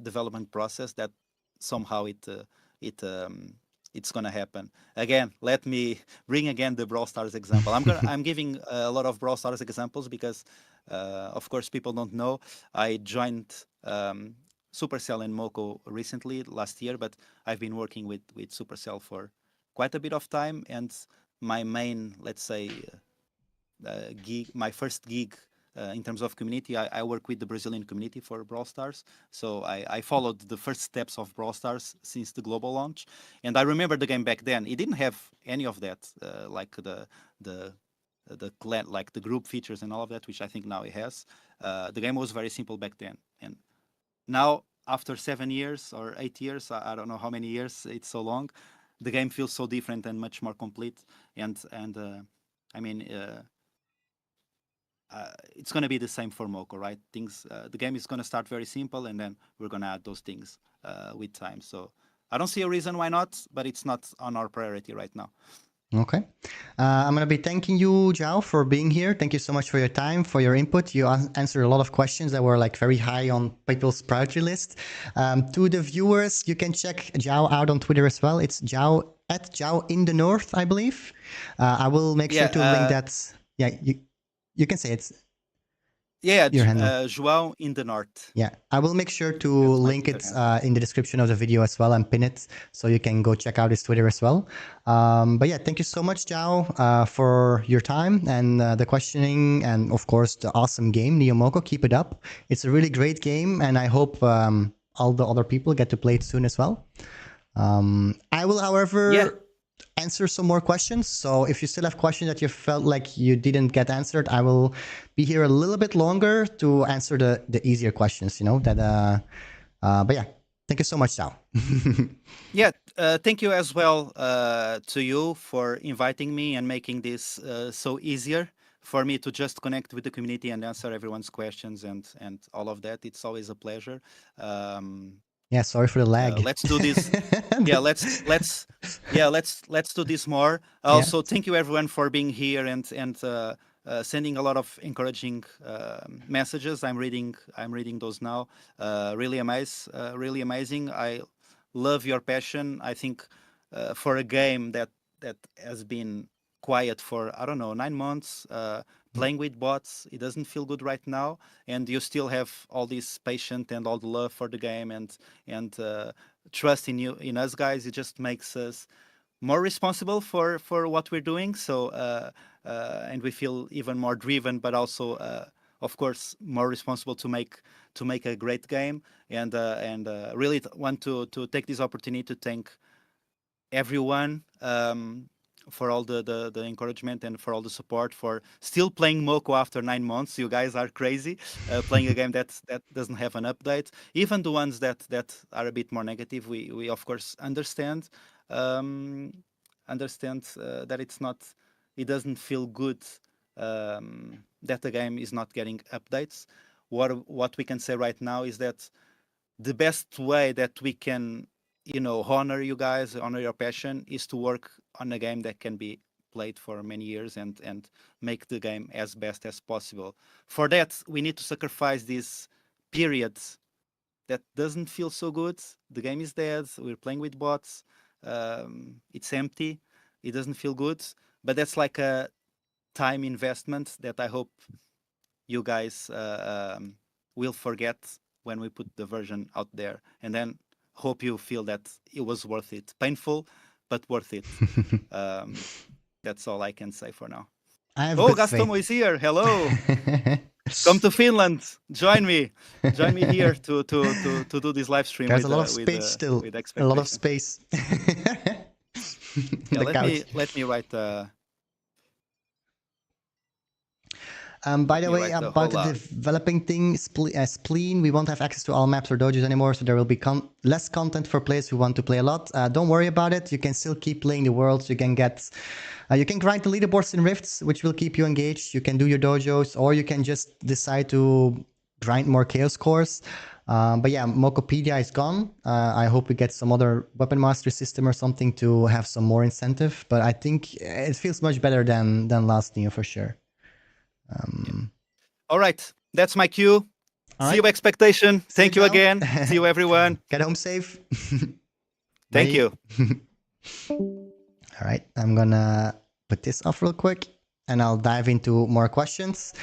development process that somehow it's gonna happen. Again, let me bring again the Brawl Stars example. I'm giving a lot of Brawl Stars examples because of course people don't know. I joined Supercell and Moco recently last year, but I've been working with Supercell for quite a bit of time, and my main, let's say, gig, my first gig in terms of community, I work with the Brazilian community for Brawl Stars. So I followed the first steps of Brawl Stars since the global launch, and I remember the game back then. It didn't have any of that, like the clan, like the group features and all of that, which I think now it has. The game was very simple back then, and now after 7 years or 8 years, I don't know how many years, it's so long. The game feels so different and much more complete, and I mean. It's going to be the same for Moco, right? Things, the game is going to start very simple, and then we're going to add those things with time. So I don't see a reason why not, but it's not on our priority right now. Okay. I'm going to be thanking you, Joao, for being here. Thank you so much for your time, for your input. You answered a lot of questions that were like very high on people's priority list. To the viewers, you can check Joao out on Twitter as well. It's Joao at Joao in the North, I believe. I will make sure to link that. Yeah, you can say it's your handle. Joao in the North. Yeah, I will make sure to link it in the description of the video as well and pin it so you can go check out his Twitter as well. But yeah, thank you so much, Joao, for your time and the questioning and, of course, the awesome game, NEO MOCO. Keep it up. It's a really great game, and I hope all the other people get to play it soon as well. I will, however, answer some more questions. So if you still have questions that you felt like you didn't get answered, I will be here a little bit longer to answer the easier questions, you know, that but yeah, thank you so much, Joao. Thank you as well to you for inviting me and making this so easier for me to just connect with the community and answer everyone's questions and all of that. It's always a pleasure. Yeah, sorry for the lag. Let's do this. Let's do this more. Also, thank you everyone for being here and sending a lot of encouraging messages. I'm reading those now. Really amazing. I love your passion. I think for a game that has been quiet for, I don't know, 9 months, playing with bots, it doesn't feel good right now, and you still have all this patience and all the love for the game and trust in you, in us guys. It just makes us more responsible for what we're doing. So and we feel even more driven, but also of course more responsible to make a great game. And really want to take this opportunity to thank everyone. for all the encouragement and for all the support, for still playing Moco after 9 months. You guys are crazy, playing a game that doesn't have an update. Even the ones that are a bit more negative, we of course understand. That it doesn't feel good that the game is not getting updates. What we can say right now is that the best way that we can, honor you guys, honor your passion, is to work on a game that can be played for many years and make the game as best as possible. For that, we need to sacrifice these periods that doesn't feel so good. The game is dead. We're playing with bots. It's empty. It doesn't feel good. But that's like a time investment that I hope you guys will forget when we put the version out there, and then hope you feel that it was worth it. Painful, but worth it. That's all I can say for now. I have Gastomo is here. Hello. Come to Finland. Join me here to do this live stream. There's a lot of space still. With a lot of space. Let me write. By the way, about the developing thing, Spleen, we won't have access to all maps or dojos anymore, so there will be less content for players who want to play a lot. Don't worry about it. You can still keep playing the worlds. You can grind the leaderboards in Rifts, which will keep you engaged. You can do your dojos, or you can just decide to grind more chaos cores. But yeah, Mocopedia is gone. I hope we get some other weapon mastery system or something to have some more incentive. But I think it feels much better than last Neo for sure. All right, that's my cue. See you, Expectation. Thank you again. See you, everyone. Get home safe. Thank you. All right, I'm gonna put this off real quick and I'll dive into more questions.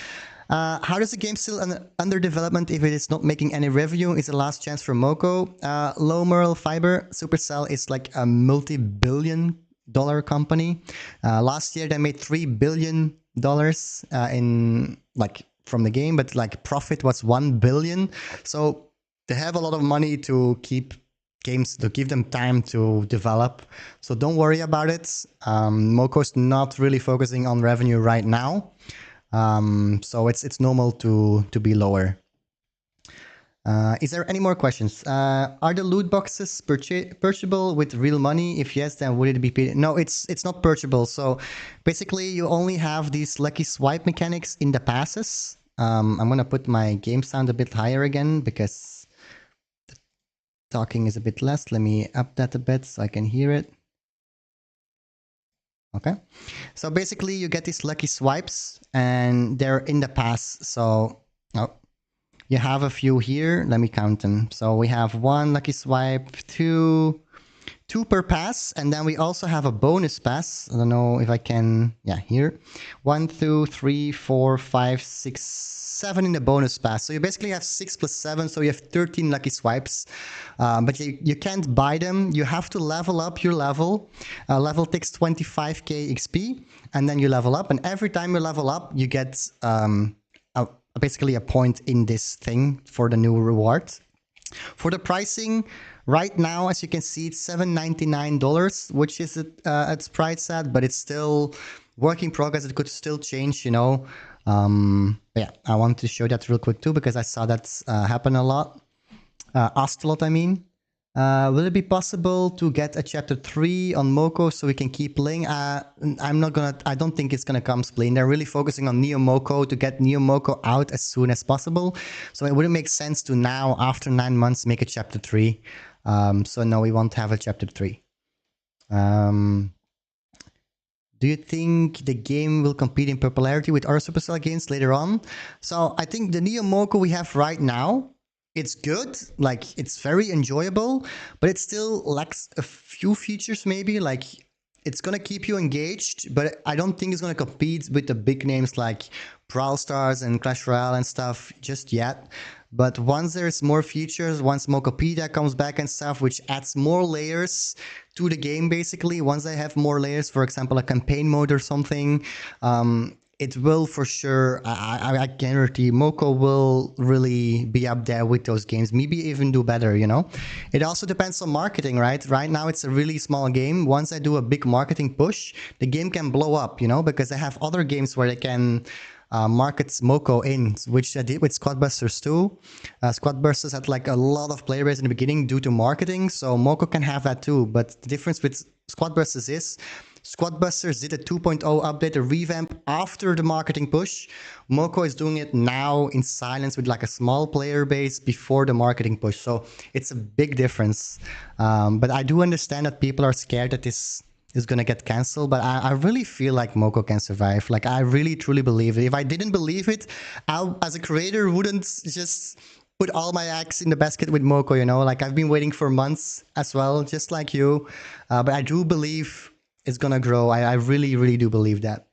How does the game still under development if it is not making any revenue? Is the last chance for Moco? Low Moral Fiber, Supercell is like a multi-billion-dollar company. Last year they made $3 billion in from the game, but profit was 1 billion. So they have a lot of money to keep games, to give them time to develop. So don't worry about it. Moco's not really focusing on revenue right now. So it's normal to be lower. Is there any more questions? Are the loot boxes purchasable with real money? If yes, then would it be paid? No, it's not purchasable. So basically you only have these lucky swipe mechanics in the passes. I'm gonna put my game sound a bit higher again because the talking is a bit less. Let me up that a bit so I can hear it. Okay, so basically you get these lucky swipes and they're in the pass. So you have a few here. Let me count them. So we have 1 lucky swipe, 2 per pass, and then we also have a bonus pass. I don't know if I can, yeah, here. 1, 2, 3, 4, 5, 6, 7 in the bonus pass. So you basically have 6 plus 7, so you have 13 lucky swipes. But you can't buy them. You have to level up your level. Level takes 25k XP, and then you level up. And every time you level up, you get basically a point in this thing for the new reward. For the pricing, right now, as you can see, it's $7.99, which is its price at, but it's still work in progress. It could still change, But yeah, I want to show that real quick too, because I saw that happen a lot. Asked a lot, I mean. Will it be possible to get a chapter 3 on Moco so we can keep playing? I don't think it's gonna come, Spleen. They're really focusing on NEO MOCO to get NEO MOCO out as soon as possible. So it wouldn't make sense to now, after 9 months, make a chapter 3. So no, we won't have a chapter 3. Do you think the game will compete in popularity with other Supercell games later on? So I think the NEO MOCO we have right now, it's good, it's very enjoyable, but it still lacks a few features maybe. It's gonna keep you engaged, but I don't think it's gonna compete with the big names like Brawl Stars and Clash Royale and stuff just yet. But once there's more features, once Mocopedia comes back and stuff, which adds more layers to the game basically, once they have more layers, for example, a campaign mode or something, it will for sure, I guarantee Moco will really be up there with those games, maybe even do better, you know? It also depends on marketing, right? Right now it's a really small game. Once I do a big marketing push, the game can blow up, you know, because I have other games where they can market Moco in, which I did with Squadbusters too. Squadbusters had like a lot of player base in the beginning due to marketing, so Moco can have that too. But the difference with Squadbusters is Squadbusters did a 2.0 update, a revamp after the marketing push. Moco is doing it now in silence with like a small player base before the marketing push. So it's a big difference. But I do understand that people are scared that this is going to get cancelled, but I really feel like Moco can survive. Like, I really truly believe it. If I didn't believe it, I, as a creator, wouldn't just put all my eggs in the basket with Moco, you know? Like, I've been waiting for months as well, just like you. But I do believe it's going to grow. I really, really do believe that.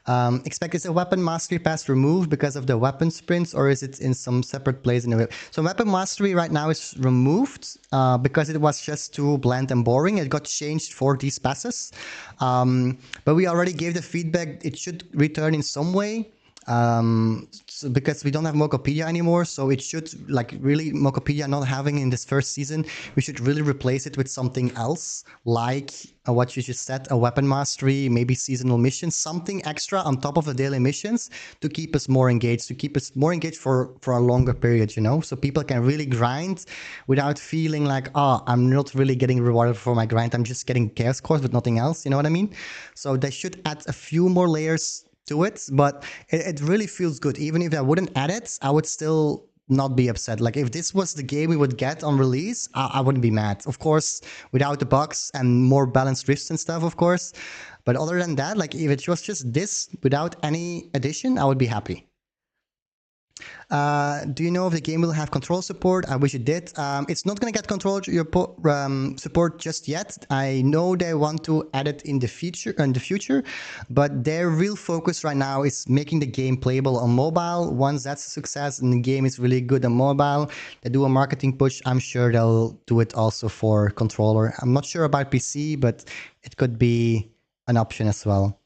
Xpect, is a weapon mastery pass removed because of the weapon sprints, or is it in some separate place in the whip? So weapon mastery right now is removed because it was just too bland and boring. It got changed for these passes. But we already gave the feedback it should return in some way. So because we don't have Mocopedia anymore, so it should, like, really, Mocopedia not having in this first season, we should really replace it with something else, like what you just said, a weapon mastery, maybe seasonal missions, something extra on top of the daily missions to keep us more engaged, for a longer period, you know, so people can really grind without feeling like, oh, I'm not really getting rewarded for my grind, I'm just getting chaos scores but nothing else, you know what I mean? So they should add a few more layers to it, but it really feels good. Even if I wouldn't add it, I would still not be upset. Like, if this was the game we would get on release, I wouldn't be mad. Of course, without the bugs and more balanced drifts and stuff, of course. But other than that, like, if it was just this without any addition, I would be happy. Do you know if the game will have control support? I wish it did. It's not going to get control support just yet. I know they want to add it in the future, but their real focus right now is making the game playable on mobile. Once that's a success and the game is really good on mobile, they do a marketing push. I'm sure they'll do it also for controller. I'm not sure about PC, but it could be an option as well.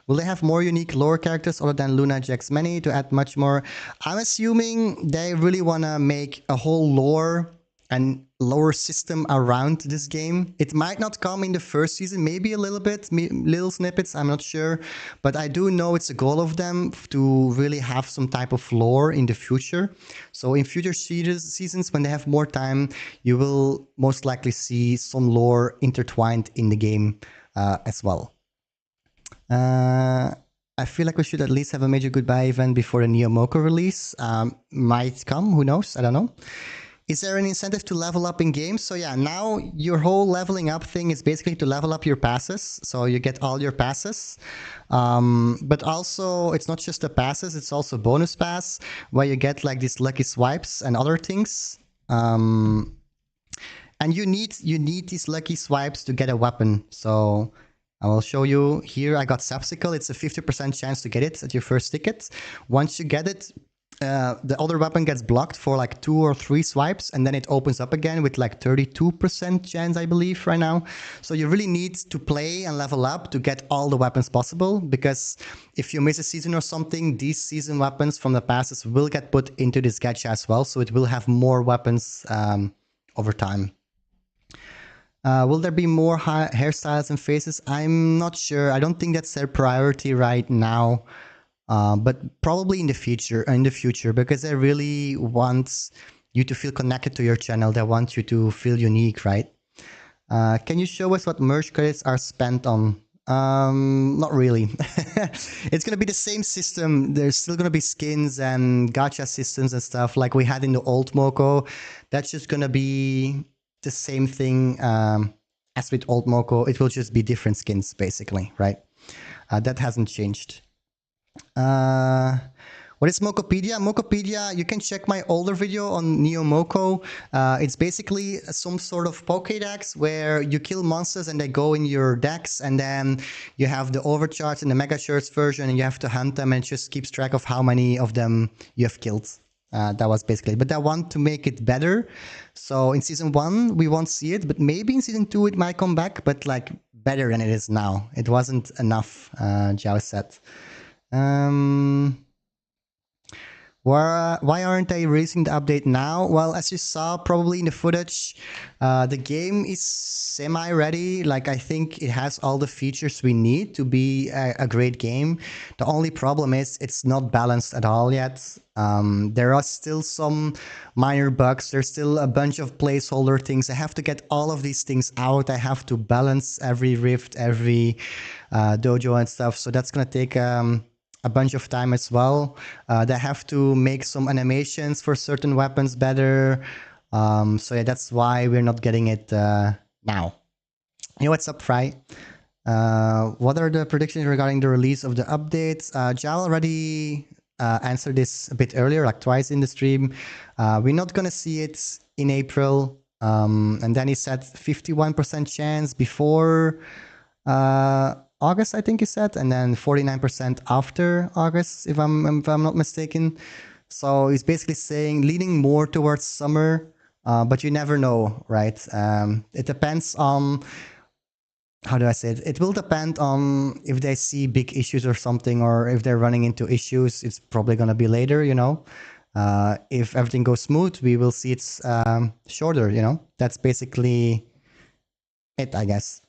Will they have more unique lore characters other than Luna, Jax, Many to add much more? I'm assuming they really want to make a whole lore and lore system around this game. It might not come in the first season, maybe a little bit, little snippets, I'm not sure. But I do know it's a goal of them to really have some type of lore in the future. So in future seasons, when they have more time, you will most likely see some lore intertwined in the game as well. I feel like we should at least have a major goodbye event before the NEO MOCO release. Might come, who knows? I don't know. Is there an incentive to level up in games? So yeah, now your whole leveling up thing is basically to level up your passes. So you get all your passes. But also, it's not just the passes, it's also bonus pass, where you get like these lucky swipes and other things. And you need these lucky swipes to get a weapon. So I will show you here. I got Sapsicle. It's a 50% chance to get it at your first ticket. Once you get it, the other weapon gets blocked for like 2 or 3 swipes, and then it opens up again with like 32% chance, I believe, right now. So you really need to play and level up to get all the weapons possible, because if you miss a season or something, these season weapons from the passes will get put into this gacha as well, so it will have more weapons over time. Will there be more hairstyles and faces? I'm not sure. I don't think that's their priority right now, but probably in the future, because they really want you to feel connected to your channel. They want you to feel unique, right? Can you show us what merge credits are spent on? Not really. It's gonna be the same system. There's still gonna be skins and gacha systems and stuff like we had in the old MOCO. That's just gonna be the same thing as with old MOCO. It will just be different skins, basically, right? That hasn't changed. What is Mocopedia? Mocopedia, you can check my older video on NEO MOCO. It's basically some sort of Pokédex where you kill monsters and they go in your decks, and then you have the overcharge and the mega shirts version, and you have to hunt them, and it just keeps track of how many of them you have killed. That was basically it. But I want to make it better. So in season 1, we won't see it, but maybe in season 2 it might come back, but like better than it is now. It wasn't enough, Joao said. Why aren't they releasing the update now? Well, as you saw probably in the footage, the game is semi-ready. Like, I think it has all the features we need to be a great game. The only problem is it's not balanced at all yet. There are still some minor bugs. There's still a bunch of placeholder things. I have to get all of these things out. I have to balance every rift, every dojo and stuff. So that's going to take a bunch of time as well. They have to make some animations for certain weapons better. So yeah, that's why we're not getting it now. Hey, what's up, Fry? What are the predictions regarding the release of the updates? Joao already answered this a bit earlier, like twice in the stream. We're not gonna see it in April. And then he said 51% chance before August, I think he said, and then 49% after August, if I'm not mistaken. So he's basically saying leaning more towards summer, but you never know, right? It depends on, how do I say it? It will depend on if they see big issues or something, or if they're running into issues. It's probably going to be later, you know. If everything goes smooth, we will see it's shorter, you know. That's basically it, I guess.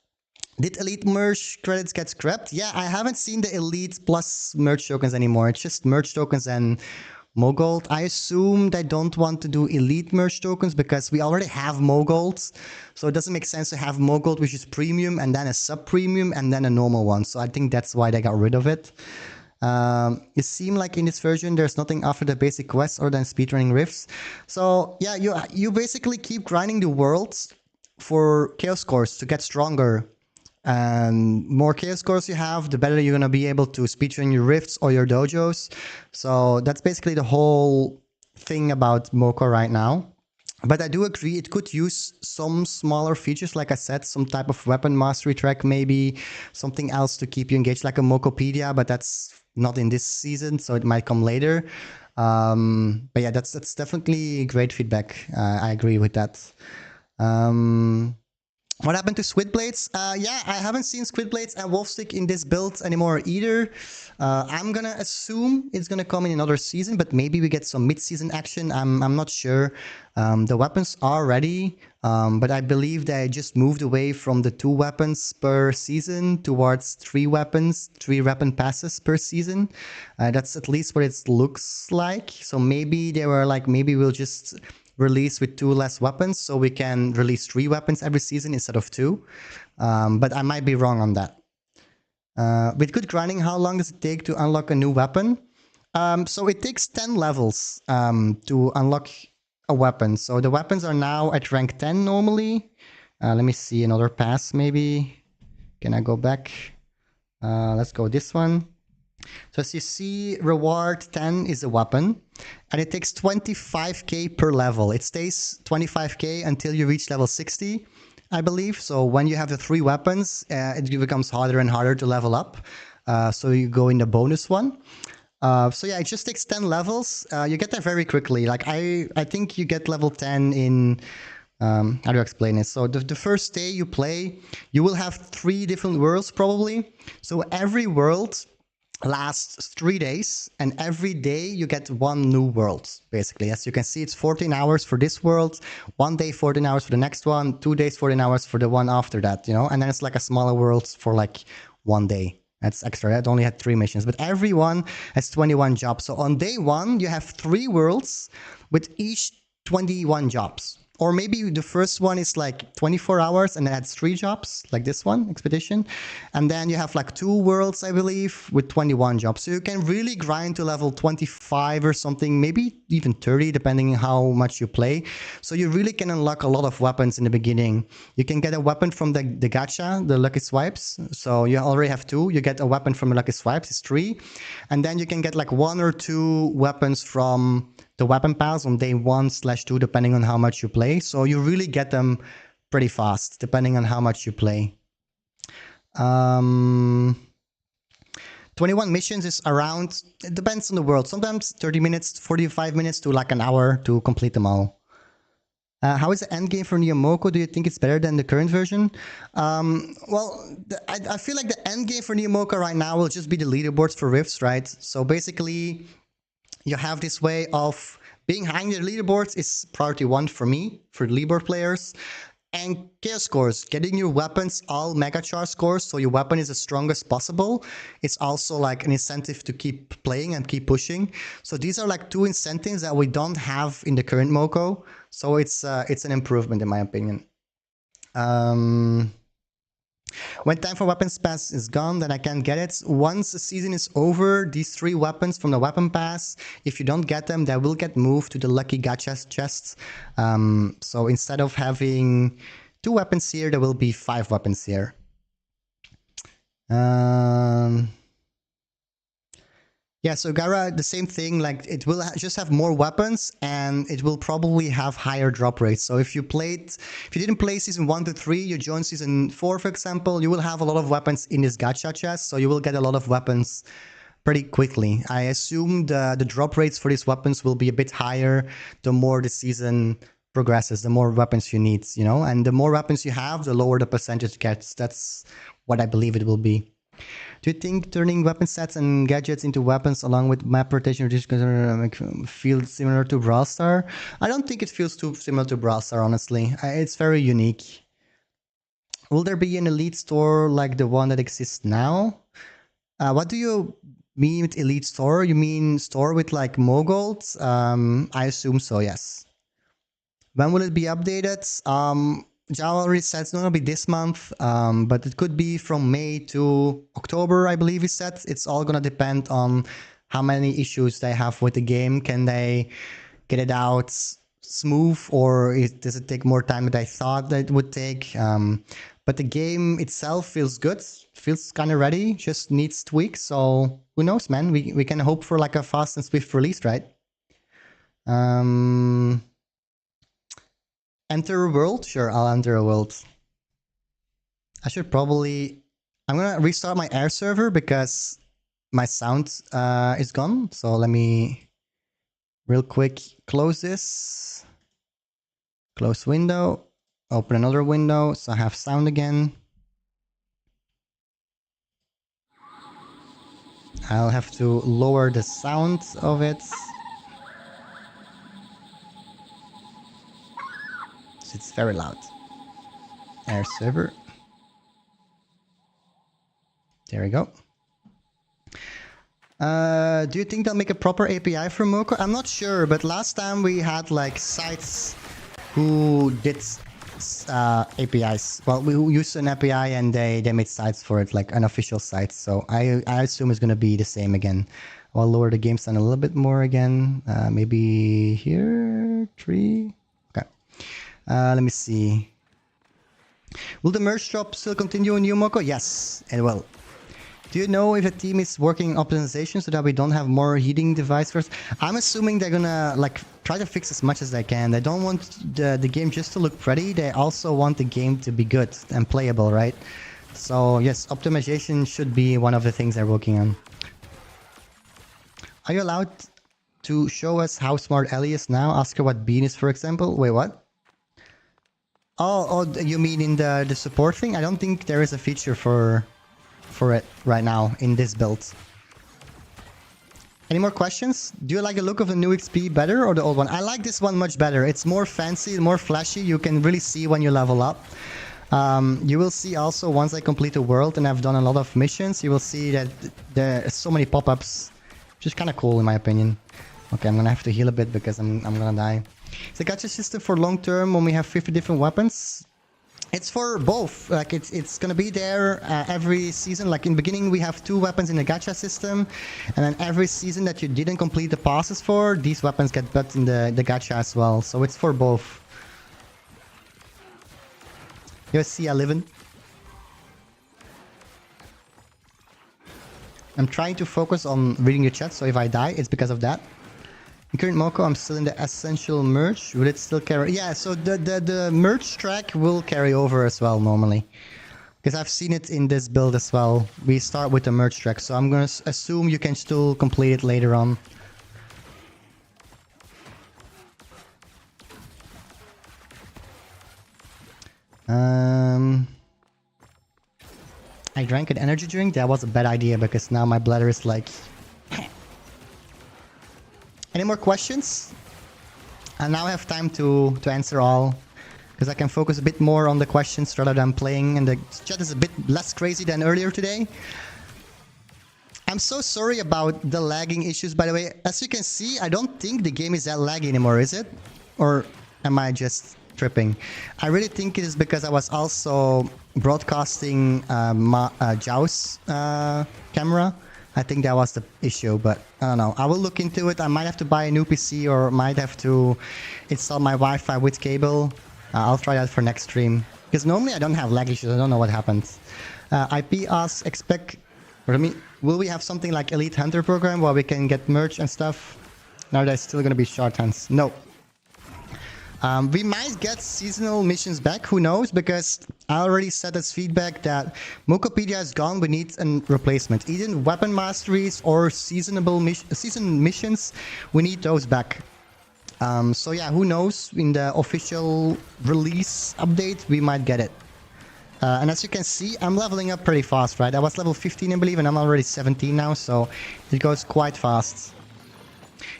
Did Elite merge credits get scrapped? Yeah, I haven't seen the Elite Plus merge tokens anymore. It's just merge tokens and Mogold. I assume they don't want to do Elite merge tokens because we already have Mogold. So it doesn't make sense to have Mogold, which is premium, and then a sub-premium, and then a normal one. So I think that's why they got rid of it. It seemed like in this version, there's nothing after the basic quests or then speedrunning rifts. So yeah, you basically keep grinding the worlds for chaos cores to get stronger. And more chaos cores you have, the better you're going to be able to speedrun your rifts or your dojos. So that's basically the whole thing about Moco right now. But I do agree it could use some smaller features, like I said, some type of weapon mastery track, maybe something else to keep you engaged, like a Mocopedia, but that's not in this season, so it might come later. But yeah, that's definitely great feedback. I agree with that. What happened to Squid Blades? Yeah, I haven't seen Squid Blades and Wolfstick in this build anymore either. I'm gonna assume it's gonna come in another season, but maybe we get some mid-season action. I'm not sure. The weapons are ready, but I believe they just moved away from the 2 weapons per season towards 3 weapons, 3 weapon passes per season. That's at least what it looks like. So maybe they were like, maybe we'll just release with 2 less weapons, so we can release 3 weapons every season instead of 2. But I might be wrong on that. With good grinding, how long does it take to unlock a new weapon? So it takes 10 levels to unlock a weapon. So the weapons are now at rank 10 normally. Let me see another pass maybe. Can I go back? Let's go this one. So as you see, reward 10 is a weapon, and it takes 25k per level. It stays 25k until you reach level 60, I believe. So when you have the 3 weapons, it becomes harder and harder to level up. So you go in the bonus one. So yeah, it just takes 10 levels. You get there very quickly. Like I think you get level 10 in... how do I explain it? So the first day you play, you will have 3 different worlds probably. So every world lasts 3 days, and every day you get 1 new world, basically. As you can see, it's 14 hours for this world, 1 day 14 hours for the next one, 2 days 14 hours for the one after that, you know. And then it's like a smaller world for like 1 day. That's extra. It only had 3 missions, but every one has 21 jobs. So on day 1 you have 3 worlds with each 21 jobs. Or maybe the first one is like 24 hours and it adds 3 jobs, like this one, Expedition. And then you have like 2 worlds, I believe, with 21 jobs. So you can really grind to level 25 or something, maybe even 30, depending on how much you play. So you really can unlock a lot of weapons in the beginning. You can get a weapon from the gacha, the Lucky Swipes. So you already have 2. You get a weapon from the Lucky Swipes, it's 3. And then you can get like 1 or 2 weapons from the weapon pass on day 1/2, depending on how much you play. So you really get them pretty fast, depending on how much you play. 21 missions is around, it depends on the world, sometimes 30 minutes, 45 minutes to like an hour to complete them all. How is the end game for NEO MOCO? Do you think it's better than the current version? Well, I feel like the end game for NEO MOCO right now will just be the leaderboards for Rifts, right? So basically, you have this way of being high in the leaderboards is priority 1 for me, for the leaderboard players. And chaos scores, getting your weapons all mega charge scores, so your weapon is the strongest possible. It's also like an incentive to keep playing and keep pushing. So these are like 2 incentives that we don't have in the current MOCO. So it's an improvement in my opinion. When time for weapons pass is gone, then I can't get it. Once the season is over, these 3 weapons from the weapon pass, if you don't get them, they will get moved to the lucky gacha chests. So instead of having 2 weapons here, there will be 5 weapons here. Yeah, so Gara, the same thing, like it will just have more weapons and it will probably have higher drop rates. So if you didn't play season 1 to 3, you join season 4, for example, you will have a lot of weapons in this gacha chest. So you will get a lot of weapons pretty quickly. I assume the drop rates for these weapons will be a bit higher the more the season progresses, the more weapons you need, you know, and the more weapons you have, the lower the percentage gets. That's what I believe it will be. Do you think turning weapon sets and gadgets into weapons along with map rotation feels similar to Brawl Star? I don't think it feels too similar to Brawl Star, honestly. It's very unique. Will there be an elite store like the one that exists now? What do you mean with elite store? You mean store with like mogolds? I assume so, yes. When will it be updated? Joao already said it's not going to be this month, but it could be from May to October, I believe he said. It's all going to depend on how many issues they have with the game. Can they get it out smooth, or does it take more time than I thought that it would take? But the game itself feels good, feels kind of ready, just needs tweaks. So who knows, man? We can hope for like a fast and swift release, right? Enter a world? Sure, I'll enter a world. I should probably... I'm gonna restart my air server because my sound is gone. So let me real quick close this. Close window. Open another window so I have sound again. I'll have to lower the sound of it. It's very loud. Air server. There we go. Do you think they'll make a proper API for MOCO? I'm not sure, but last time we had like sites who did APIs. Well, we used an API and they made sites for it, like unofficial sites. So I assume it's going to be the same again. I'll lower the game sound a little bit more again. Maybe here, 3. Okay. Let me see. Will the merge drop still continue in NEO MOCO? Yes, it will. Do you know if a team is working optimization so that we don't have more heating devices? I'm assuming they're gonna like try to fix as much as they can. They don't want the game just to look pretty. They also want the game to be good and playable, right? So yes, optimization should be one of the things they're working on. Are you allowed to show us how smart Ellie is now? Ask her what Bean is, for example. Wait, what? Oh, you mean in the support thing? I don't think there is a feature for it right now in this build. Any more questions? Do you like the look of the new XP better or the old one? I like this one much better. It's more fancy, more flashy. You can really see when you level up. You will see also once I complete the world and I've done a lot of missions, you will see that there are so many pop-ups, which is kind of cool in my opinion. Okay, I'm gonna have to heal a bit because I'm gonna die. Is the gacha system for long term when we have 50 different weapons? It's for both. Like it's gonna be there every season. Like in the beginning, we have 2 weapons in the gacha system, and then every season that you didn't complete the passes for, these weapons get put in the gacha as well. So it's for both. You see, I live in. I'm trying to focus on reading your chat, so if I die, it's because of that. In current MOCO, I'm still in the essential merge. Will it still carry? Yeah, so the merge track will carry over as well normally. Because I've seen it in this build as well. We start with the merge track, so I'm going to assume you can still complete it later on. I drank an energy drink. That was a bad idea because now my bladder is like... Any more questions? I now have time to answer all, because I can focus a bit more on the questions rather than playing, and the chat is a bit less crazy than earlier today. I'm so sorry about the lagging issues, by the way. As you can see, I don't think the game is that laggy anymore, is it? Or am I just tripping? I really think it is because I was also broadcasting Joao's camera. I think that was the issue, but I don't know. I will look into it. I might have to buy a new PC or might have to install my Wi-Fi with cable. I'll try that for next stream. Because normally I don't have lag issues. I don't know what happens. IP asks, Xpect... Will we have something like Elite Hunter program where we can get merch and stuff? No, there's still going to be short hands. No. We might get seasonal missions back, who knows, because I already said as feedback that Mocopedia is gone, we need a replacement. Either weapon masteries or season missions, we need those back. So yeah, who knows, in the official release update, we might get it. And as you can see, I'm leveling up pretty fast, right? I was level 15, I believe, and I'm already 17 now, so it goes quite fast.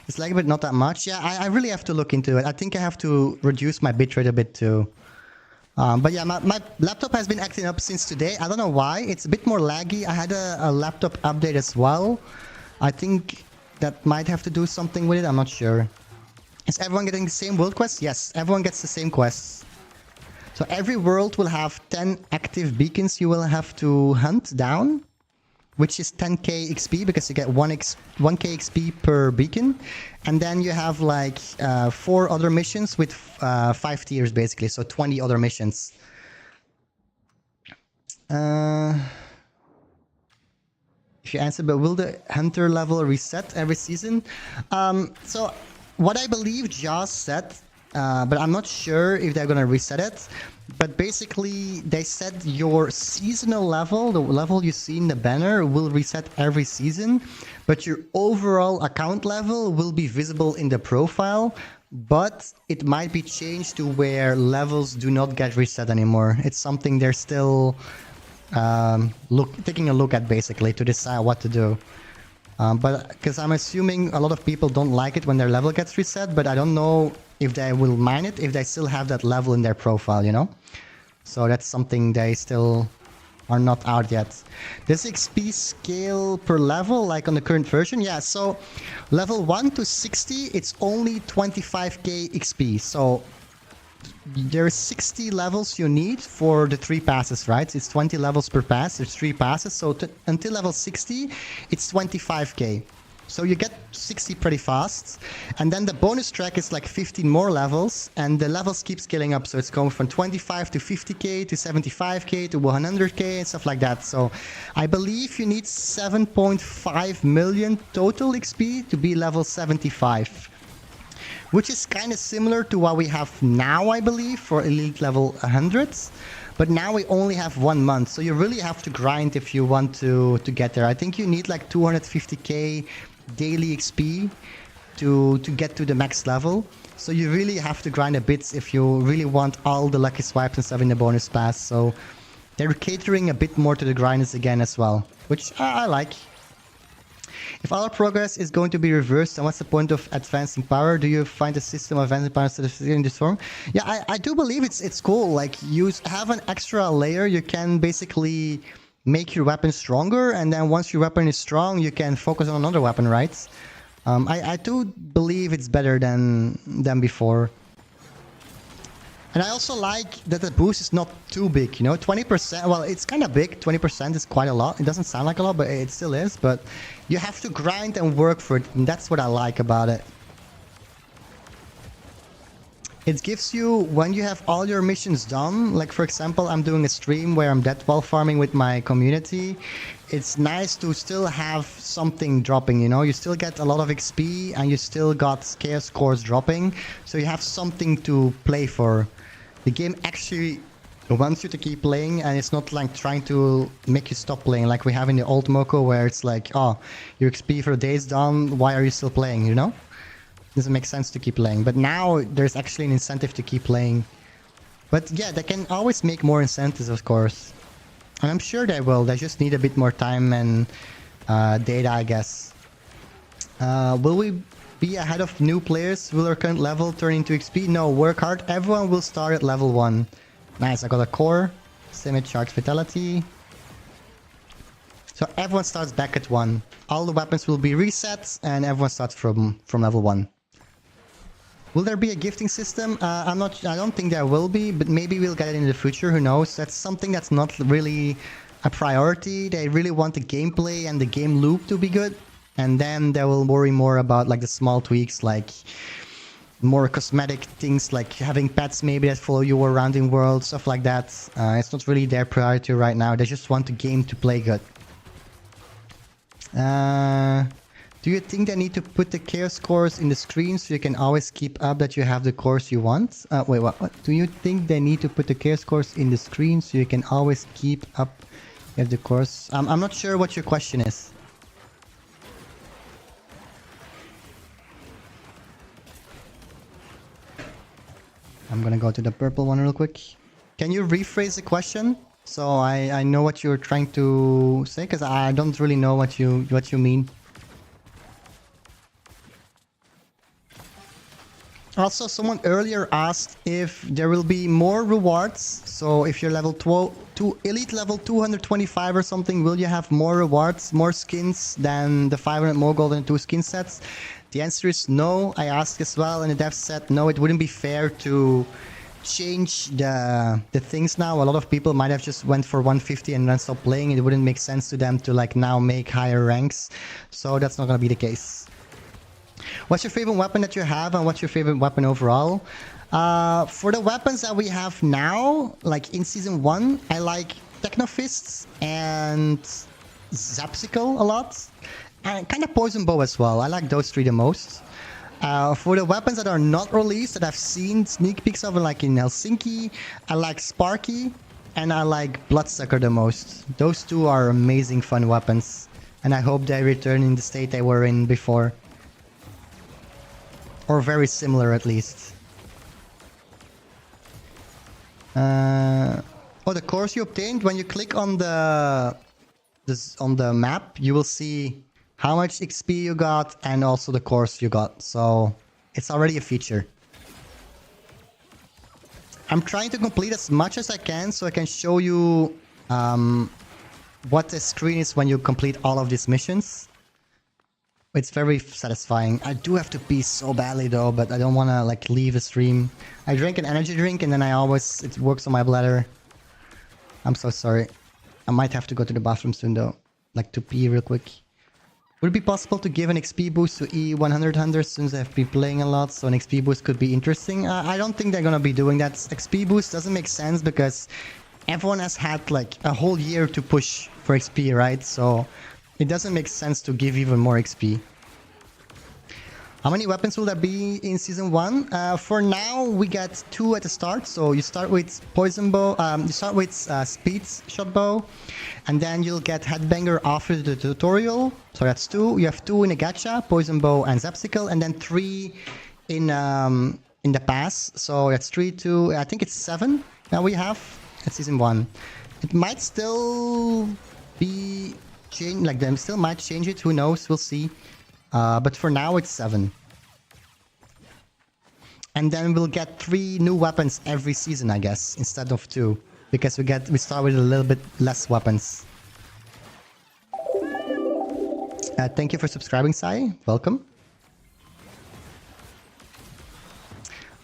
It's like, but not that much. Yeah, I really have to look into it. I think I have to reduce my bitrate a bit too. But yeah, my laptop has been acting up since today. I don't know why. It's a bit more laggy. I had a laptop update as well. I think that might have to do something with it. I'm not sure. Is everyone getting the same world quest? Yes, everyone gets the same quests. So every world will have 10 active beacons you will have to hunt down, which is 10k XP because you get 1k XP per beacon. And then you have like 4 other missions with 5 tiers basically, so 20 other missions. If you answer, but will the hunter level reset every season? So what I believe Josh said, but I'm not sure if they're gonna reset it. But basically, they said your seasonal level, the level you see in the banner, will reset every season. But your overall account level will be visible in the profile. But it might be changed to where levels do not get reset anymore. It's something they're still taking a look at, basically, to decide what to do. But because I'm assuming a lot of people don't like it when their level gets reset, but I don't know if they will mind it if they still have that level in their profile, you know? So that's something they still are not out yet. Does XP scale per level like on the current version? Yeah, so level 1 to 60, it's only 25k XP. So there's 60 levels you need for the 3 passes, right? It's 20 levels per pass, there's 3 passes. So until level 60, it's 25k. So you get 60 pretty fast. And then the bonus track is like 15 more levels. And the levels keep scaling up. So it's going from 25 to 50k to 75k to 100k and stuff like that. So I believe you need 7.5 million total XP to be level 75. Which is kind of similar to what we have now, I believe, for elite level 100s. But now we only have 1 month. So you really have to grind if you want to get there. I think you need like 250k daily XP to get to the max level. So you really have to grind a bit if you really want all the lucky swipes and stuff in the bonus pass. So they're catering a bit more to the grinders again as well, which I like. If our progress is going to be reversed, then what's the point of advancing power? Do you find a system of advancing power instead of in this form? Yeah, I do believe it's cool. Like, you have an extra layer, you can basically make your weapon stronger, and then once your weapon is strong, you can focus on another weapon, right? I do believe it's better than before. And I also like that the boost is not too big, you know, 20%, well, it's kind of big, 20% is quite a lot. It doesn't sound like a lot, but it still is, but you have to grind and work for it, and that's what I like about it. It gives you, when you have all your missions done, like for example, I'm doing a stream where I'm death ball farming with my community. It's nice to still have something dropping, you know, you still get a lot of XP and you still got chaos scores dropping. So you have something to play for. The game actually wants you to keep playing, and it's not like trying to make you stop playing like we have in the old Moco where it's like, oh, your XP for the day is done, why are you still playing, you know? Doesn't make sense to keep playing. But now there's actually an incentive to keep playing. But yeah, they can always make more incentives, of course. And I'm sure they will. They just need a bit more time and data, I guess. Will we be ahead of new players? Will our current level turn into XP? No, work hard. Everyone will start at level 1. Nice, I got a core. Semi-charged vitality. So everyone starts back at 1. All the weapons will be reset and everyone starts from level 1. Will there be a gifting system? I don't think there will be, but maybe we'll get it in the future, who knows? That's something that's not really a priority. They really want the gameplay and the game loop to be good. And then they will worry more about like the small tweaks, like more cosmetic things, like having pets maybe that follow you around in world, stuff like that. It's not really their priority right now. They just want the game to play good. Do you think they need to put the chaos cores in the screen so you can always keep up that you have the cores you want? Wait, what? Do you think they need to put the chaos cores in the screen so you can always keep up with the cores? I'm not sure what your question is. I'm gonna go to the purple one real quick. Can you rephrase the question so I know what you're trying to say? Because I don't really know what you mean. Also, someone earlier asked if there will be more rewards. So if you're level 2, elite level 225 or something, will you have more rewards, more skins than the 500 more gold and 2 skin sets? The answer is no. I asked as well, and the dev said no, it wouldn't be fair to change the things now. A lot of people might have just went for 150 and then stopped playing. It wouldn't make sense to them to like now make higher ranks. So that's not gonna be the case. What's your favorite weapon that you have, and what's your favorite weapon overall? For the weapons that we have now, like in Season 1, I like Technofists and Zapsicle a lot. And kind of Poison Bow as well. I like those 3 the most. For the weapons that are not released, that I've seen sneak peeks of, like in Helsinki, I like Sparky and I like Bloodsucker the most. Those 2 are amazing fun weapons. And I hope they return in the state they were in before. Or very similar at least. Oh, the cores you obtained, when you click on the map, you will see how much XP you got and also the cores you got. So it's already a feature. I'm trying to complete as much as I can so I can show you what the screen is when you complete all of these missions. It's very satisfying. I do have to pee so badly though, but I don't want to like leave the stream. I drank an energy drink and then it works on my bladder. I'm so sorry. I might have to go to the bathroom soon though, like to pee real quick. Would it be possible to give an XP boost to E100 hunters since I've been playing a lot, so an XP boost could be interesting? I don't think they're gonna be doing that. XP boost doesn't make sense because everyone has had like a whole year to push for XP, right? So it doesn't make sense to give even more XP. How many weapons will there be in Season 1? For now, we get 2 at the start. So you start with Poison Bow, you start with Speed Shot Bow, and then you'll get Headbanger after the tutorial. So that's 2. You have 2 in the gacha, Poison Bow and Zapsicle, and then 3 in the pass. So that's 3, 2, I think it's 7 that we have at Season 1. It might still be changed, like they still might change it, who knows, we'll see. But for now it's 7. And then we'll get 3 new weapons every season, I guess, instead of 2. Because we start with a little bit less weapons. Thank you for subscribing, Sai. Welcome.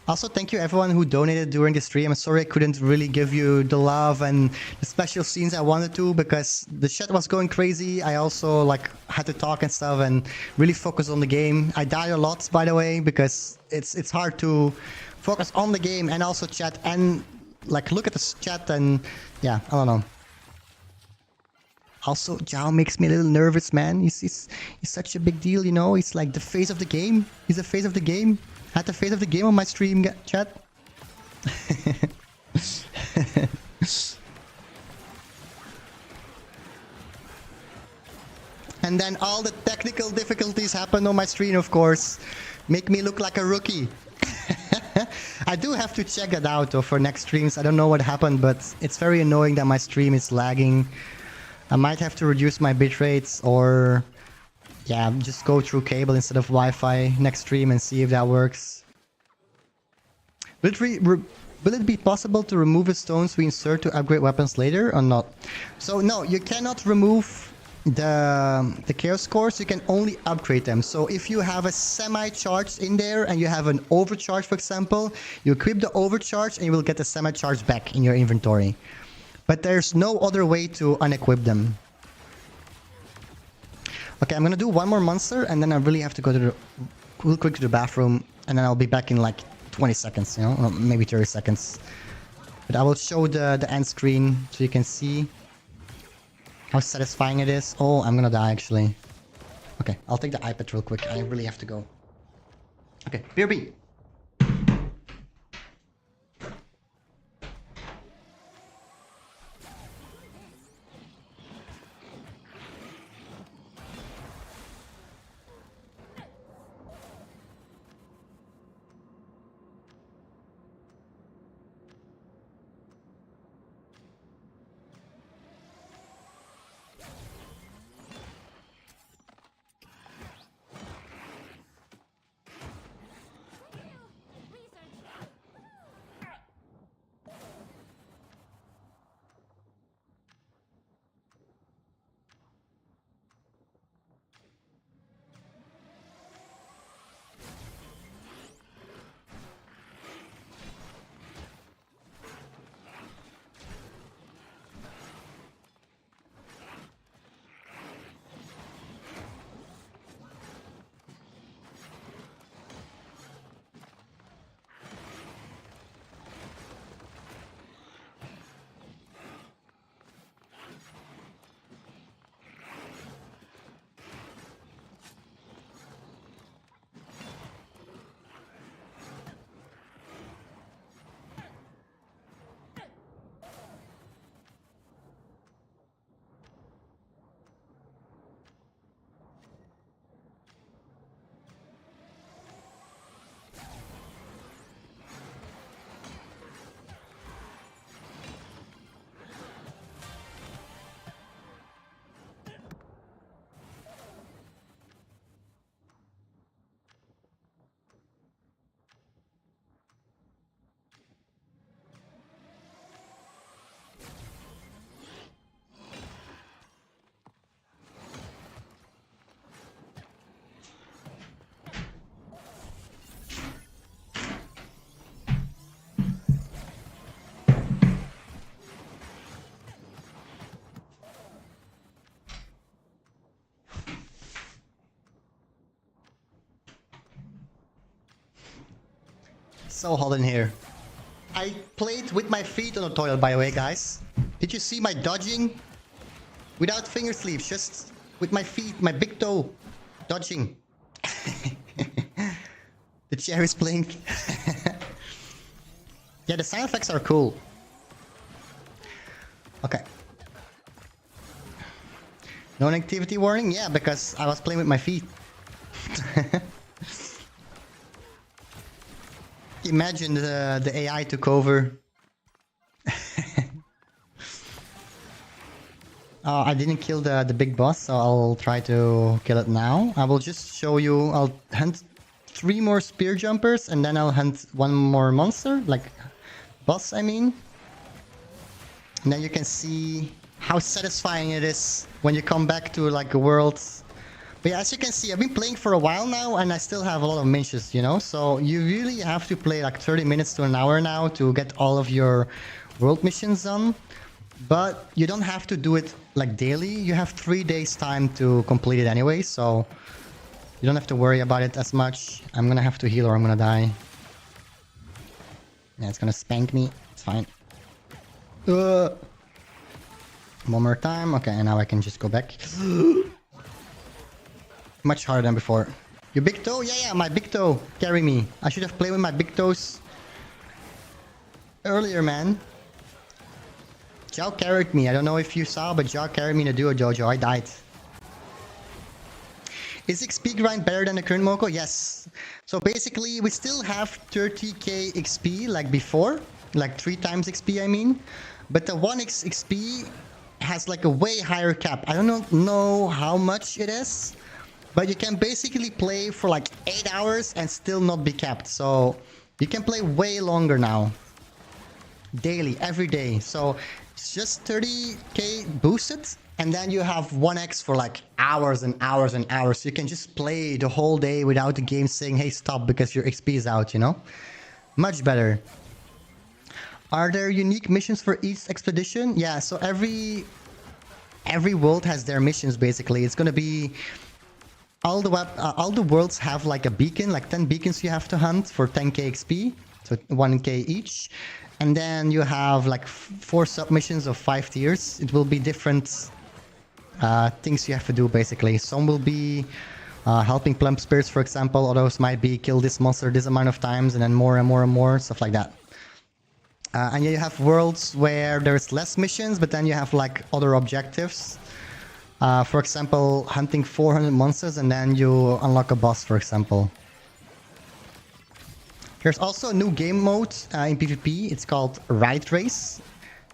Also, thank you everyone who donated during the stream. I'm sorry I couldn't really give you the love and the special scenes I wanted to because the chat was going crazy. I also like had to talk and stuff and really focus on the game. I died a lot, by the way, because it's hard to focus on the game and also chat and like look at the chat and yeah, I don't know. Also, Joao makes me a little nervous, man. He's such a big deal, you know. He's like the face of the game. He's the face of the game. I had the face of the game on my stream, chat. And then all the technical difficulties happen on my stream, of course. Make me look like a rookie. I do have to check that out though for next streams. I don't know what happened, but it's very annoying that my stream is lagging. I might have to reduce my bit rates or yeah, just go through cable instead of Wi-Fi next stream and see if that works. Will it be possible to remove the stones we insert to upgrade weapons later or not? So no, you cannot remove the chaos cores. You can only upgrade them. So if you have a semi-charged in there and you have an overcharge, for example, you equip the overcharge and you will get the semi-charge back in your inventory. But there's no other way to unequip them. Okay, I'm gonna do one more monster and then I really have to go to the real quick to the bathroom and then I'll be back in like 20 seconds, you know, or maybe 30 seconds. But I will show the end screen so you can see how satisfying it is. Oh, I'm gonna die actually. Okay, I'll take the iPad real quick. I really have to go. Okay, BRB. So hot in here. I played with my feet on the toilet, by the way, guys. Did you see my dodging? Without finger sleeves, just with my feet, my big toe, dodging. The chair is playing. Yeah, the sound effects are cool. Okay. No activity warning? Yeah, because I was playing with my feet. Imagine the AI took over. I didn't kill the big boss, so I'll try to kill it now. I will just show you. I'll hunt 3 more spear jumpers and then I'll hunt 1 more monster, like boss, I mean. And then you can see how satisfying it is when you come back to like a world. But yeah, as you can see, I've been playing for a while now and I still have a lot of minions, you know? So you really have to play like 30 minutes to an hour now to get all of your world missions done. But you don't have to do it like daily. You have 3 days time to complete it anyway, so you don't have to worry about it as much. I'm gonna have to heal or I'm gonna die. Yeah, it's gonna spank me. It's fine. One more time. Okay, and now I can just go back. Much harder than before. Your big toe? Yeah, my big toe. Carry me. I should have played with my big toes earlier, man. Joao carried me. I don't know if you saw, but Joao carried me in a duo dojo. I died. Is XP grind better than the current Moco? Yes. So basically, we still have 30k XP like before, like 3 times XP, I mean. But the 1x XP has like a way higher cap. I don't know how much it is, but you can basically play for like 8 hours and still not be capped. So you can play way longer now. Daily, every day. So it's just 30k boosted. And then you have 1x for like hours and hours and hours. So you can just play the whole day without the game saying, hey, stop, because your XP is out, you know? Much better. Are there unique missions for each expedition? Yeah, so every world has their missions, basically. It's going to be... all the worlds have like a beacon, like 10 beacons you have to hunt for 10k XP. So 1k each. And then you have like 4 submissions of 5 tiers. It will be different... things you have to do, basically. Some will be helping plump spirits, for example. Others might be kill this monster this amount of times, and then more and more and more, stuff like that. And you have worlds where there's less missions, but then you have like other objectives. For example, hunting 400 monsters, and then you unlock a boss, for example. There's also a new game mode in PvP. It's called Ride Race.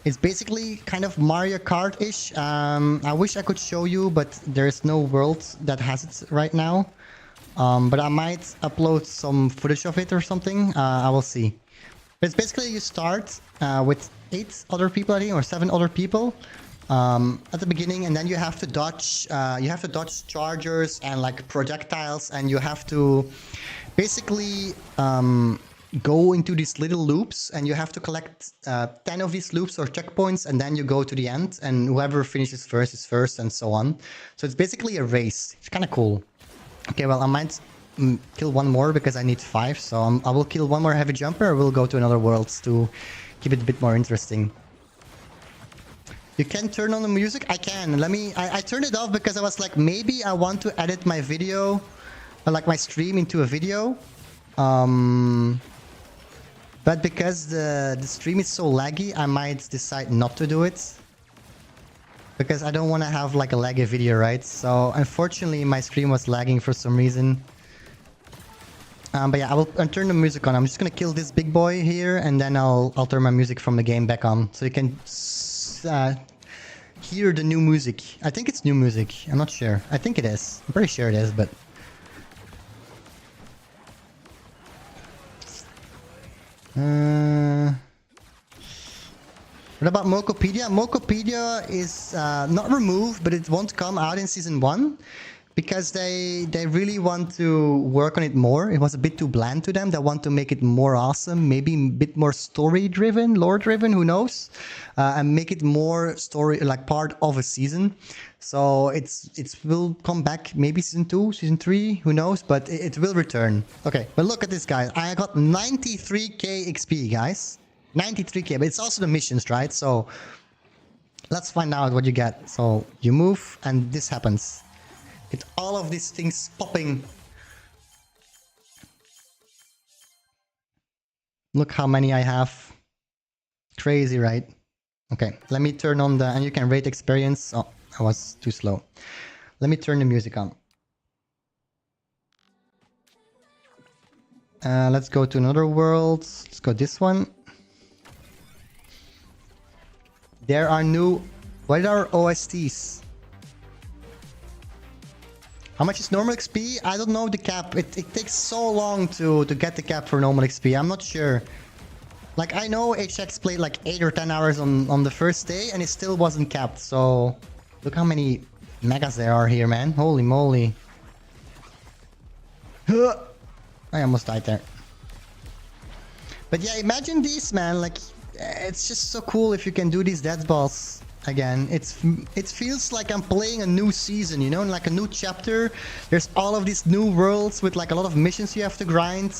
It's basically kind of Mario Kart-ish. I wish I could show you, but there's no world that has it right now. But I might upload some footage of it or something. I will see. But it's basically you start with 8 other people, I think, or 7 other people at the beginning, and then you have to dodge. You have to dodge chargers and like projectiles, and you have to basically go into these little loops, and you have to collect 10 of these loops or checkpoints, and then you go to the end, and whoever finishes first is first, and so on. So it's basically a race. It's kind of cool. Okay, well, I might kill one more because I need 5, so I will kill one more heavy jumper, or we'll go to another world to keep it a bit more interesting. You can turn on the music? I can. I turned it off because I was like, maybe I want to edit my video, like my stream into a video. But because the stream is so laggy, I might decide not to do it. Because I don't want to have like a laggy video, right? So unfortunately my stream was lagging for some reason. But yeah, I'll turn the music on. I'm just gonna kill this big boy here, and then I'll turn my music from the game back on. So you can hear the new music. I think it's new music. I'm not sure. I think it is. I'm pretty sure it is, but... what about Mocopedia? Mocopedia is not removed, but it won't come out in Season 1 because they really want to work on it more. It was a bit too bland to them. They want to make it more awesome, maybe a bit more story-driven, lore-driven, who knows? And make it more story, like part of a season. So it will come back, maybe Season 2, Season 3, who knows? But it will return. Okay, but look at this, guys. I got 93k XP, guys. 93k, but it's also the missions, right? So let's find out what you get. So you move, and this happens. It's all of these things popping. Look how many I have. Crazy, right? Okay, let me turn on the... and you can rate experience. Oh, I was too slow. Let me turn the music on. Let's go to another world. Let's go this one. There are new... what are OSTs? How much is normal XP? I don't know the cap. It takes so long to get the cap for normal XP. I'm not sure. Like, I know HX played like 8 or 10 hours on the first day, and it still wasn't capped. So, look how many megas there are here, man. Holy moly. I almost died there. But yeah, imagine these, man. Like, it's just so cool if you can do these death balls again. It feels like I'm playing a new season, you know, like a new chapter. There's all of these new worlds with like a lot of missions you have to grind.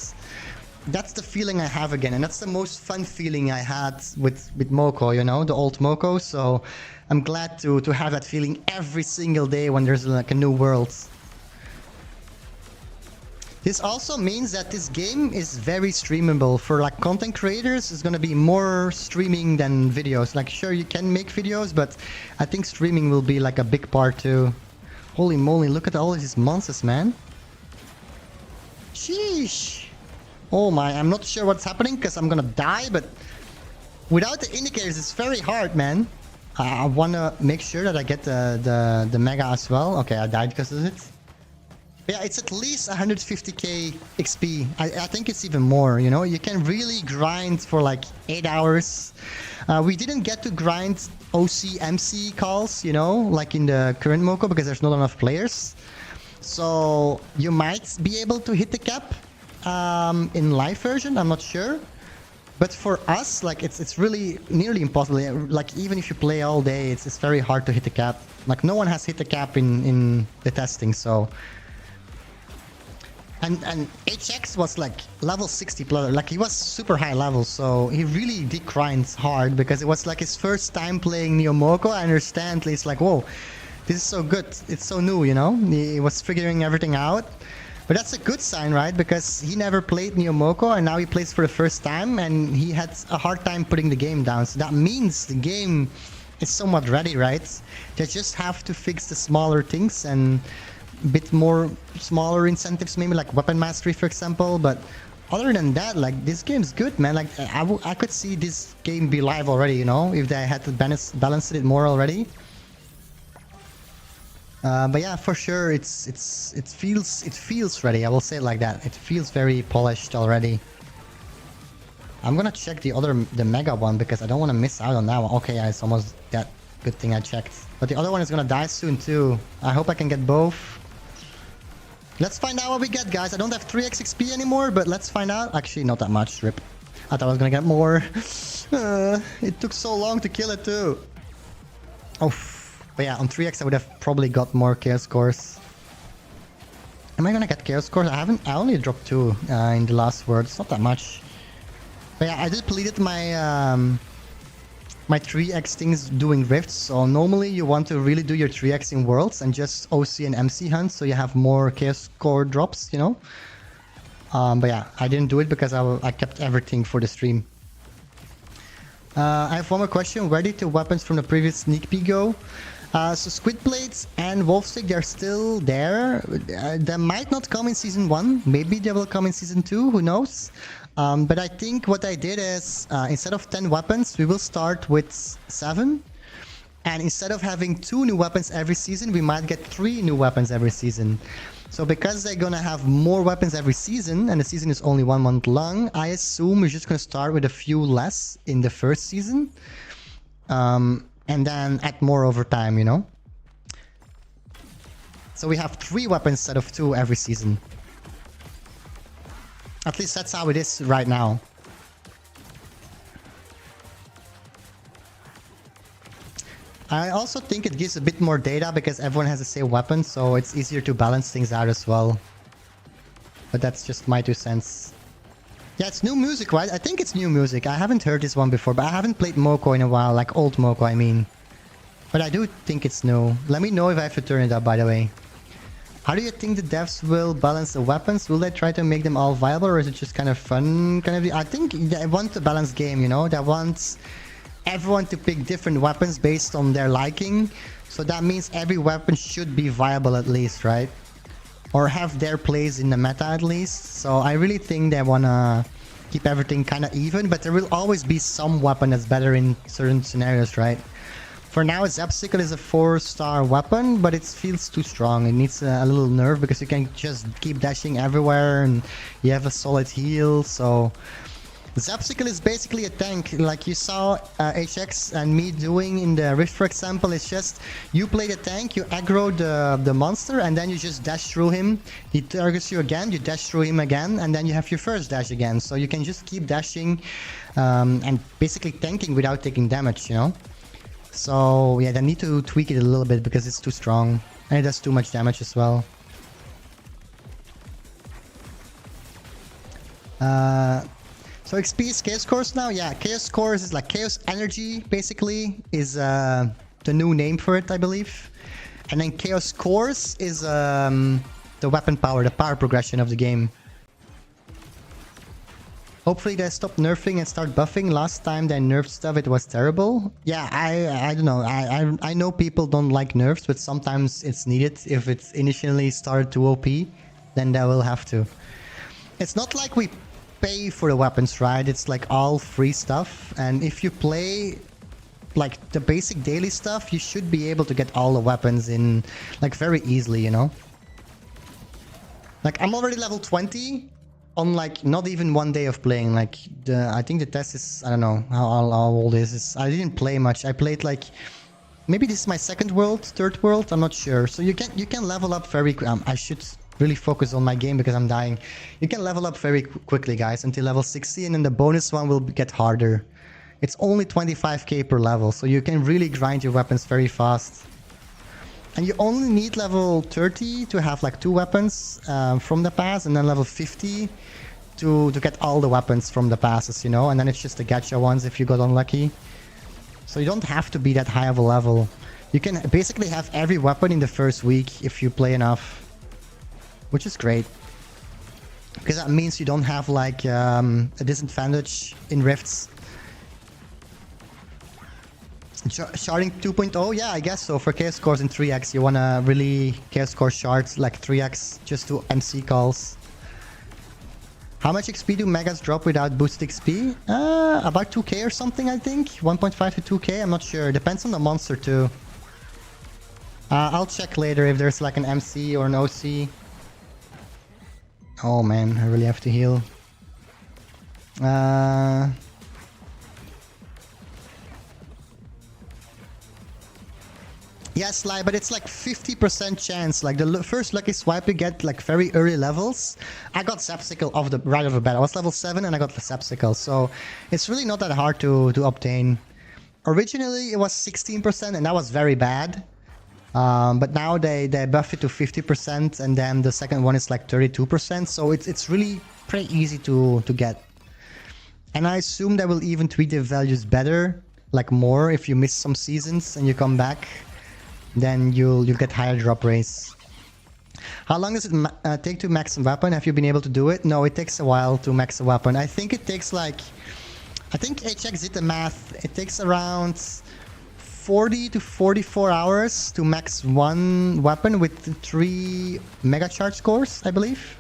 That's the feeling I have again, and that's the most fun feeling I had with Moco, you know, the old Moco. So I'm glad to have that feeling every single day when there's like a new world. This also means that this game is very streamable. For like content creators, it's gonna be more streaming than videos. Like, sure, you can make videos, but I think streaming will be like a big part too. Holy moly, look at all of these monsters, man. Sheesh. Oh my, I'm not sure what's happening because I'm gonna die, but without the indicators, it's very hard, man. I wanna make sure that I get the mega as well. Okay, I died because of it. Yeah, it's at least 150k XP. I think it's even more, you know? You can really grind for like 8 hours. We didn't get to grind OC MC calls, you know, like in the current Moco because there's not enough players. So you might be able to hit the cap in live version, I'm not sure. But for us, like it's really nearly impossible. Like even if you play all day, it's very hard to hit the cap. Like no one has hit the cap in the testing, so... And HX was like level 60 plus, like he was super high level, so he really did grind hard because it was like his first time playing NEO MOCO. I understand, it's like, whoa, this is so good, it's so new, you know? He was figuring everything out. But that's a good sign, right? Because he never played NEO MOCO and now he plays for the first time and he had a hard time putting the game down. So that means the game is somewhat ready, right? They just have to fix the smaller things and bit more smaller incentives, maybe like weapon mastery, for example. But other than that, like this game's good, man. Like I could see this game be live already, you know, if they had to balance it more already. But yeah, for sure, it feels ready. I will say it like that. It feels very polished already. I'm gonna check the mega one because I don't want to miss out on that one. Okay, yeah, it's almost that. Good thing I checked. But the other one is gonna die soon too. I hope I can get both. Let's find out what we get, guys. I don't have 3x XP anymore, but let's find out. Actually, not that much. Rip. I thought I was gonna get more. It took so long to kill it too. Oh, but yeah, on 3x I would have probably got more chaos cores. Am I gonna get chaos cores? I only dropped 2 in the last word. It's not that much. But yeah, I depleted my my 3x things doing rifts. So normally you want to really do your 3x in worlds and just OC and MC hunt so you have more chaos core drops, you know. But yeah, I didn't do it because I kept everything for the stream. I have one more question. Where did the weapons from the previous sneak peek go? So Squid Blades and Wolfstick, they're still there. They might not come in Season 1. Maybe they will come in Season 2, who knows? But I think what I did is, instead of 10 weapons, we will start with 7. And instead of having 2 new weapons every season, we might get 3 new weapons every season. So because they're gonna have more weapons every season, and the season is only 1 month long, I assume we're just gonna start with a few less in the first season. And then add more over time, you know? So we have 3 weapons instead of 2 every season. At least that's how it is right now. I also think it gives a bit more data because everyone has the same weapon, so it's easier to balance things out as well. But that's just my 2 cents. Yeah, it's new music, right? I think it's new music. I haven't heard this one before, but I haven't played Moco in a while, like old Moco, I mean. But I do think it's new. Let me know if I have to turn it up, by the way. How do you think the devs will balance the weapons? Will they try to make them all viable, or is it just kind of fun? I think they want a balanced game, you know? They want everyone to pick different weapons based on their liking. So that means every weapon should be viable at least, right? Or have their place in the meta at least. So I really think they wanna keep everything kind of even, but there will always be some weapon that's better in certain scenarios, right? For now, Xpect is a 4-star weapon, but it feels too strong. It needs a little nerf because you can just keep dashing everywhere and you have a solid heal. So Xpect is basically a tank, like you saw HX and me doing in the Rift, for example. It's just you play the tank, you aggro the monster, and then you just dash through him. He targets you again, you dash through him again, and then you have your first dash again. So you can just keep dashing and basically tanking without taking damage, you know? So yeah, they need to tweak it a little bit because it's too strong and it does too much damage as well. So XP is Chaos Cores now? Yeah, Chaos Cores is like Chaos Energy, basically, is the new name for it, I believe. And then Chaos Cores is the weapon power, the power progression of the game. Hopefully they stop nerfing and start buffing. Last time they nerfed stuff, it was terrible. Yeah, I don't know. I know people don't like nerfs, but sometimes it's needed. If it's initially started to OP, then they will have to. It's not like we pay for the weapons, right? It's like all free stuff. And if you play like the basic daily stuff, you should be able to get all the weapons in like very easily, you know? Like I'm already level 20 on like not even 1 day of playing. Like I think the test is, I don't know how old this is. I didn't play much. I played like, maybe this is my second world, third world, I'm not sure. So you can level up very I should really focus on my game because I'm dying. You can level up very quickly, guys, until level 60, and then the bonus one will get harder. It's only 25k per level, so you can really grind your weapons very fast. And you only need level 30 to have like 2 weapons from the pass, and then level 50 to get all the weapons from the passes, you know? And then it's just the gacha ones if you got unlucky. So you don't have to be that high of a level. You can basically have every weapon in the first week if you play enough. Which is great. Because that means you don't have like a disadvantage in rifts. Sharding 2.0? Yeah, I guess so. For chaos scores in 3x, you wanna really chaos score shards like 3x just to MC calls. How much XP do megas drop without boosted XP? About 2k or something, I think. 1.5 to 2k, I'm not sure. Depends on the monster too. I'll check later if there's like an MC or an OC. Oh man, I really have to heal. Yeah, Sly, but it's like 50% chance. Like the first lucky swipe you get like very early levels. I got Sapsicle off the right off the bat. I was level 7 and I got the Sapsicle. So it's really not that hard to obtain. Originally it was 16% and that was very bad. But now they buff it to 50% and then the second one is like 32%. So it's really pretty easy to get. And I assume they will even tweak the values better, like more if you miss some seasons and you come back. Then you'll get higher drop rates. How long does it take to max a weapon? Have you been able to do it? No, it takes a while to max a weapon. I think it takes like... I think HX did the math. It takes around 40 to 44 hours to max one weapon with 3 mega charge cores, I believe.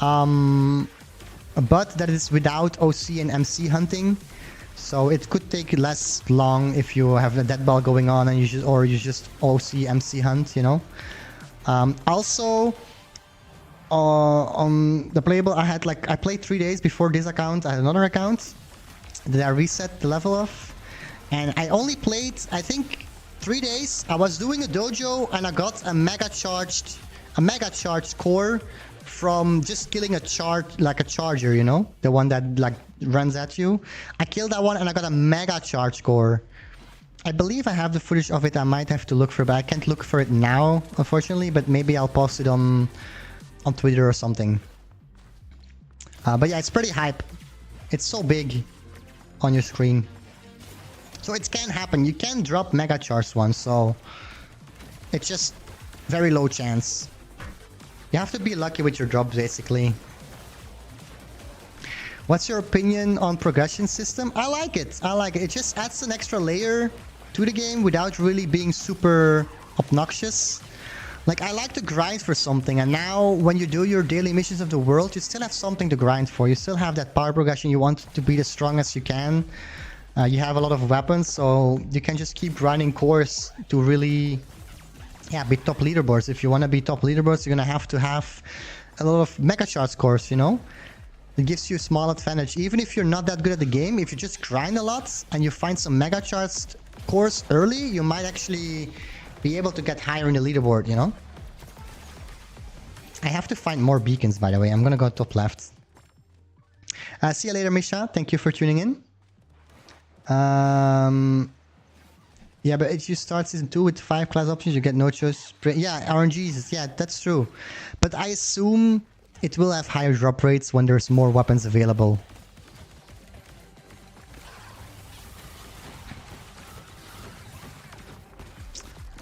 But that is without OC and MC hunting. So it could take less long if you have a dead ball going on and you just OC MC hunt, you know. Also on the playable, I played 3 days before this account. I had another account that I reset the level of, and I only played, I think, 3 days. I was doing a dojo and I got a mega charged core from just killing a charger, you know, the one that like runs at you. I killed that one and I got a mega charge core. I believe I have the footage of it. I might have to look for it, but I can't look for it now, unfortunately. But maybe I'll post it on Twitter or something. But yeah, it's pretty hype. It's so big on your screen. So it can happen. You can drop mega charged ones, so it's just very low chance. You have to be lucky with your drops, basically. What's your opinion on progression system? I like it. I like it. It just adds an extra layer to the game without really being super obnoxious. Like, I like to grind for something, and now when you do your daily missions of the world, you still have something to grind for. You still have that power progression. You want to be the strongest you can. You have a lot of weapons, so you can just keep grinding cores to really... yeah, be top leaderboards. If you want to be top leaderboards, you're going to have a lot of mega charge cores, you know? It gives you a small advantage. Even if you're not that good at the game, if you just grind a lot and you find some mega charged cores early, you might actually be able to get higher in the leaderboard, you know? I have to find more beacons, by the way. I'm going to go top left. See you later, Misha. Thank you for tuning in. Yeah, but if you start season 2 with 5 class options, you get no choice. Yeah, RNGs, yeah, that's true. But I assume it will have higher drop rates when there's more weapons available.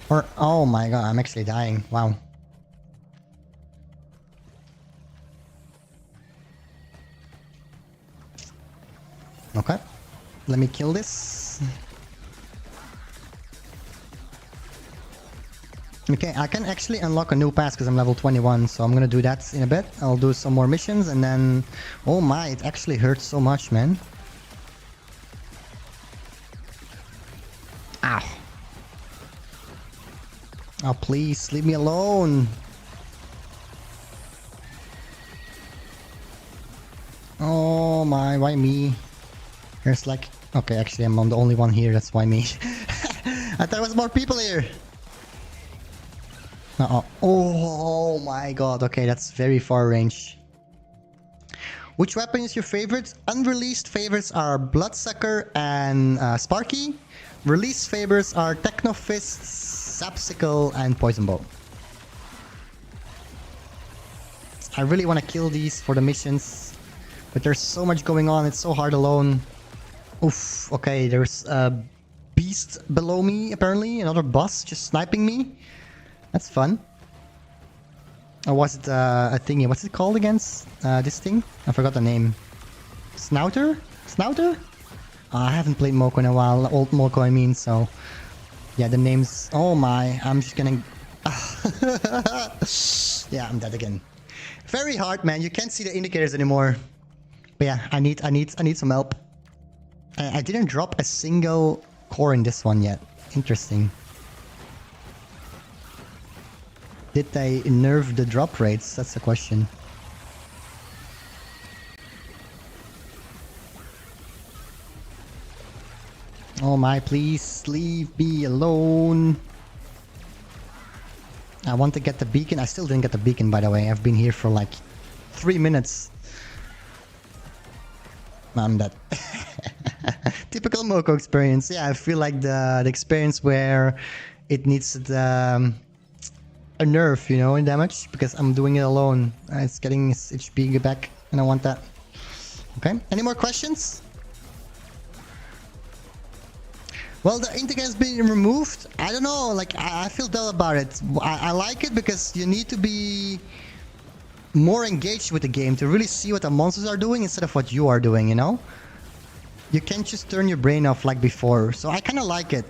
Or, oh my god, I'm actually dying. Wow. Okay. Let me kill this. Okay, I can actually unlock a new pass because I'm level 21, so I'm gonna do that in a bit. I'll do some more missions and then... Oh my, it actually hurts so much, man. Ow. Oh, please, leave me alone. Oh my, why me? There's like... Okay, actually I'm the only one here, that's why me. I thought there was more people here. Uh-oh. Oh my god, okay, that's very far range. Which weapon is your favorite? Unreleased favorites are Bloodsucker and Sparky. Released favorites are Techno Fist, Sapsicle, and Poison Bow. I really want to kill these for the missions, but there's so much going on, it's so hard alone. Oof, okay, there's a beast below me, apparently, another boss just sniping me. That's fun. Or was it a thingy? What's it called against this thing? I forgot the name. Snouter? Snouter? I haven't played Moco in a while. Old Moco, I mean, so... Yeah, the names... Oh my, I'm just gonna... Yeah, I'm dead again. Very hard, man. You can't see the indicators anymore. But yeah, I need some help. I didn't drop a single core in this one yet. Interesting. Did they nerf the drop rates? That's the question. Oh my, please leave me alone. I want to get the beacon. I still didn't get the beacon, by the way. I've been here for like 3 minutes. I'm dead. Typical Moco experience. Yeah, I feel like the experience where it needs the... a nerf, you know, in damage, because I'm doing it alone. It's getting its HP back, and I want that. Okay, any more questions? Well, the integer has been removed. I don't know, like, I feel dull about it. I like it because you need to be more engaged with the game to really see what the monsters are doing instead of what you are doing, you know? You can't just turn your brain off like before, so I kind of like it.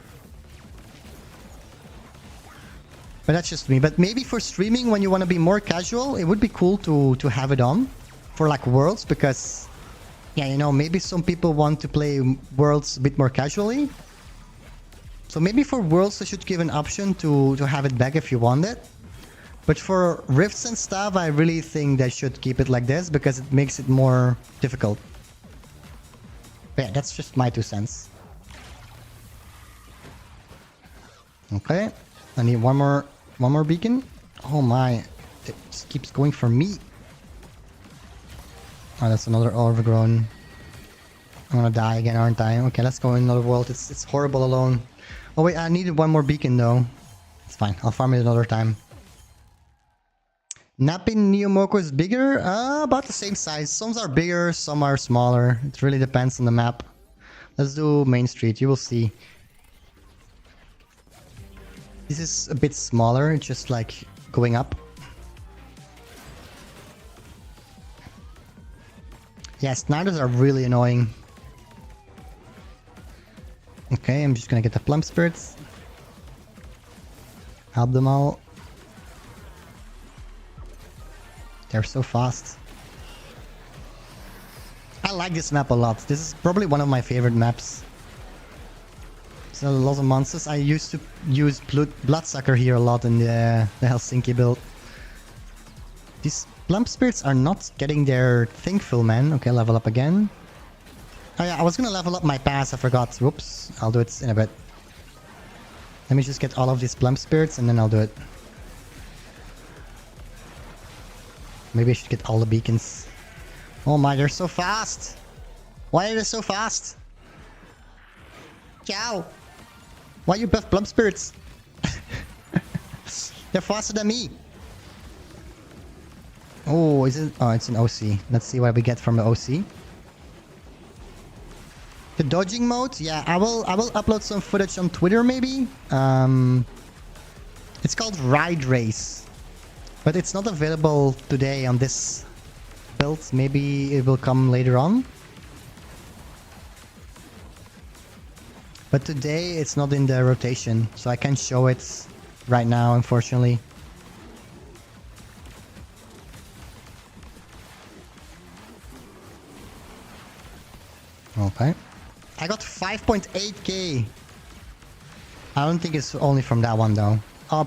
But that's just me. But maybe for streaming, when you want to be more casual, it would be cool to have it on for like Worlds, because yeah, you know, maybe some people want to play Worlds a bit more casually. So maybe for Worlds, they should give an option to have it back if you want it. But for Rifts and stuff, I really think they should keep it like this because it makes it more difficult. But yeah, that's just my 2 cents. Okay. I need one more beacon. Oh my, it just keeps going for me. Oh, that's another overgrown. I'm gonna die again, aren't I? Okay, let's go in another world. It's horrible alone. Oh wait, I needed one more beacon though. It's fine, I'll farm it another time. Napping NEO MOCO is bigger? About the same size. Some are bigger, some are smaller. It really depends on the map. Let's do Main Street, you will see. This is a bit smaller, it's just like going up. Yeah, Sniders are really annoying. Okay, I'm just gonna get the Plum Spirits. Help them all. They're so fast. I like this map a lot. This is probably one of my favorite maps. There's a lot of monsters. I used to use Bloodsucker here a lot in the Helsinki build. These Plump Spirits are not getting their thing full, man. Okay, level up again. Oh yeah, I was gonna level up my pass, I forgot. Whoops, I'll do it in a bit. Let me just get all of these Plump Spirits and then I'll do it. Maybe I should get all the beacons. Oh my, they're so fast! Why are they so fast? Ciao! Why you buff Plump Spirits? They're faster than me! Oh, is it? Oh, it's an OC. Let's see what we get from the OC. The dodging mode, yeah, I will upload some footage on Twitter maybe. It's called Ride Race, but it's not available today on this build. Maybe it will come later on. But today it's not in the rotation, so I can't show it right now, unfortunately. Okay. I got 5.8k. I don't think it's only from that one though.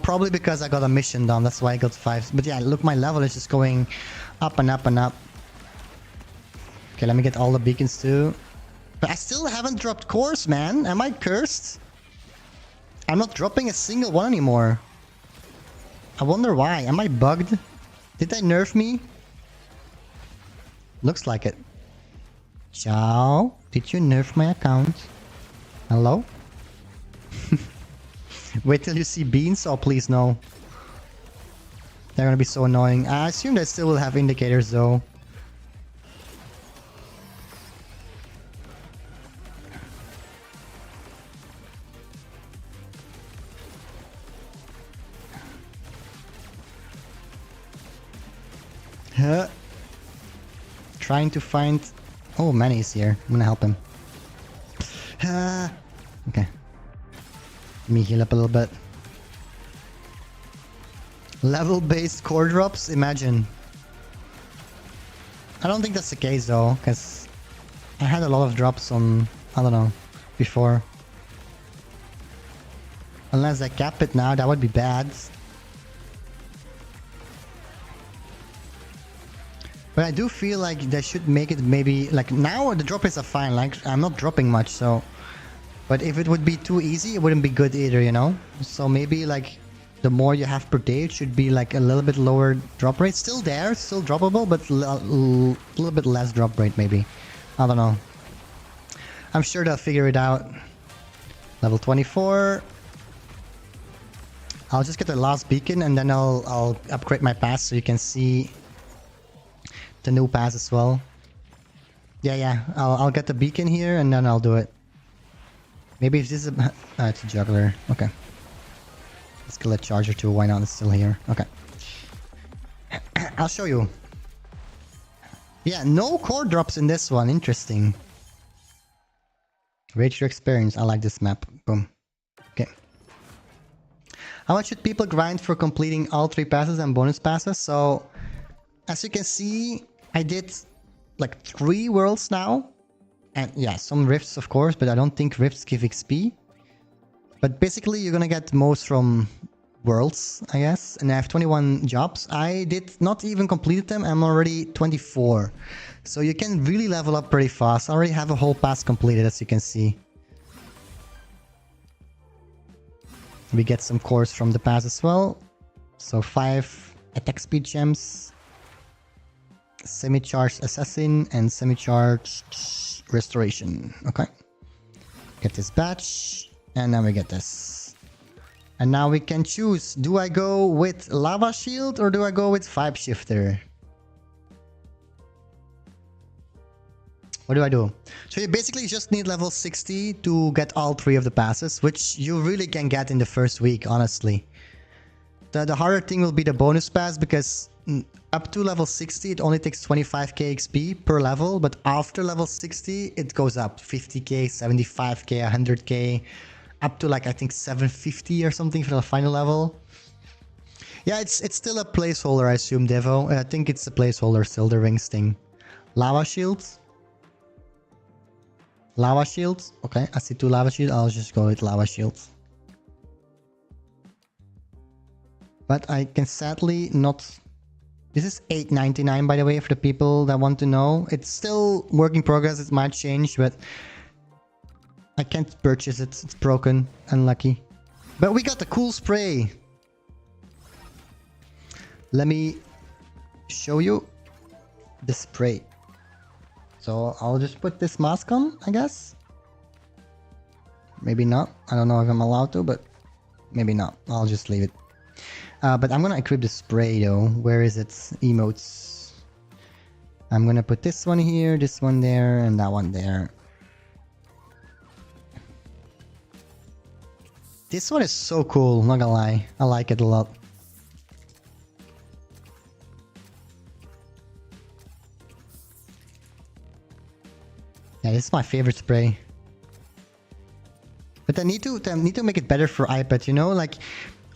Probably because I got a mission done, that's why I got 5. But yeah, look, my level is just going up and up and up. Okay, let me get all the beacons too. But I still haven't dropped cores, man. Am I cursed? I'm not dropping a single one anymore. I wonder why. Am I bugged? Did they nerf me? Looks like it. Ciao. Did you nerf my account? Hello? Wait till you see beans? Oh, please no. They're gonna be so annoying. I assume they still will have indicators though. Huh. Trying to find... Oh, Manny is here. I'm gonna help him. Okay. Let me heal up a little bit. Level-based core drops? Imagine. I don't think that's the case though, because I had a lot of drops on, I don't know, before. Unless I cap it now, that would be bad. But I do feel like they should make it maybe, like now the drop rates are fine, like I'm not dropping much, so. But if it would be too easy, it wouldn't be good either, you know? So maybe like the more you have per day, it should be like a little bit lower drop rate. Still there, still droppable, but a little bit less drop rate maybe. I don't know. I'm sure they'll figure it out. Level 24. I'll just get the last beacon and then I'll upgrade my pass so you can see the new pass as well. Yeah, I'll get the beacon here and then I'll do it. Maybe if this is a... it's a juggler. Okay. Let's kill a charger too. Why not? It's still here. Okay. I'll show you. Yeah, no core drops in this one. Interesting. Rate your experience. I like this map. Boom. Okay. How much should people grind for completing all 3 passes and bonus passes? So, as you can see, I did like 3 worlds now. And yeah, some rifts of course, but I don't think rifts give XP. But basically you're gonna get most from worlds, I guess. And I have 21 jobs. I did not even complete them. I'm already 24. So you can really level up pretty fast. I already have a whole pass completed, as you can see. We get some cores from the pass as well. So 5 attack speed gems, semi-charged assassin, and semi-charged restoration. Okay. Get this badge. And then we get this. And now we can choose. Do I go with lava shield or do I go with vibe shifter? What do I do? So you basically just need level 60 to get all 3 of the passes, which you really can get in the first week, honestly. The harder thing will be the bonus pass, because up to level 60 it only takes 25k XP per level, but after level 60 it goes up 50k, 75k, 100k, up to like I think 750 or something for the final level. Yeah, it's still a placeholder, I assume, Devo. I think it's a placeholder still, the rings thing. Lava shields. Lava shields. Okay, I see 2 lava shields. I'll just go with lava shields. But I can sadly not... This is $8.99 by the way, for the people that want to know. It's still work in progress, it might change, but I can't purchase it. It's broken. Unlucky. But we got the cool spray. Let me show you the spray. So I'll just put this mask on, I guess. Maybe not. I don't know if I'm allowed to, but maybe not. I'll just leave it. But I'm gonna equip the spray though. Where is it? Emotes. I'm gonna put this one here, this one there, and that one there. This one is so cool, not gonna lie. I like it a lot. Yeah, this is my favorite spray. But they need to make it better for iPad, you know? Like,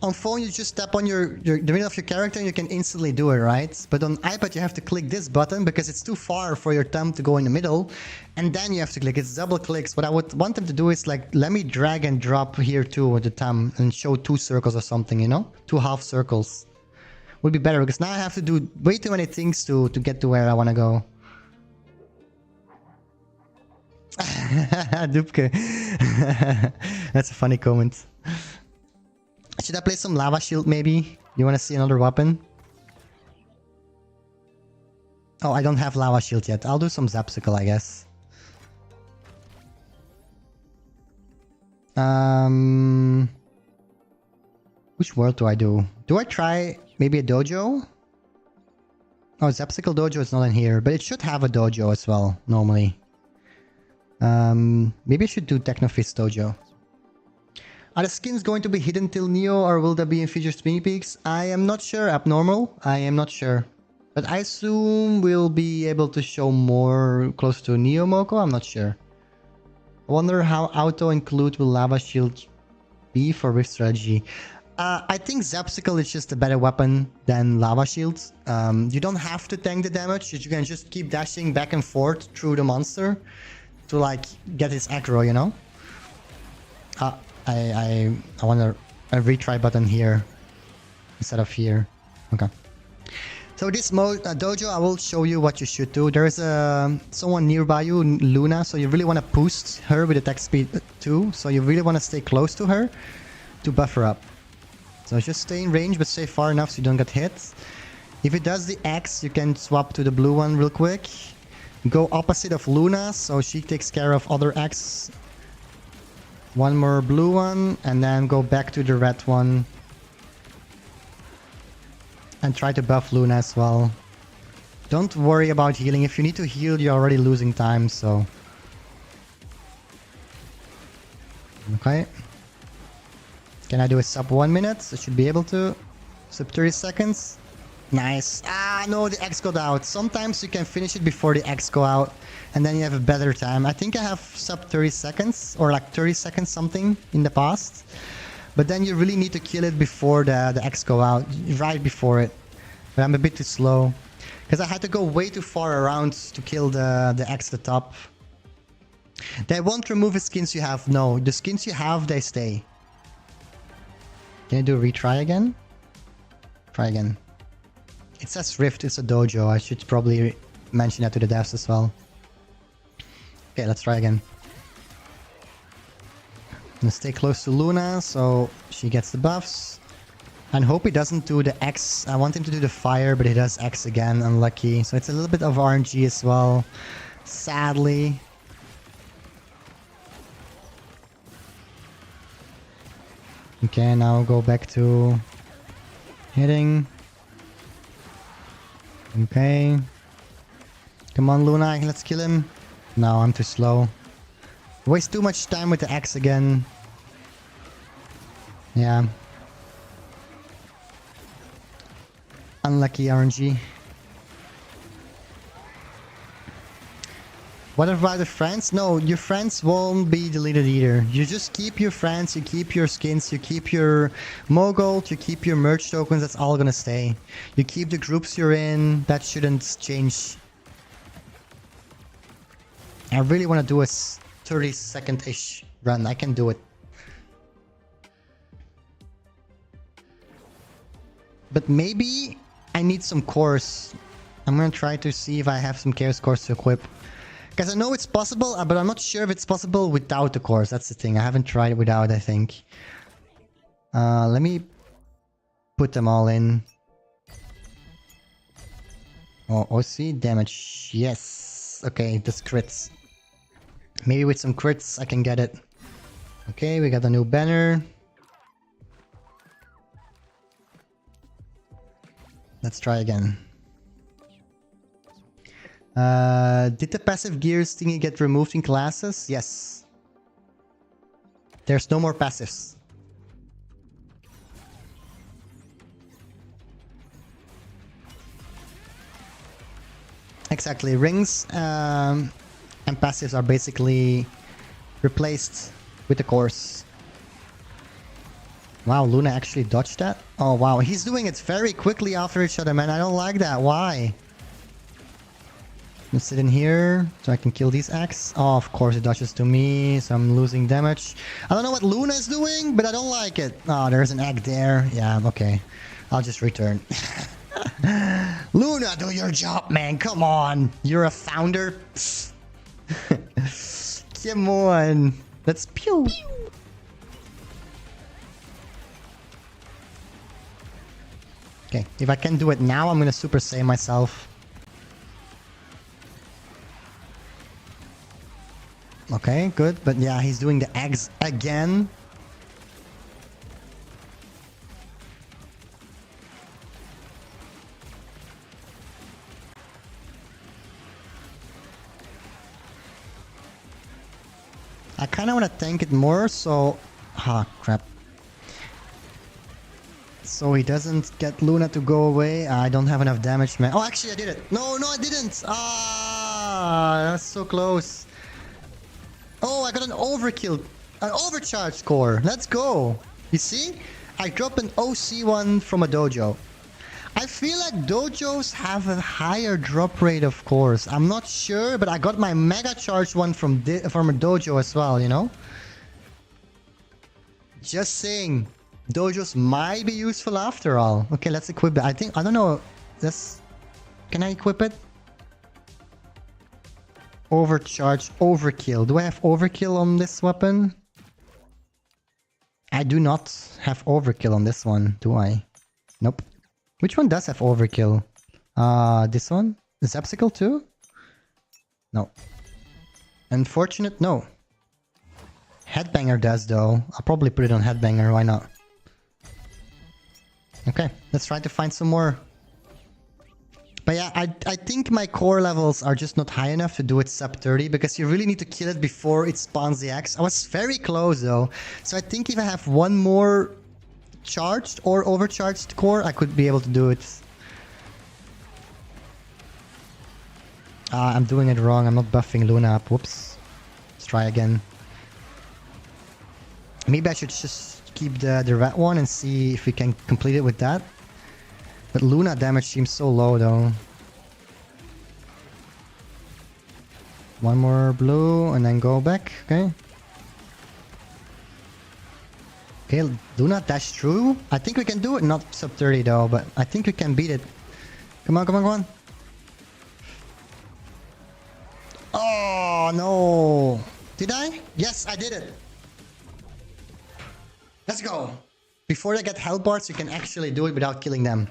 on phone, you just tap on the middle of your character and you can instantly do it, right? But on iPad, you have to click this button because it's too far for your thumb to go in the middle. And then you have to click. It's double clicks. What I would want them to do is like, let me drag and drop here too with the thumb and show 2 circles or something, you know? 2 half circles. Would be better because now I have to do way too many things to get to where I want to go. Dupke. That's a funny comment. Should I play some lava shield maybe? You want to see another weapon? Oh, I don't have lava shield yet. I'll do some zapsicle, I guess. Which world do I do? Do I try maybe a dojo? Oh, zapsicle dojo is not in here, but it should have a dojo as well, normally. Maybe I should do Technofist dojo. Are the skins going to be hidden till Neo or will there be in future mini peaks? I am not sure. Abnormal? I am not sure. But I assume we'll be able to show more close to NEO MOCO. I'm not sure. I wonder how auto include will lava shield be for Rift strategy. I think Zapsicle is just a better weapon than lava shields. You don't have to tank the damage. You can just keep dashing back and forth through the monster to like get his aggro, you know? I want a retry button here instead of here. Okay. So this dojo, I will show you what you should do. There is someone nearby you, Luna, so you really want to boost her with attack speed 2. So you really want to stay close to her to buff her up. So just stay in range, but stay far enough so you don't get hit. If it does the X, you can swap to the blue one real quick. Go opposite of Luna, so she takes care of other X. One more blue one, and then go back to the red one. And try to buff Luna as well. Don't worry about healing. If you need to heal, you're already losing time, so... Okay. Can I do a sub 1 minute? I should be able to. Sub 30 seconds. Nice. Ah, no, the X got out. Sometimes you can finish it before the X go out. And then you have a better time. I think I have sub 30 seconds. Or like 30 seconds something in the past. But then you really need to kill it before the X go out. Right before it. But I'm a bit too slow. Because I had to go way too far around to kill the X at the top. They won't remove the skins you have. No, the skins you have, they stay. Can I do a retry again? Try again. It says Rift, it's a dojo. I should probably mention that to the devs as well. Okay, let's try again. I'm gonna stay close to Luna so she gets the buffs. And hope he doesn't do the X. I want him to do the fire, but he does X again. Unlucky. So it's a little bit of RNG as well. Sadly. Okay, now go back to hitting. Okay. Come on, Luna, let's kill him. No, I'm too slow. Waste too much time with the X again. Yeah. Unlucky RNG. What about the friends? No, your friends won't be deleted either. You just keep your friends, you keep your skins, you keep your Mogold, you keep your merch tokens, that's all gonna stay. You keep the groups you're in, that shouldn't change. I really want to do a 30-second-ish run, I can do it. But maybe I need some cores. I'm gonna try to see if I have some chaos cores to equip. Because I know it's possible, but I'm not sure if it's possible without the cores. That's the thing. I haven't tried it without, I think. Let me put them all in. Oh, OC damage. Yes. Okay, this crits. Maybe with some crits I can get it. Okay, we got a new banner. Let's try again. Did the passive gears thingy get removed in classes? Yes. There's no more passives. Exactly. Rings and passives are basically replaced with the cores. Wow, Luna actually dodged that? Oh, wow. He's doing it very quickly after each other, man. I don't like that. Why? Let's sit in here so I can kill these X. Oh, of course it dodges to me, so I'm losing damage. I don't know what Luna is doing, but I don't like it. Oh, there's an egg there. Yeah, okay. I'll just return. Luna, do your job, man. Come on. You're a founder. Come on. Let's pew. Okay, if I can do it now, I'm gonna super save myself. Okay, good. But yeah, he's doing the eggs again. I kind of want to tank it more, so... Ah, crap. So he doesn't get Luna to go away. I don't have enough damage, man. Oh, actually, I did it. No, I didn't. Ah, that's so close. Oh, I got an overkill. An overcharged core. Let's go. You see? I dropped an OC one from a dojo. I feel like dojos have a higher drop rate, of course. I'm not sure, but I got my mega charged one from a dojo as well, you know? Just saying. Dojos might be useful after all. Okay, let's equip it. I don't know. Can I equip it? Overcharge, overkill. Do I have overkill on this weapon? I do not have overkill on this one, do I? Nope. Which one does have overkill? This one? Is Xpect too? No. Unfortunate? No. Headbanger does though. I'll probably put it on Headbanger, why not? Okay, let's try to find some more. But yeah, I think my core levels are just not high enough to do it sub 30 because you really need to kill it before it spawns the X. I was very close though. So I think if I have one more charged or overcharged core, I could be able to do it. I'm doing it wrong. I'm not buffing Luna up. Whoops. Let's try again. Maybe I should just keep the red one and see if we can complete it with that. But Luna damage seems so low though. One more blue and then go back. Okay. Okay, Luna dash through. I think we can do it. Not sub 30 though, but I think we can beat it. Come on, come on, come on. Oh no. Did I? Yes, I did it. Let's go. Before they get health bars, you can actually do it without killing them.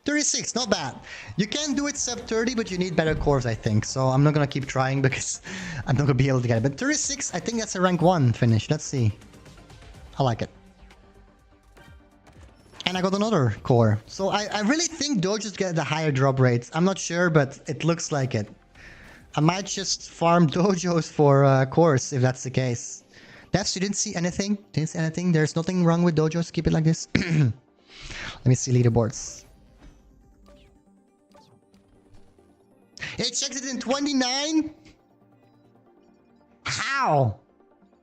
36, not bad. You can do it sub 30, but you need better cores, I think. So I'm not gonna keep trying because I'm not gonna be able to get it. But 36, I think that's a rank 1 finish. Let's see. I like it. And I got another core. So I really think dojos get the higher drop rates. I'm not sure, but it looks like it. I might just farm dojos for cores if that's the case. Devs, you didn't see anything? Didn't see anything? There's nothing wrong with dojos. Keep it like this. Let me see leaderboards. It checks it in 29? How?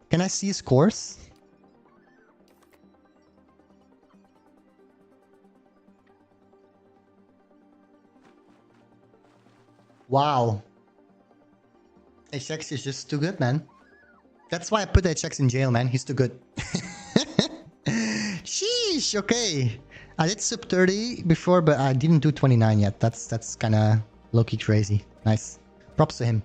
Can I see scores? Wow. HX is just too good, man. That's why I put HX in jail, man. He's too good. Sheesh, okay. I did sub 30 before, but I didn't do 29 yet. That's kind of low-key crazy. Nice. Props to him.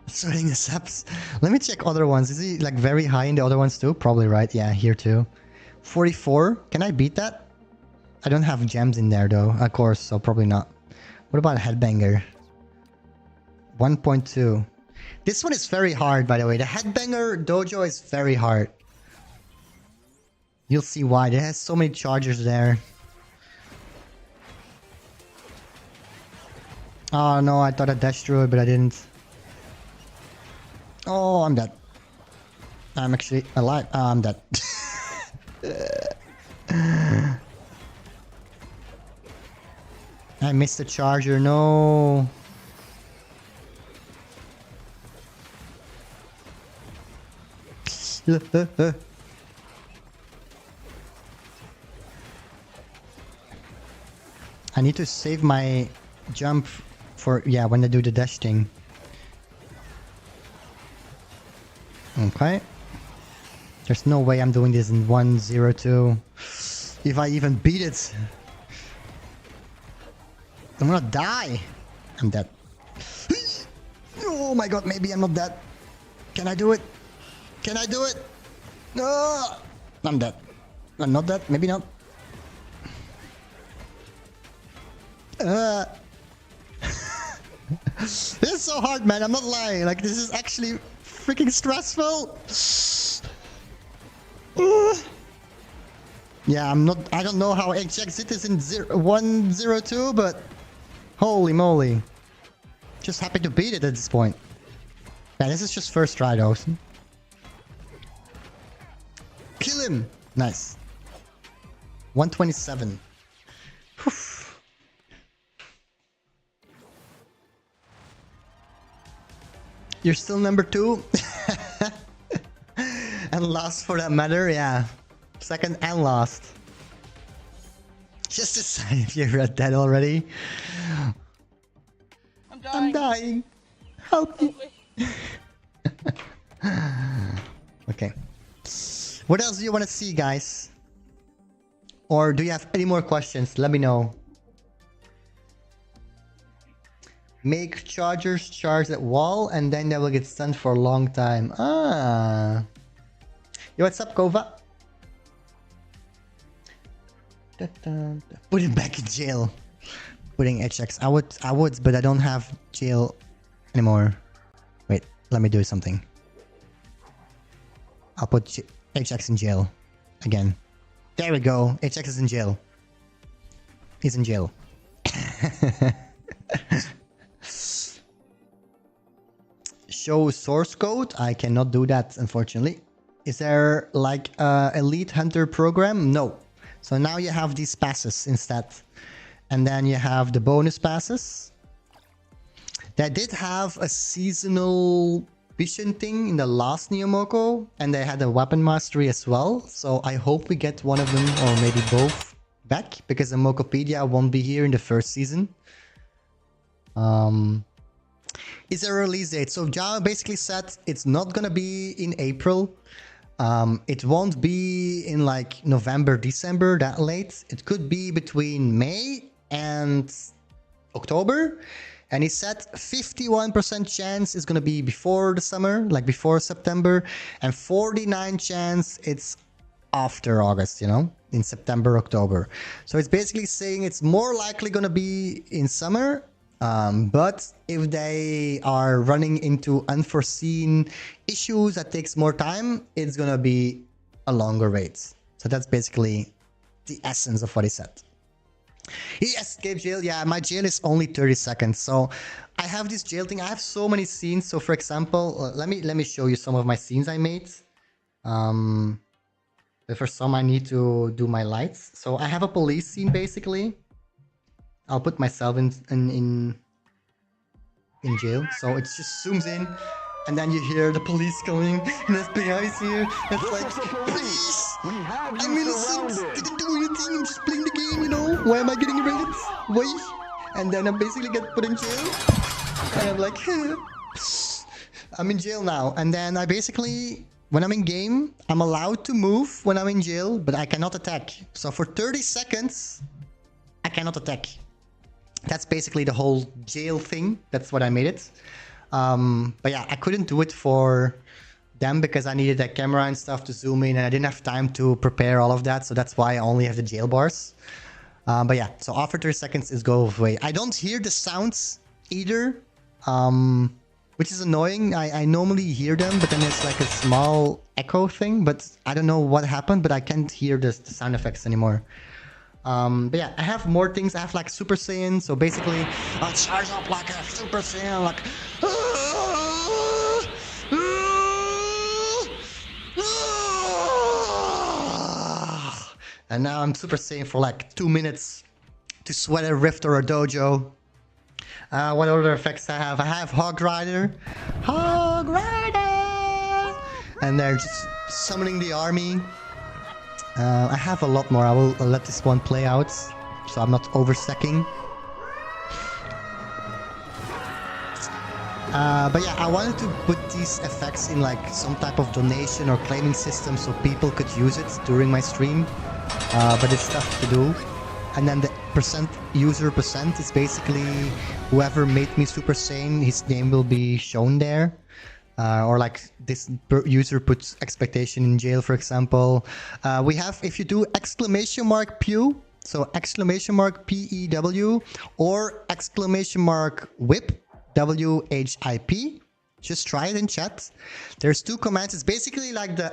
Sorting the subs. Let me check other ones. Is he like very high in the other ones too? Probably, right? Yeah, here too. 44. Can I beat that? I don't have gems in there though, of course, so probably not. What about Headbanger? 1.2. This one is very hard, by the way. The Headbanger dojo is very hard. You'll see why. It has so many chargers there. Oh no, I thought I dashed through it, but I didn't. Oh, I'm dead. I'm actually alive. Oh, I'm dead. I missed the charger, no. I need to save my jump for, yeah, when I do the dash thing. Okay. There's no way I'm doing this in 1-0-2. If I even beat it. I'm gonna die. I'm dead. Oh my god, maybe I'm not dead. Can I do it? Can I do it? No! I'm dead. I'm not dead, maybe not. This is so hard, man. I'm not lying. Like, this is actually freaking stressful. Yeah, I don't know how Xpect is in 1-0-2, but holy moly. Just happy to beat it at this point. Yeah, this is just first try though. Kill him! Nice. 127. Whew. You're still number 2? And last for that matter, yeah. Second and last. Just decide if you're dead already. I'm dying. Help me. Okay. What else do you want to see, guys? Or do you have any more questions? Let me know. Make chargers charge that wall and then they will get stunned for a long time. Ah. Yo, what's up, Kova? Put him back in jail. Putting HX. I would, but I don't have jail anymore. Wait, let me do something. I'll put HX in jail again. There we go. HX is in jail. He's in jail. Show source code. I cannot do that, unfortunately. Is there like a elite hunter program? No. So now you have these passes instead. And then you have the bonus passes. They did have a seasonal vision thing in the last NEO MOCO. And they had a weapon mastery as well. So I hope we get one of them or maybe both back. Because the Mocopedia won't be here in the first season. Is there a release date? So Joao basically said it's not gonna be in April. It won't be in like November, December, that late. It could be between May and October. And he said 51% chance is gonna be before the summer, like before September, and 49% chance it's after August, you know, in September, October. So it's basically saying it's more likely gonna be in summer. But if they are running into unforeseen issues that takes more time, it's gonna be a longer wait. So that's basically the essence of what he said. He escaped jail. Yeah, my jail is only 30 seconds. So I have this jail thing. I have so many scenes. So for example, let me show you some of my scenes I made. But for some, I need to do my lights. So I have a police scene basically. I'll put myself in jail, so it just zooms in, and then you hear the police coming, and FBI is here. It's like, please, I'm innocent. Didn't do anything. I'm just playing the game, you know. Why am I getting arrested? Why? And then I basically get put in jail, and I'm like, I'm in jail now. And then I basically, when I'm in game, I'm allowed to move when I'm in jail, but I cannot attack. So for 30 seconds, I cannot attack. That's basically the whole jail thing. That's what I made it. But yeah, I couldn't do it for them because I needed a camera and stuff to zoom in, and I didn't have time to prepare all of that. So that's why I only have the jail bars. But yeah, so after 30 seconds, it goes away. I don't hear the sounds either, which is annoying. I normally hear them, but then it's like a small echo thing. But I don't know what happened, but I can't hear the sound effects anymore. But yeah, I have more things. I have like Super Saiyan, so basically I'll charge up like a Super Saiyan, like and now I'm Super Saiyan for like 2 minutes to sweat a rift or a dojo. What other effects I have? I have Hog Rider. Hog Rider! and they're just summoning the army. I have a lot more. I'll let this one play out, so I'm not overstacking. But yeah, I wanted to put these effects in like some type of donation or claiming system so people could use it during my stream. But it's tough to do. And then the user percent is basically whoever made me Super Saiyan, his name will be shown there. Or like this user puts expectation in jail, for example. We have, if you do !PEW, so !PEW, or !WHIP, WHIP. Just try it in chat. There's two commands. It's basically like the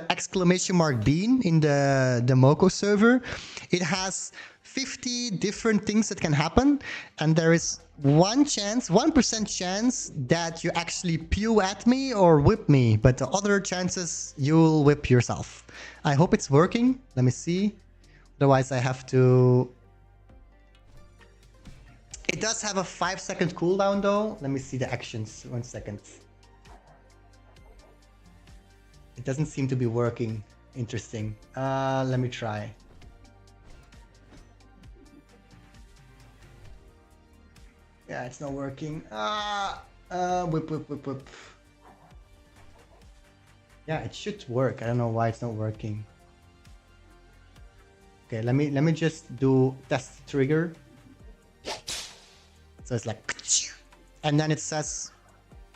!bean in the Moco server. It has 50 different things that can happen, and there is 1% chance that you actually pew at me or whip me, but the other chances you'll whip yourself. I hope it's working. Let me see. Otherwise I have to... It does have a 5-second cooldown though. Let me see the actions. 1 second. It doesn't seem to be working. Interesting. Let me try. Yeah, it's not working. Whip. Yeah, it should work. I don't know why it's not working. Okay, let me just do test trigger. So it's like, and then it says,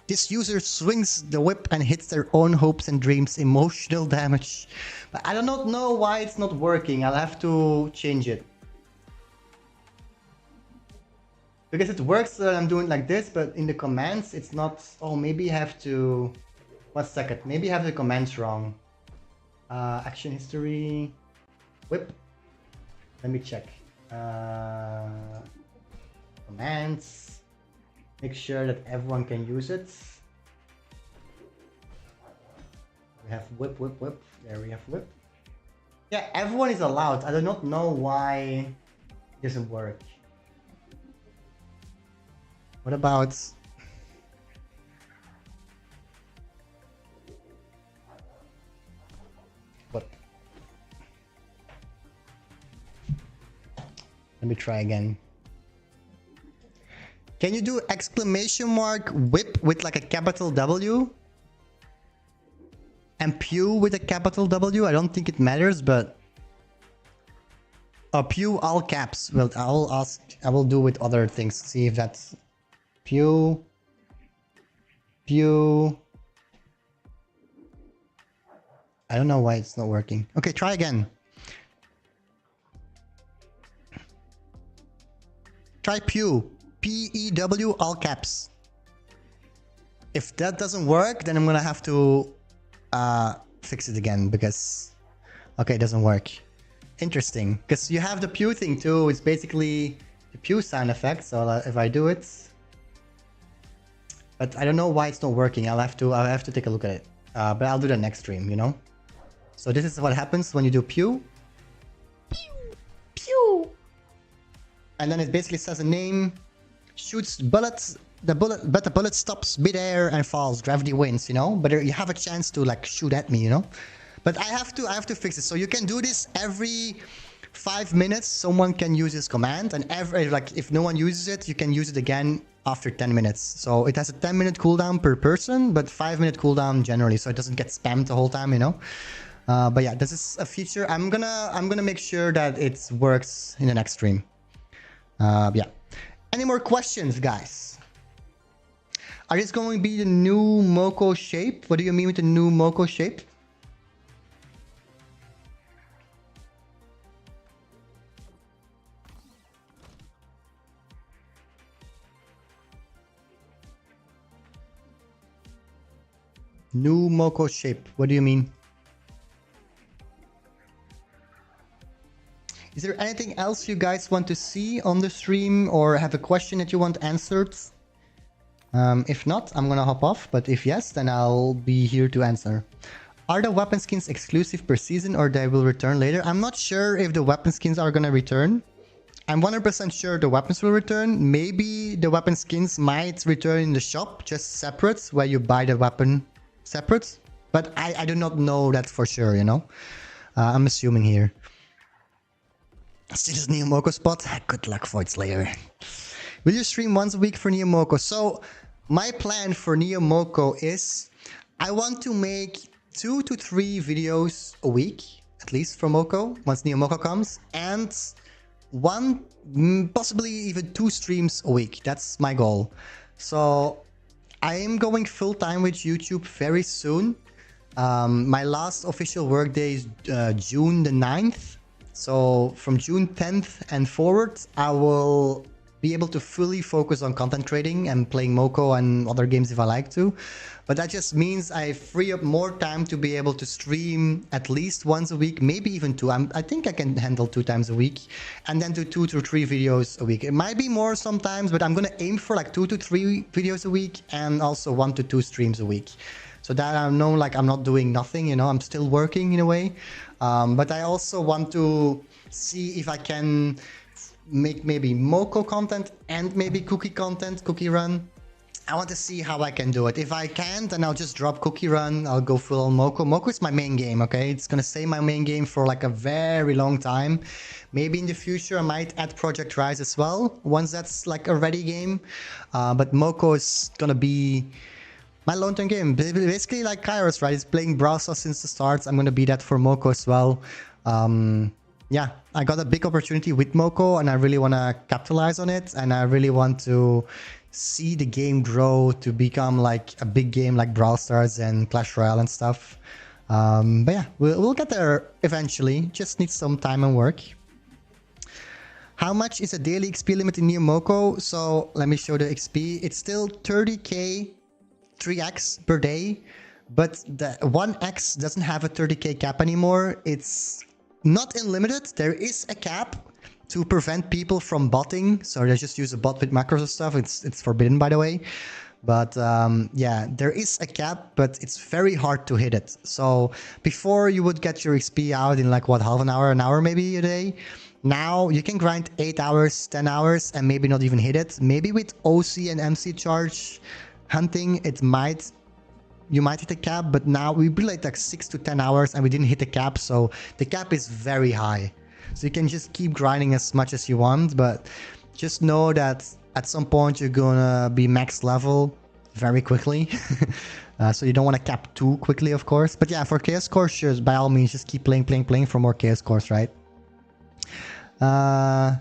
this user swings the whip and hits their own hopes and dreams, emotional damage. But I do not know why it's not working. I'll have to change it. Because it works that I'm doing like this, but in the commands it's not. Oh, maybe I have to... 1 second. Maybe I have the commands wrong. Action history. Whip. Let me check. Commands. Make sure that everyone can use it. We have whip. There we have whip. Yeah, everyone is allowed. I do not know why it doesn't work. What about... What? Let me try again. Can you do !whip with like a capital W? And pew with a capital W? I don't think it matters, but... pew all caps. Well, I will do with other things. See if that's... Pew. I don't know why it's not working. Okay, try again. Try pew. P-E-W, all caps. If that doesn't work, then I'm gonna have to fix it again because... Okay, it doesn't work. Interesting, because you have the pew thing too. It's basically the pew sound effect. So if I do it... But I don't know why it's not working. I'll have to take a look at it. But I'll do that next stream, you know? So this is what happens when you do pew. Pew! And then it basically says a name, shoots bullets, but the bullet stops midair and falls, gravity wins, you know? But you have a chance to like shoot at me, you know? But I have to fix it. So you can do this every 5 minutes. Someone can use this command, and if no one uses it, you can use it again after 10 minutes. So it has a 10-minute cooldown per person, but 5-minute cooldown generally, so it doesn't get spammed the whole time, you know? But yeah, this is a feature. I'm gonna make sure that it works in the next stream. Yeah. Any more questions, guys? Are this going to be the new Moco shape? What do you mean with the new Moco shape? New Moco shape. What do you mean? Is there anything else you guys want to see on the stream or have a question that you want answered? If not, I'm gonna hop off, but if yes, then I'll be here to answer. Are the weapon skins exclusive per season or they will return later? I'm not sure if the weapon skins are gonna return. I'm 100% sure the weapons will return. Maybe the weapon skins might return in the shop, just separate, where you buy the weapon separate. But I do not know that for sure, you know. I'm assuming here. Still is NEO MOCO spot. Good luck, Void Slayer. Will you stream once a week for NEO MOCO? So my plan for NEO MOCO is I want to make 2 to 3 videos a week, at least for MOCO, once NEO MOCO comes, and one, possibly even 2 streams a week. That's my goal. So I am going full time with YouTube very soon. My last official workday is June the 9th. So from June 10th and forward, I will be able to fully focus on content creating and playing MOCO and other games if I like to. But that just means I free up more time to be able to stream at least once a week, maybe even 2. I think I can handle 2 times a week, and then do 2 to 3 videos a week. It might be more sometimes, but I'm gonna aim for like 2 to 3 videos a week and also 1 to 2 streams a week. So that I know like I'm not doing nothing, you know, I'm still working in a way. But I also want to see if I can make maybe MOCO content and maybe cookie content, cookie run. I want to see how I can do it. If I can't, then I'll just drop cookie run. I'll go full on MOCO. MOCO is my main game, okay? It's gonna stay my main game for like a very long time. Maybe in the future I might add Project Rise as well, once that's like a ready game. But MOCO is gonna be my long-term game. Basically like Kairos, right? It's playing Brawl Stars since the start. I'm gonna be that for MOCO as well. Yeah, I got a big opportunity with MOCO and I really want to capitalize on it, and I really want to see the game grow to become like a big game like Brawl Stars and Clash Royale and stuff. But yeah, we'll get there eventually. Just need some time and work. How much is a daily XP limit in NEO MOCO? So let me show the XP. It's still 30k 3x per day, but the 1x doesn't have a 30k cap anymore. It's not unlimited. There is a cap to prevent people from botting, so they just use a bot with macros and stuff. It's forbidden, by the way. But yeah, there is a cap, but it's very hard to hit it. So before you would get your XP out in like what, half an hour maybe a day. Now you can grind 8 hours, 10 hours, and maybe not even hit it. Maybe with OC and MC charge hunting, you might hit the cap, but now we played like 6 to 10 hours and we didn't hit the cap, so the cap is very high. So you can just keep grinding as much as you want, but just know that at some point you're gonna be max level very quickly. So you don't want to cap too quickly, of course. But yeah, for Chaos Core, sure, by all means, just keep playing for more Chaos Cores, right? Are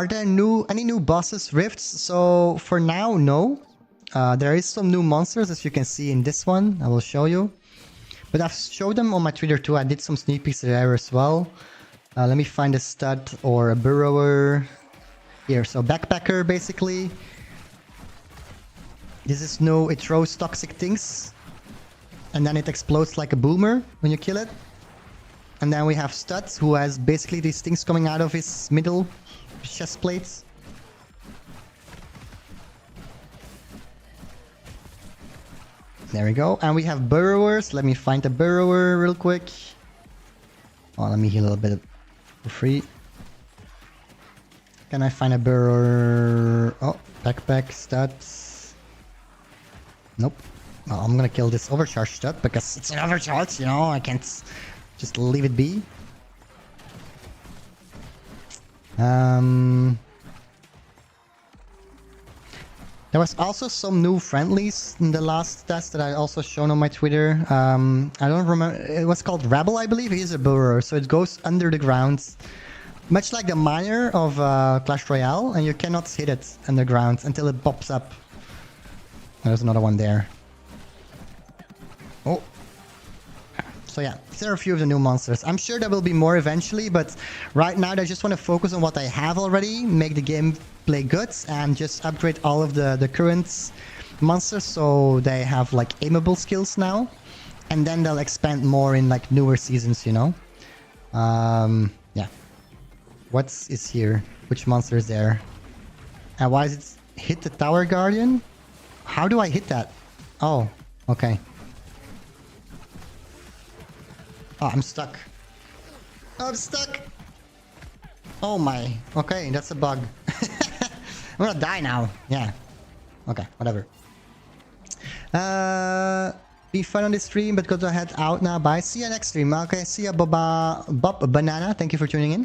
there any new bosses, rifts? So for now, no. There is some new monsters, as you can see in this one. I will show you. But I've showed them on my Twitter too. I did some sneak peeks there as well. Let me find a stud or a burrower. Here, so backpacker basically. This is new, it throws toxic things. And then it explodes like a boomer when you kill it. And then we have Studs, who has basically these things coming out of his middle chest plates. There we go. And we have burrowers. Let me find a burrower real quick. Oh, let me heal a little bit for free. Can I find a burrower? Oh, backpack, studs. Nope. Well, I'm gonna kill this overcharge stud because it's an overcharge, you know, I can't just leave it be. There was also some new friendlies in the last test that I also shown on my Twitter. I don't remember. It was called Rebel, I believe. He's a burrower, so it goes under the ground, much like the miner of Clash Royale, and you cannot hit it underground until it pops up. There's another one there. Oh. So yeah, there are a few of the new monsters. I'm sure there will be more eventually, but right now I just want to focus on what I have already, make the game play good, and just upgrade all of the current monsters so they have like aimable skills now, and then they'll expand more in like newer seasons, you know. Yeah. What is here? Which monster is there? And why is it hit the Tower Guardian? How do I hit that? Oh, okay. Oh, I'm stuck. I'm stuck! Oh my. Okay, that's a bug. I'm gonna die now. Yeah. Okay, whatever. be fun on the stream, but got to head out now. Bye. See you next stream. Okay, see ya, Bob Banana. Thank you for tuning in.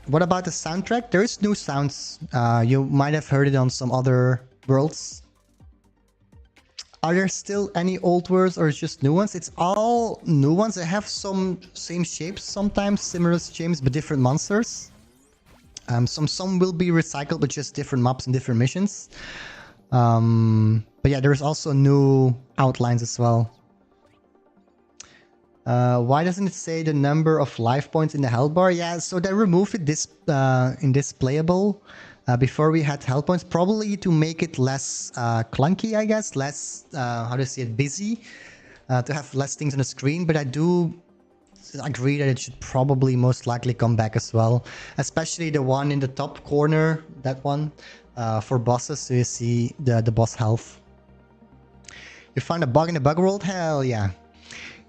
What about the soundtrack? There is new sounds. You might have heard it on some other worlds. Are there still any old words or just new ones? It's all new ones. They have some same shapes sometimes, similar shapes, but different monsters. Some will be recycled, but just different maps and different missions. But yeah, there's also new outlines as well. Why doesn't it say the number of life points in the health bar? Yeah, so they removed it in this playable. Before we had health points, probably to make it less clunky, I guess, less, how do you say it, busy, to have less things on the screen. But I do agree that it should probably most likely come back as well, especially the one in the top corner, that one, for bosses, so you see the boss health. You found a bug in the bug world? Hell yeah.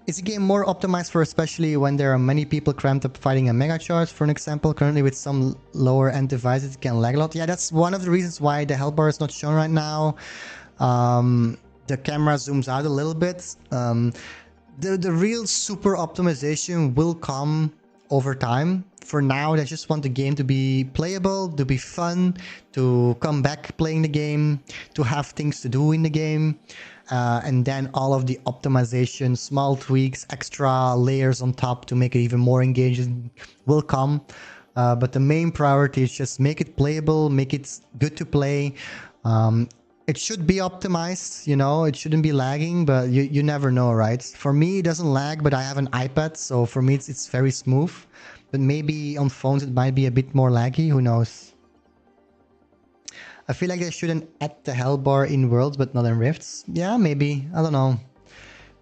Is the game more optimized for especially when there are many people cramped up fighting a mega charge, for an example? Currently with some lower end devices it can lag a lot. Yeah, that's one of the reasons why the health bar is not shown right now. The camera zooms out a little bit. The real super optimization will come over time. For now, they just want the game to be playable, to be fun, to come back playing the game, to have things to do in the game. And then all of the optimization, small tweaks, extra layers on top to make it even more engaging will come. But the main priority is just make it playable, make it good to play. It should be optimized, you know, it shouldn't be lagging, but you never know, right? For me, it doesn't lag, but I have an iPad, so for me, it's very smooth. But maybe on phones, it might be a bit more laggy, who knows? I feel like they shouldn't add the hell bar in Worlds, but not in Rifts. Yeah, maybe. I don't know.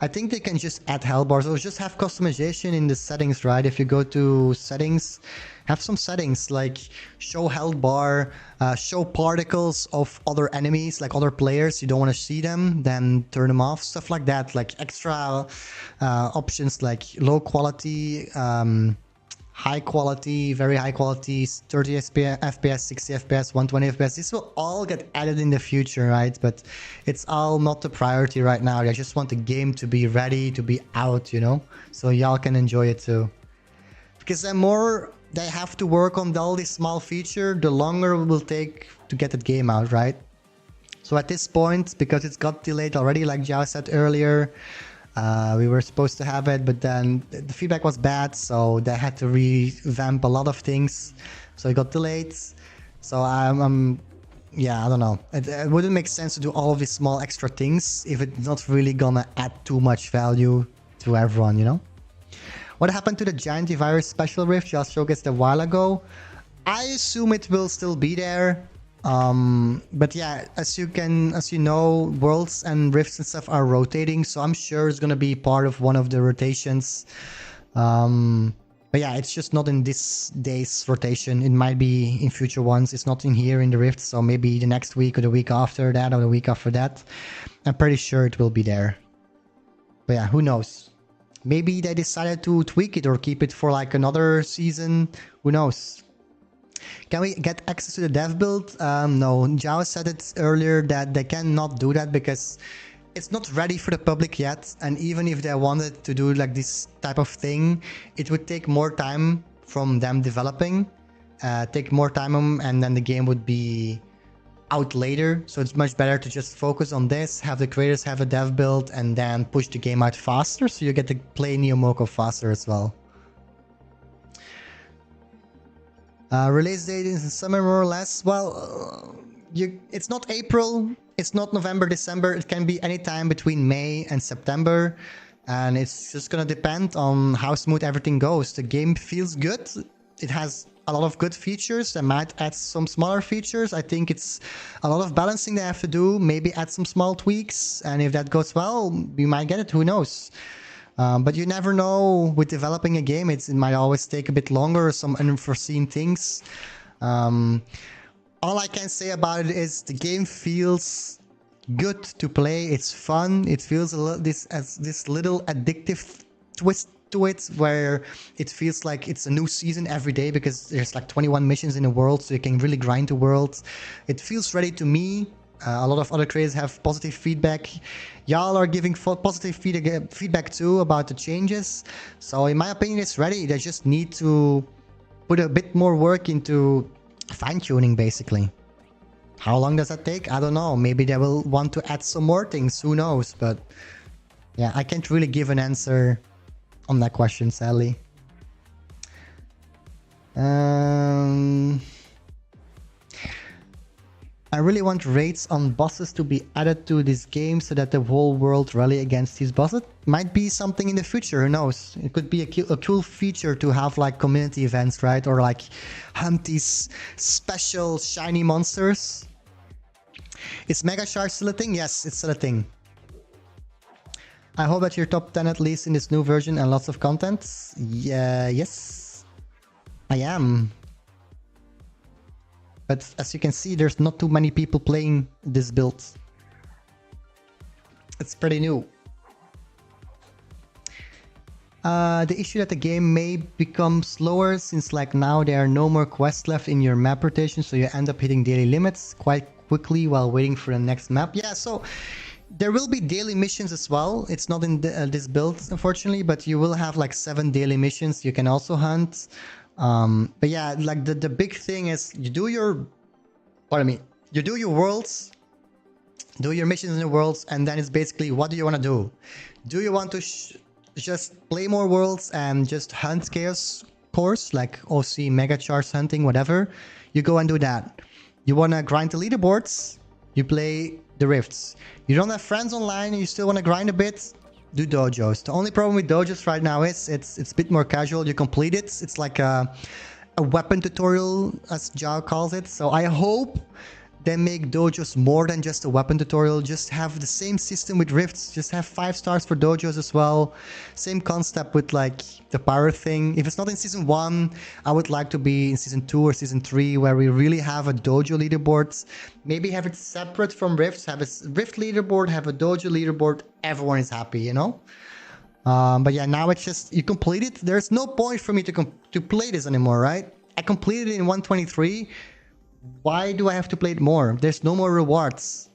I think they can just add hell bars or just have customization in the settings, right? If you go to settings, have some settings like show health bar, show particles of other enemies, like other players. You don't want to see them, then turn them off. Stuff like that, like extra options like low quality, high quality, very high quality, 30 FPS, 60 FPS, 120 FPS. This will all get added in the future, right? But it's all not the priority right now. I just want the game to be ready, to be out, you know? So y'all can enjoy it too. Because the more they have to work on all these small features, the longer it will take to get that game out, right? So at this point, because it's got delayed already, like Joao said earlier, we were supposed to have it, but then the feedback was bad, so they had to revamp a lot of things, so it got delayed. So yeah, I don't know. It wouldn't make sense to do all of these small extra things if it's not really gonna add too much value to everyone, you know? What happened to the Giant Virus Special Rift just showcased a while ago? I assume it will still be there. But yeah, as you know, worlds and rifts and stuff are rotating, so I'm sure it's gonna be part of one of the rotations. But yeah, it's just not in this day's rotation. It might be in future ones. It's not in here in the rift, so maybe the next week or the week after that or the week after that. I'm pretty sure it will be there. But yeah, who knows? Maybe they decided to tweak it or keep it for like another season. Who knows? Can we get access to the dev build? No, Joao said it earlier that they cannot do that because it's not ready for the public yet. And even if they wanted to do like this type of thing, it would take more time from them developing, take more time, and then the game would be out later. So it's much better to just focus on this, have the creators have a dev build, and then push the game out faster so you get to play NEO MOCO faster as well. Release date is in summer, more or less. Well, it's not April, it's not November, December. It can be any time between May and September. And it's just gonna depend on how smooth everything goes. The game feels good. It has a lot of good features. They might add some smaller features. I think it's a lot of balancing they have to do. Maybe add some small tweaks. And if that goes well, we might get it. Who knows? But you never know with developing a game. It might always take a bit longer, some unforeseen things. All I can say about it is the game feels good to play. It's fun. It feels this little addictive twist to it where it feels like it's a new season every day because there's like 21 missions in the world, so you can really grind the world. It feels ready to me. A lot of other creators have positive feedback. Y'all are giving positive feedback too about the changes. So in my opinion, it's ready. They just need to put a bit more work into fine-tuning, basically. How long does that take? I don't know. Maybe they will want to add some more things. Who knows? But yeah, I can't really give an answer on that question, sadly. I really want raids on bosses to be added to this game so that the whole world rally against these bosses. Might be something in the future, who knows? It could be a cool feature to have like community events, right? Or like hunt these special shiny monsters. Is Mega Shark still a thing? Yes, it's still a thing. I hope that you're top 10 at least in this new version and lots of content. Yeah, yes, I am. But as you can see, there's not too many people playing this build. It's pretty new. The issue that the game may become slower since like now there are no more quests left in your map rotation, so you end up hitting daily limits quite quickly while waiting for the next map. Yeah, so there will be daily missions as well. It's not in this build, unfortunately, but you will have like 7 daily missions you can also hunt. But yeah, like the big thing is you do your, you do your worlds, do your missions in the worlds, and then it's basically what do you want to do? Do you want to just play more worlds and just hunt chaos cores like OC, Mega Charge hunting, whatever? You go and do that. You want to grind the leaderboards? You play the rifts. You don't have friends online and you still want to grind a bit? Do dojos. The only problem with dojos right now is it's a bit more casual. You complete it. It's like a weapon tutorial, as Joao calls it. So I hope they make dojos more than just a weapon tutorial. Just have the same system with rifts. Just have 5 stars for dojos as well. Same concept with like the power thing. If it's not in season 1, I would like to be in season 2 or season 3 where we really have a dojo leaderboard. Maybe have it separate from rifts. Have a rift leaderboard, have a dojo leaderboard. Everyone is happy, you know? But yeah, now it's just, you complete it. There's no point for me to play this anymore, right? I completed it in 123. Why do I have to play it more? There's no more rewards.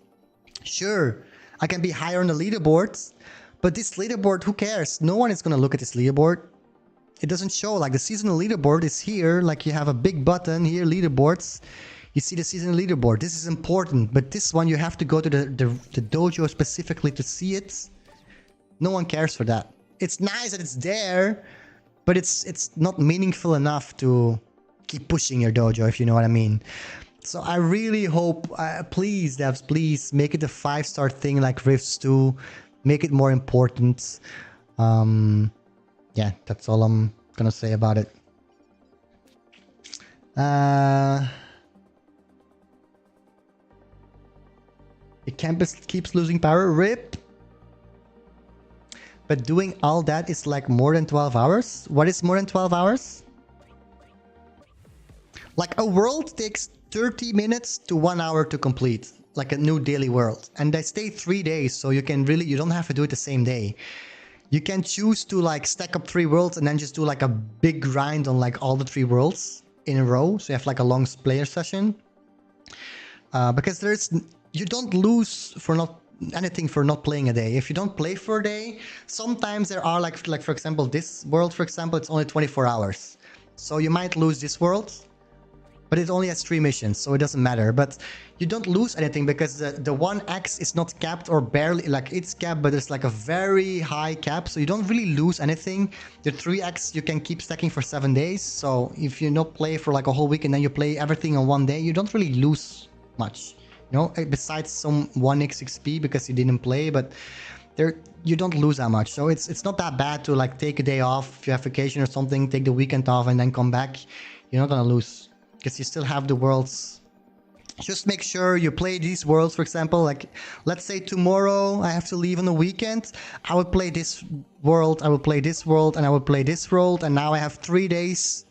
Sure, I can be higher on the leaderboards, but this leaderboard, who cares? No one is going to look at this leaderboard. It doesn't show. Like the seasonal leaderboard is here. Like you have a big button here, leaderboards. You see the seasonal leaderboard. This is important, but this one you have to go to the dojo specifically to see it. No one cares for that. It's nice that it's there, but it's not meaningful enough to keep pushing your dojo, if you know what I mean. So I really hope, please devs, please make it a 5-star thing like Rifts 2. Make it more important. Yeah, that's all I'm gonna say about it. The campus keeps losing power. RIP. But doing all that is like more than 12 hours. What is more than 12 hours? Like a world takes 30 minutes to 1 hour to complete, like a new daily world. And they stay 3 days, so you don't have to do it the same day. You can choose to like stack up 3 worlds and then just do like a big grind on like all the 3 worlds in a row. So you have like a long player session. Because you don't lose for anything for not playing a day. If you don't play for a day, sometimes there are like for example, this world, for example, it's only 24 hours. So you might lose this world, but it only has 3 missions, so it doesn't matter. But you don't lose anything because the 1x is not capped or barely, like it's capped, but it's like a very high cap, so you don't really lose anything. The 3x you can keep stacking for 7 days, so if you not play for like a whole week and then you play everything on 1 day, you don't really lose much, you know, besides some 1x XP because you didn't play, but you don't lose that much. So it's not that bad to like take a day off if you have vacation or something, take the weekend off and then come back. You're not gonna lose because you still have the worlds. Just make sure you play these worlds. For example, like let's say tomorrow I have to leave on the weekend. I would play this world, I would play this world, and I would play this world, and now I have 3 days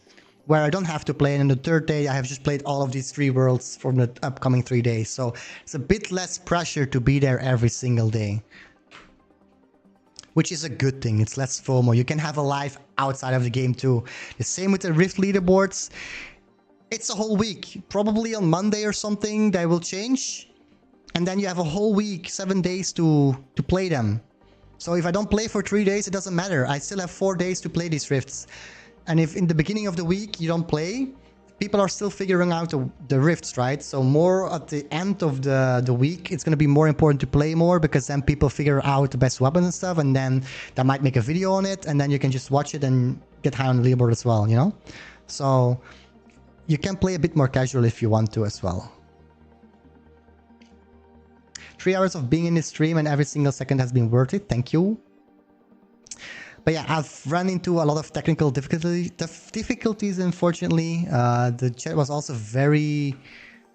where I don't have to play, and on the 3rd day I have just played all of these 3 worlds from the upcoming 3 days. So it's a bit less pressure to be there every single day, which is a good thing. It's less FOMO. You can have a life outside of the game too. The same with the Rift leaderboards. It's a whole week. Probably on Monday or something they will change. and then you have a whole week, 7 days to play them. So if I don't play for 3 days, it doesn't matter. I still have 4 days to play these rifts. And if in the beginning of the week you don't play, people are still figuring out the rifts, right? So more at the end of the week, it's going to be more important to play more, because then people figure out the best weapons and stuff, and then they might make a video on it, and then you can just watch it and get high on the leaderboard as well, you know? So you can play a bit more casual if you want to as well. 3 hours of being in the stream and every single second has been worth it. Thank you. But yeah, I've run into a lot of technical difficulties, unfortunately. The chat was also very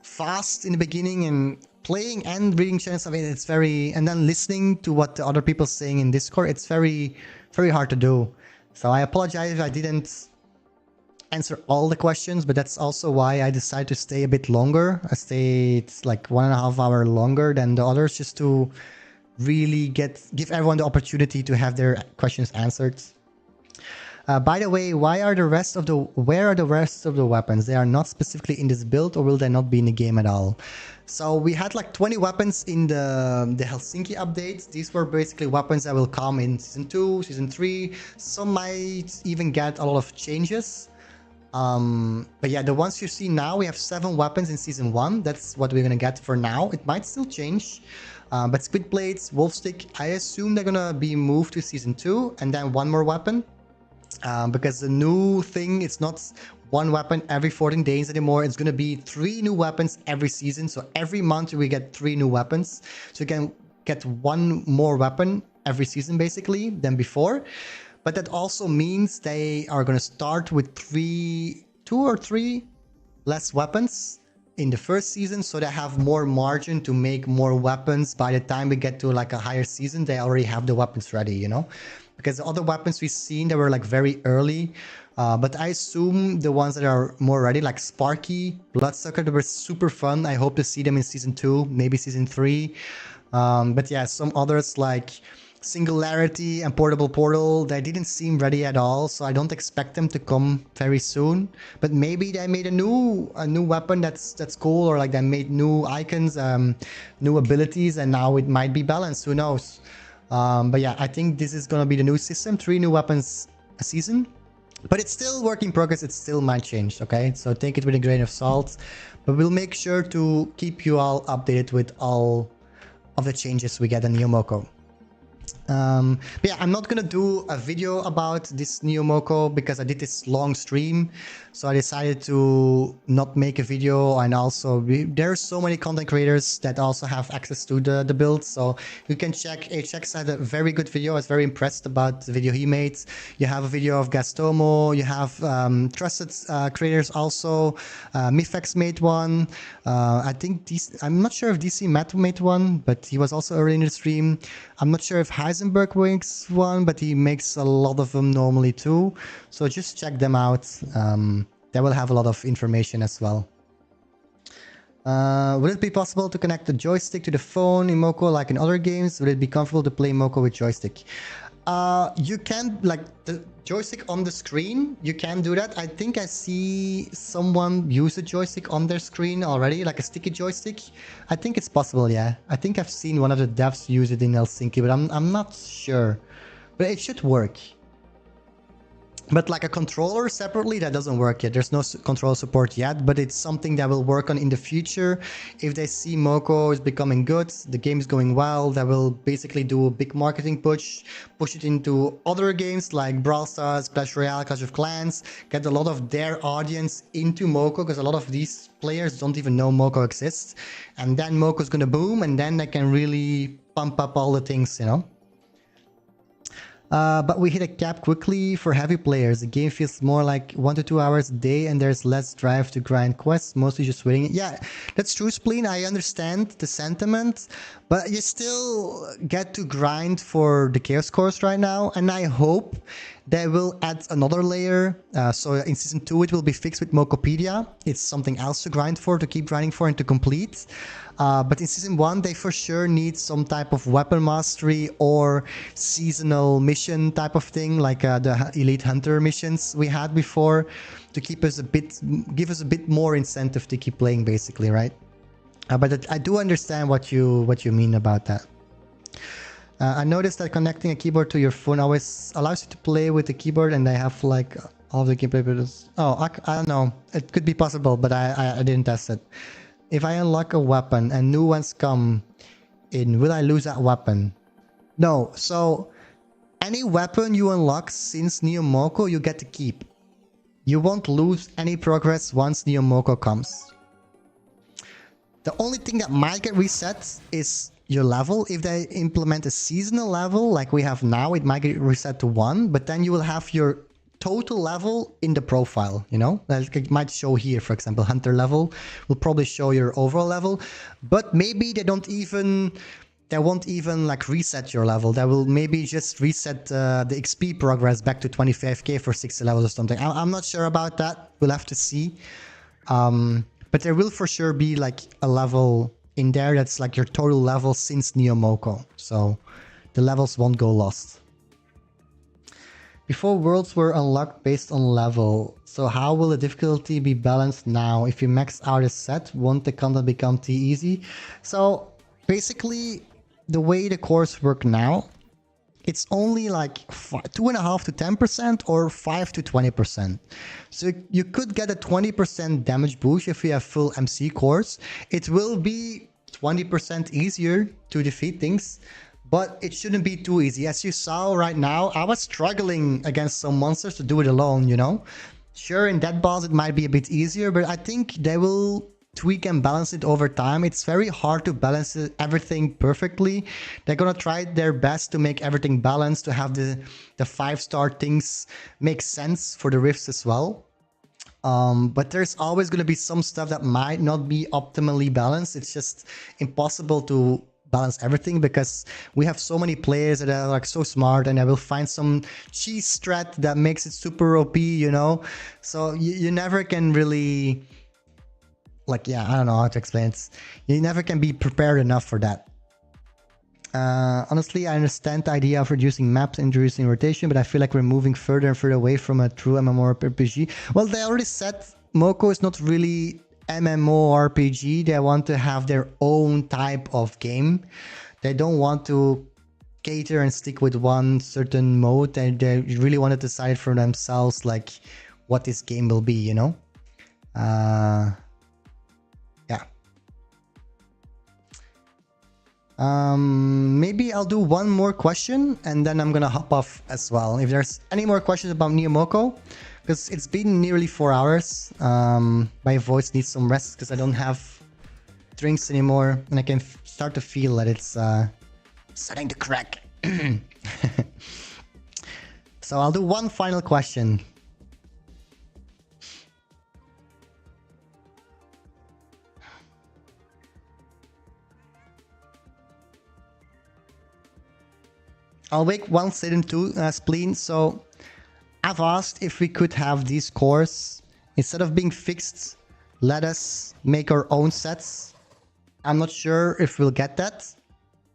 fast in the beginning, and playing and reading chats, I mean, it's very... And then listening to what the other people are saying in Discord, it's very, very hard to do. So I apologize if I didn't answer all the questions, but that's also why I decided to stay a bit longer. I stayed like 1.5 hours longer than the others, just to really give everyone the opportunity to have their questions answered. By the way, where are the rest of the weapons? They are not specifically in this build, or will they not be in the game at all? So we had like 20 weapons in the Helsinki update. These were basically weapons that will come in Season 2, Season 3. Some might even get a lot of changes. But yeah, the ones you see now, we have 7 weapons in Season 1. That's what we're gonna get for now. It might still change. But Squid Blades, Wolf Stick, I assume they're gonna be moved to Season 2, and then 1 more weapon. Because the new thing, it's not 1 weapon every 14 days anymore. It's gonna be 3 new weapons every season. So every month we get 3 new weapons. So you can get 1 more weapon every season basically than before. But that also means they are going to start with 2 or 3 less weapons in the first season, so they have more margin to make more weapons. By the time we get to like a higher season, they already have the weapons ready, you know? Because the other weapons we've seen, they were like very early. But I assume the ones that are more ready, like Sparky, Bloodsucker, they were super fun. I hope to see them in Season 2, maybe Season 3. But yeah, some others like Singularity and Portable Portal, they didn't seem ready at all, so I don't expect them to come very soon. But maybe they made a new weapon that's cool, or like they made new icons, new abilities, and now it might be balanced. Who knows? But yeah, I think this is gonna be the new system: 3 new weapons a season. But it's still work in progress. It still might change. Okay, so take it with a grain of salt. But we'll make sure to keep you all updated with all of the changes we get in NEO MOCO. But yeah, I'm not gonna do a video about this NEO MOCO because I did this long stream, so I decided to not make a video. And also there's so many content creators that also have access to the build, so you can check. Xpect had a very good video. I was very impressed about the video he made. You have a video of Gastomo, you have trusted creators also. Mifex made one. I think I'm not sure if DC Matt made one, but he was also early in the stream. I'm not sure if Heisenberg makes one, but he makes a lot of them normally too. So just check them out. They will have a lot of information as well. Would it be possible to connect the joystick to the phone in MOCO like in other games? Would it be comfortable to play MOCO with joystick? You can, like the joystick on the screen, you can do that. I think I see someone use a joystick on their screen already, like a sticky joystick. I think it's possible, yeah. I think I've seen one of the devs use it in Helsinki, but I'm not sure. But it should work. But like a controller separately, that doesn't work yet. There's no control support yet, but it's something that will work on in the future. If they see MOCO is becoming good, the game is going well, they will basically do a big marketing push it into other games like Brawl Stars, Clash Royale, Clash of Clans, get a lot of their audience into MOCO, because a lot of these players don't even know MOCO exists. And then MOCO is gonna boom, and then they can really pump up all the things, you know. But we hit a cap quickly for heavy players. The game feels more like 1 to 2 hours a day, and there's less drive to grind quests, mostly just waiting. Yeah, that's true, Spleen. I understand the sentiment, but you still get to grind for the Chaos Course right now, and I hope they will add another layer. So in Season 2 it will be fixed with Mocopedia. It's something else to grind for, to keep grinding for, and to complete. But in Season 1, they for sure need some type of weapon mastery or seasonal mission type of thing, like the Elite Hunter missions we had before, to keep us give us a bit more incentive to keep playing, basically, right? But I do understand what you mean about that. I noticed that connecting a keyboard to your phone always allows you to play with the keyboard, and I have like all the keyboard. Oh, I don't know. It could be possible, but I didn't test it. If I unlock a weapon and new ones come in, will I lose that weapon? No. So any weapon you unlock since NEO MOCO, you get to keep. You won't lose any progress once NEO MOCO comes. The only thing that might get reset is your level. If they implement a seasonal level like we have now, it might get reset to 1, but then you will have your total level in the profile, you know? Like it might show here, for example, hunter level will probably show your overall level, but maybe they won't even like reset your level. They will maybe just reset the XP progress back to 25k for 60 levels or something. I'm not sure about that. We'll have to see. But there will for sure be like a level in there that's like your total level since NEO MOCO. So the levels won't go lost. Before, worlds were unlocked based on level. So how will the difficulty be balanced now? If you max out a set, won't the content become too easy? So basically, the way the cores work now, it's only like 2.5 to 10% or 5 to 20%. So you could get a 20% damage boost if you have full MC cores. It will be 20% easier to defeat things, but it shouldn't be too easy. As you saw right now, I was struggling against some monsters to do it alone, you know? Sure, in that boss it might be a bit easier, but I think they will tweak and balance it over time. It's very hard to balance everything perfectly. They're gonna try their best to make everything balanced, to have the 5-star things make sense for the rifts as well. But there's always gonna be some stuff that might not be optimally balanced. It's just impossible to balance everything because we have so many players that are like so smart, and I will find some cheese strat that makes it super OP, you know? So you never can really, like, yeah, I don't know how to explain it. You never can be prepared enough for that. Honestly, I understand the idea of reducing maps, introducing rotation, but I feel like we're moving further and further away from a true MMORPG. Well, they already said MOCO is not really MMORPG. They want to have their own type of game. They don't want to cater and stick with one certain mode, and they really want to decide for themselves like what this game will be, you know? Maybe I'll do one more question and then I'm gonna hop off as well. If there's any more questions about NEO MOCO, because it's been nearly 4 hours. My voice needs some rest because I don't have drinks anymore, and I can start to feel that it's starting to crack. So I'll do one final question. I'll make one statement too, Spleen. So I've asked if we could have these cores, instead of being fixed, let us make our own sets. I'm not sure if we'll get that,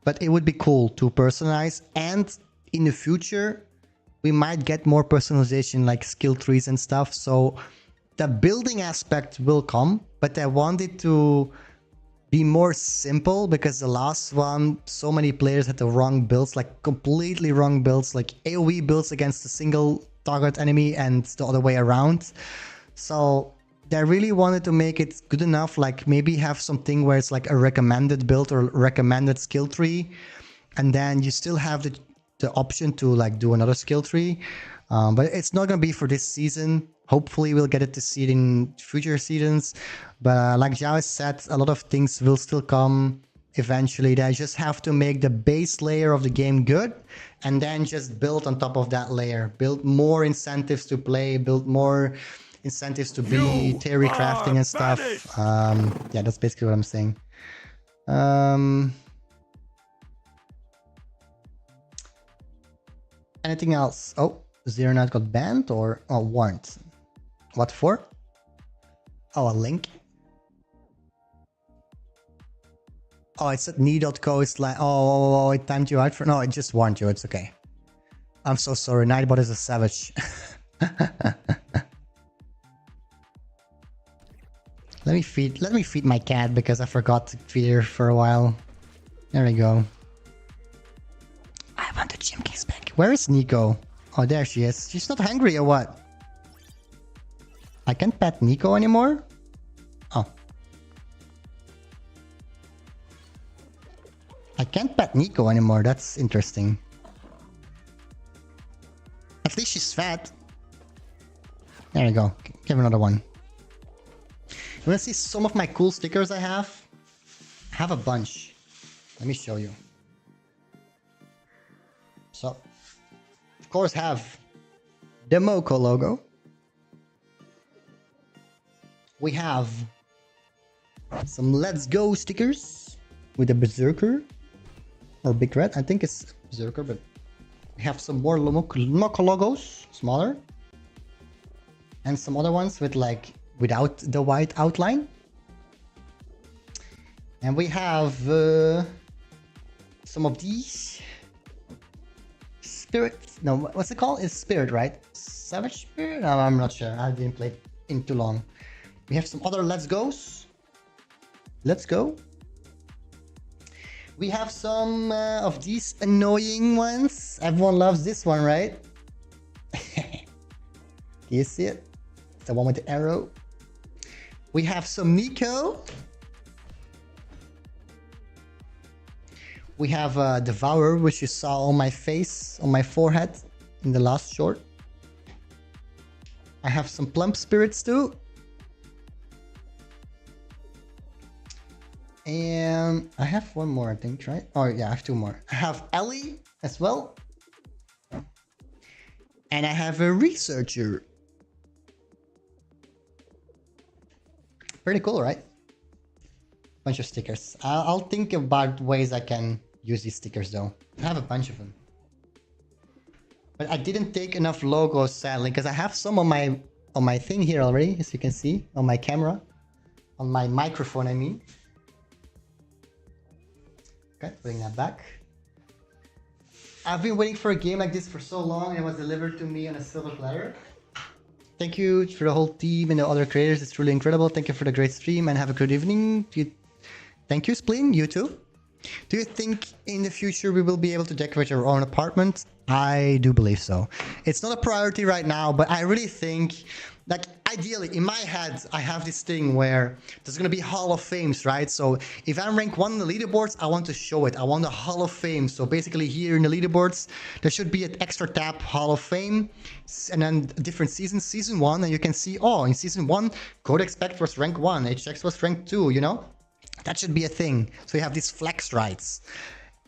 but it would be cool to personalize. And in the future, we might get more personalization like skill trees and stuff. So the building aspect will come, but I want it to be more simple, because the last one, so many players had the wrong builds, like completely wrong builds, like AoE builds against a single target enemy and the other way around. So they really wanted to make it good enough, like maybe have something where it's like a recommended build or recommended skill tree, and then you still have the option to like do another skill tree. But it's not going to be for this season. Hopefully we'll get it to see it in future seasons. But like Joao said, a lot of things will still come eventually. They just have to make the base layer of the game good, and then just build on top of that layer. Build more incentives to play, build more incentives to be theory crafting and stuff. Yeah, that's basically what I'm saying. Anything else? Oh, Zero Night got banned or warned. What for? Oh, a link. Oh, it's at NEO.co. It's like, oh, it timed you out for. No, it just warned you. It's okay. I'm so sorry. Nightbot is a savage. Let Let me feed my cat because I forgot to feed her for a while. There we go. I want the gym case back. Where is Nico? Oh, there she is. She's not hungry or what? I can't pet Nico anymore? Oh. I can't pet Nico anymore. That's interesting. At least she's fat. There you go. Give her another one. You wanna see some of my cool stickers I have? I have a bunch. Let me show you. So, of course, have the Moco logo. We have some Let's Go stickers with a Berserker or Big Red. I think it's Berserker, but we have some more Moco logos, smaller, and some other ones with like without the white outline. And we have some of these Spirit. No, what's it called? It's Spirit, right? Savage Spirit? No, I'm not sure. I didn't play it in too long. We have some other Let's Go's. Let's go. We have some of these annoying ones. Everyone loves this one, right? Can you see it? It's the one with the arrow. We have some Nico. We have Devourer, which you saw on my face, on my forehead in the last short. I have some Plump Spirits too. And I have one more, I think, right? Oh yeah, I have two more. I have Ellie as well. And I have a Researcher. Pretty cool, right? Bunch of stickers. I'll think about ways I can use these stickers though. I have a bunch of them. But I didn't take enough logos, sadly, because I have some on my thing here already, as you can see, on my camera. On my microphone, I mean. Okay, putting that back. I've been waiting for a game like this for so long, and it was delivered to me on a silver platter. Thank you for the whole team and the other creators. It's really incredible. Thank you for the great stream and have a good evening. Thank you, Spleen. You too. Do you think in the future we will be able to decorate our own apartment? I do believe so. It's not a priority right now, but I really think, like, ideally, in my head, I have this thing where there's going to be Hall of Fames, right? So if I'm rank 1 in the leaderboards, I want to show it. I want a Hall of Fame. So basically here in the leaderboards, there should be an extra tab, Hall of Fame, and then different seasons. Season 1, and you can see, oh, in Season 1, Code Xpect was rank 1, HX was rank 2, you know? That should be a thing. So you have these flex rights.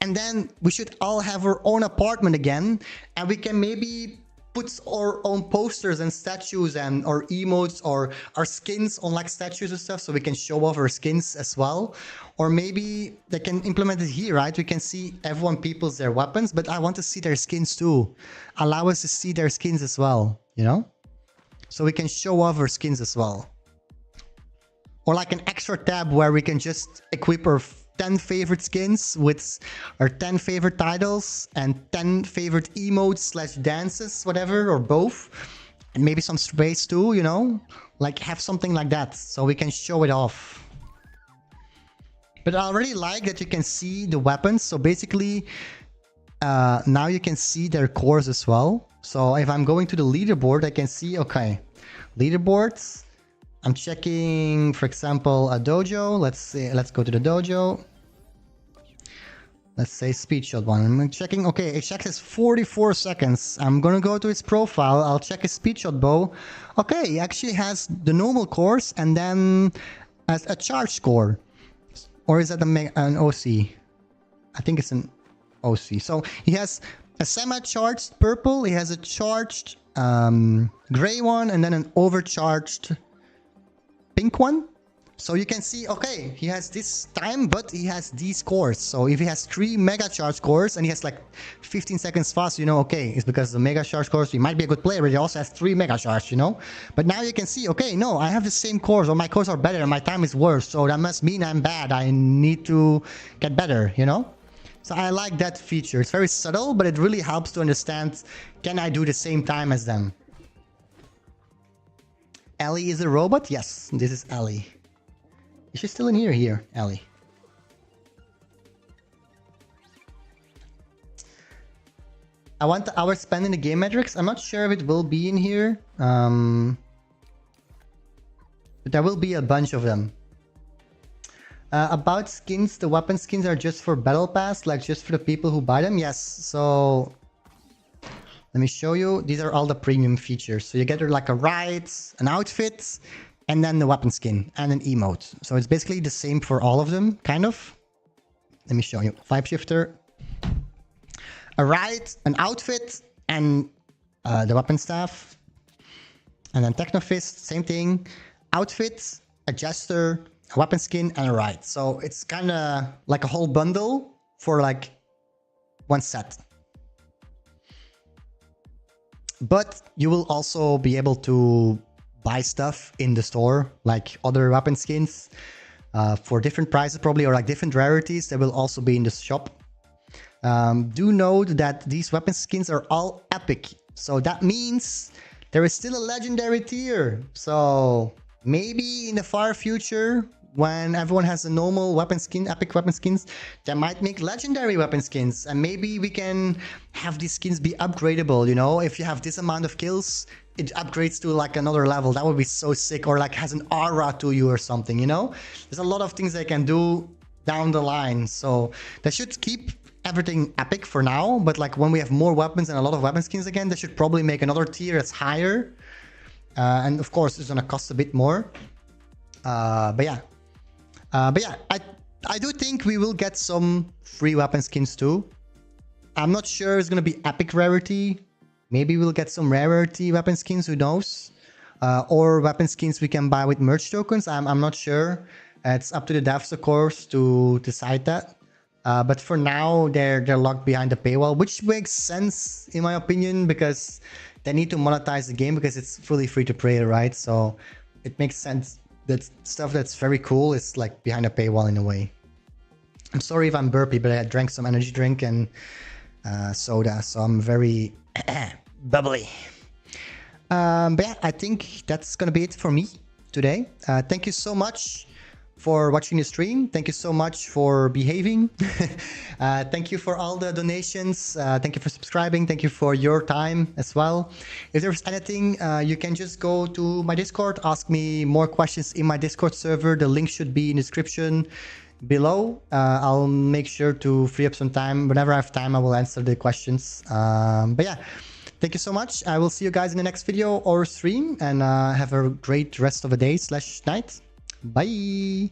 And then we should all have our own apartment again, and we can maybe put our own posters and statues and or emotes or our skins on like statues and stuff, so we can show off our skins as well. Or maybe they can implement it here, right? We can see everyone peoples their weapons, but I want to see their skins too. Allow us to see their skins as well, you know? So we can show off our skins as well. Or like an extra tab where we can just equip our 10 favorite skins with our 10 favorite titles and 10 favorite emotes slash dances, whatever, or both. And maybe some space too, you know? Like have something like that so we can show it off. But I already like that you can see the weapons. So basically, now you can see their cores as well. So if I'm going to the leaderboard, I can see, okay, leaderboards. I'm checking, for example, a dojo. Let's see. Let's go to the dojo. Let's say speed shot one. I'm checking. Okay, it checks 44 seconds. I'm gonna go to his profile. I'll check his speed shot bow. Okay, he actually has the normal course and then as a charge score, or is that an OC? I think it's an OC. So he has a semi-charged purple. He has a charged gray one, and then an overcharged pink one. So you can see, okay, he has this time, but he has these cores. So if he has 3 mega charge cores and he has like 15 seconds fast, you know, okay, it's because the mega charge cores, he might be a good player, but he also has 3 mega charge, you know. But now you can see, okay, no, I have the same cores, or my cores are better and my time is worse. So that must mean I'm bad. I need to get better, you know. So I like that feature. It's very subtle, but it really helps to understand, can I do the same time as them? Ellie is a robot? Yes, this is Ellie. Is she still in here? Here, Ellie. I want the hour spent in the game metrics. I'm not sure if it will be in here. But there will be a bunch of them. About skins, the weapon skins are just for battle pass, like just for the people who buy them. Yes, so let me show you. These are all the premium features. So you get like a ride, an outfit, and then the weapon skin and an emote. So it's basically the same for all of them, kind of. Let me show you. Vibe shifter, a ride, an outfit, and the weapon staff. And then Technofist, same thing. Outfit, a jester, a weapon skin, and a ride. So it's kind of like a whole bundle for like one set. But you will also be able to buy stuff in the store, like other weapon skins for different prices probably, or like different rarities that will also be in the shop. Do note that these weapon skins are all epic. So that means there is still a legendary tier. So maybe in the far future, when everyone has a normal weapon skin, epic weapon skins, they might make legendary weapon skins. And maybe we can have these skins be upgradable, you know? If you have this amount of kills, it upgrades to like another level. That would be so sick. Or like has an aura to you or something, you know? There's a lot of things they can do down the line. So they should keep everything epic for now. But like when we have more weapons and a lot of weapon skins again, they should probably make another tier that's higher. And of course, it's gonna cost a bit more. But yeah, I do think we will get some free weapon skins too. I'm not sure it's gonna be epic rarity. Maybe we'll get some rarity weapon skins, who knows? Or weapon skins we can buy with merch tokens. I'm not sure. It's up to the devs, of course, to decide that. But for now, they're locked behind the paywall, which makes sense in my opinion, because they need to monetize the game because it's fully free to play, right? So it makes sense that stuff that's very cool is like behind a paywall in a way. I'm sorry if I'm burpy, but I drank some energy drink and soda, so I'm very bubbly. But yeah, I think that's gonna be it for me today. Thank you so much for watching the stream. Thank you so much for behaving. Thank you for all the donations. Thank you for subscribing. Thank you for your time as well. If there's anything, you can just go to my Discord, ask me more questions in my Discord server. The link should be in the description below. I'll make sure to free up some time. Whenever I have time, I will answer the questions. But yeah, thank you so much. I will see you guys in the next video or stream, and have a great rest of the day / night. Bye.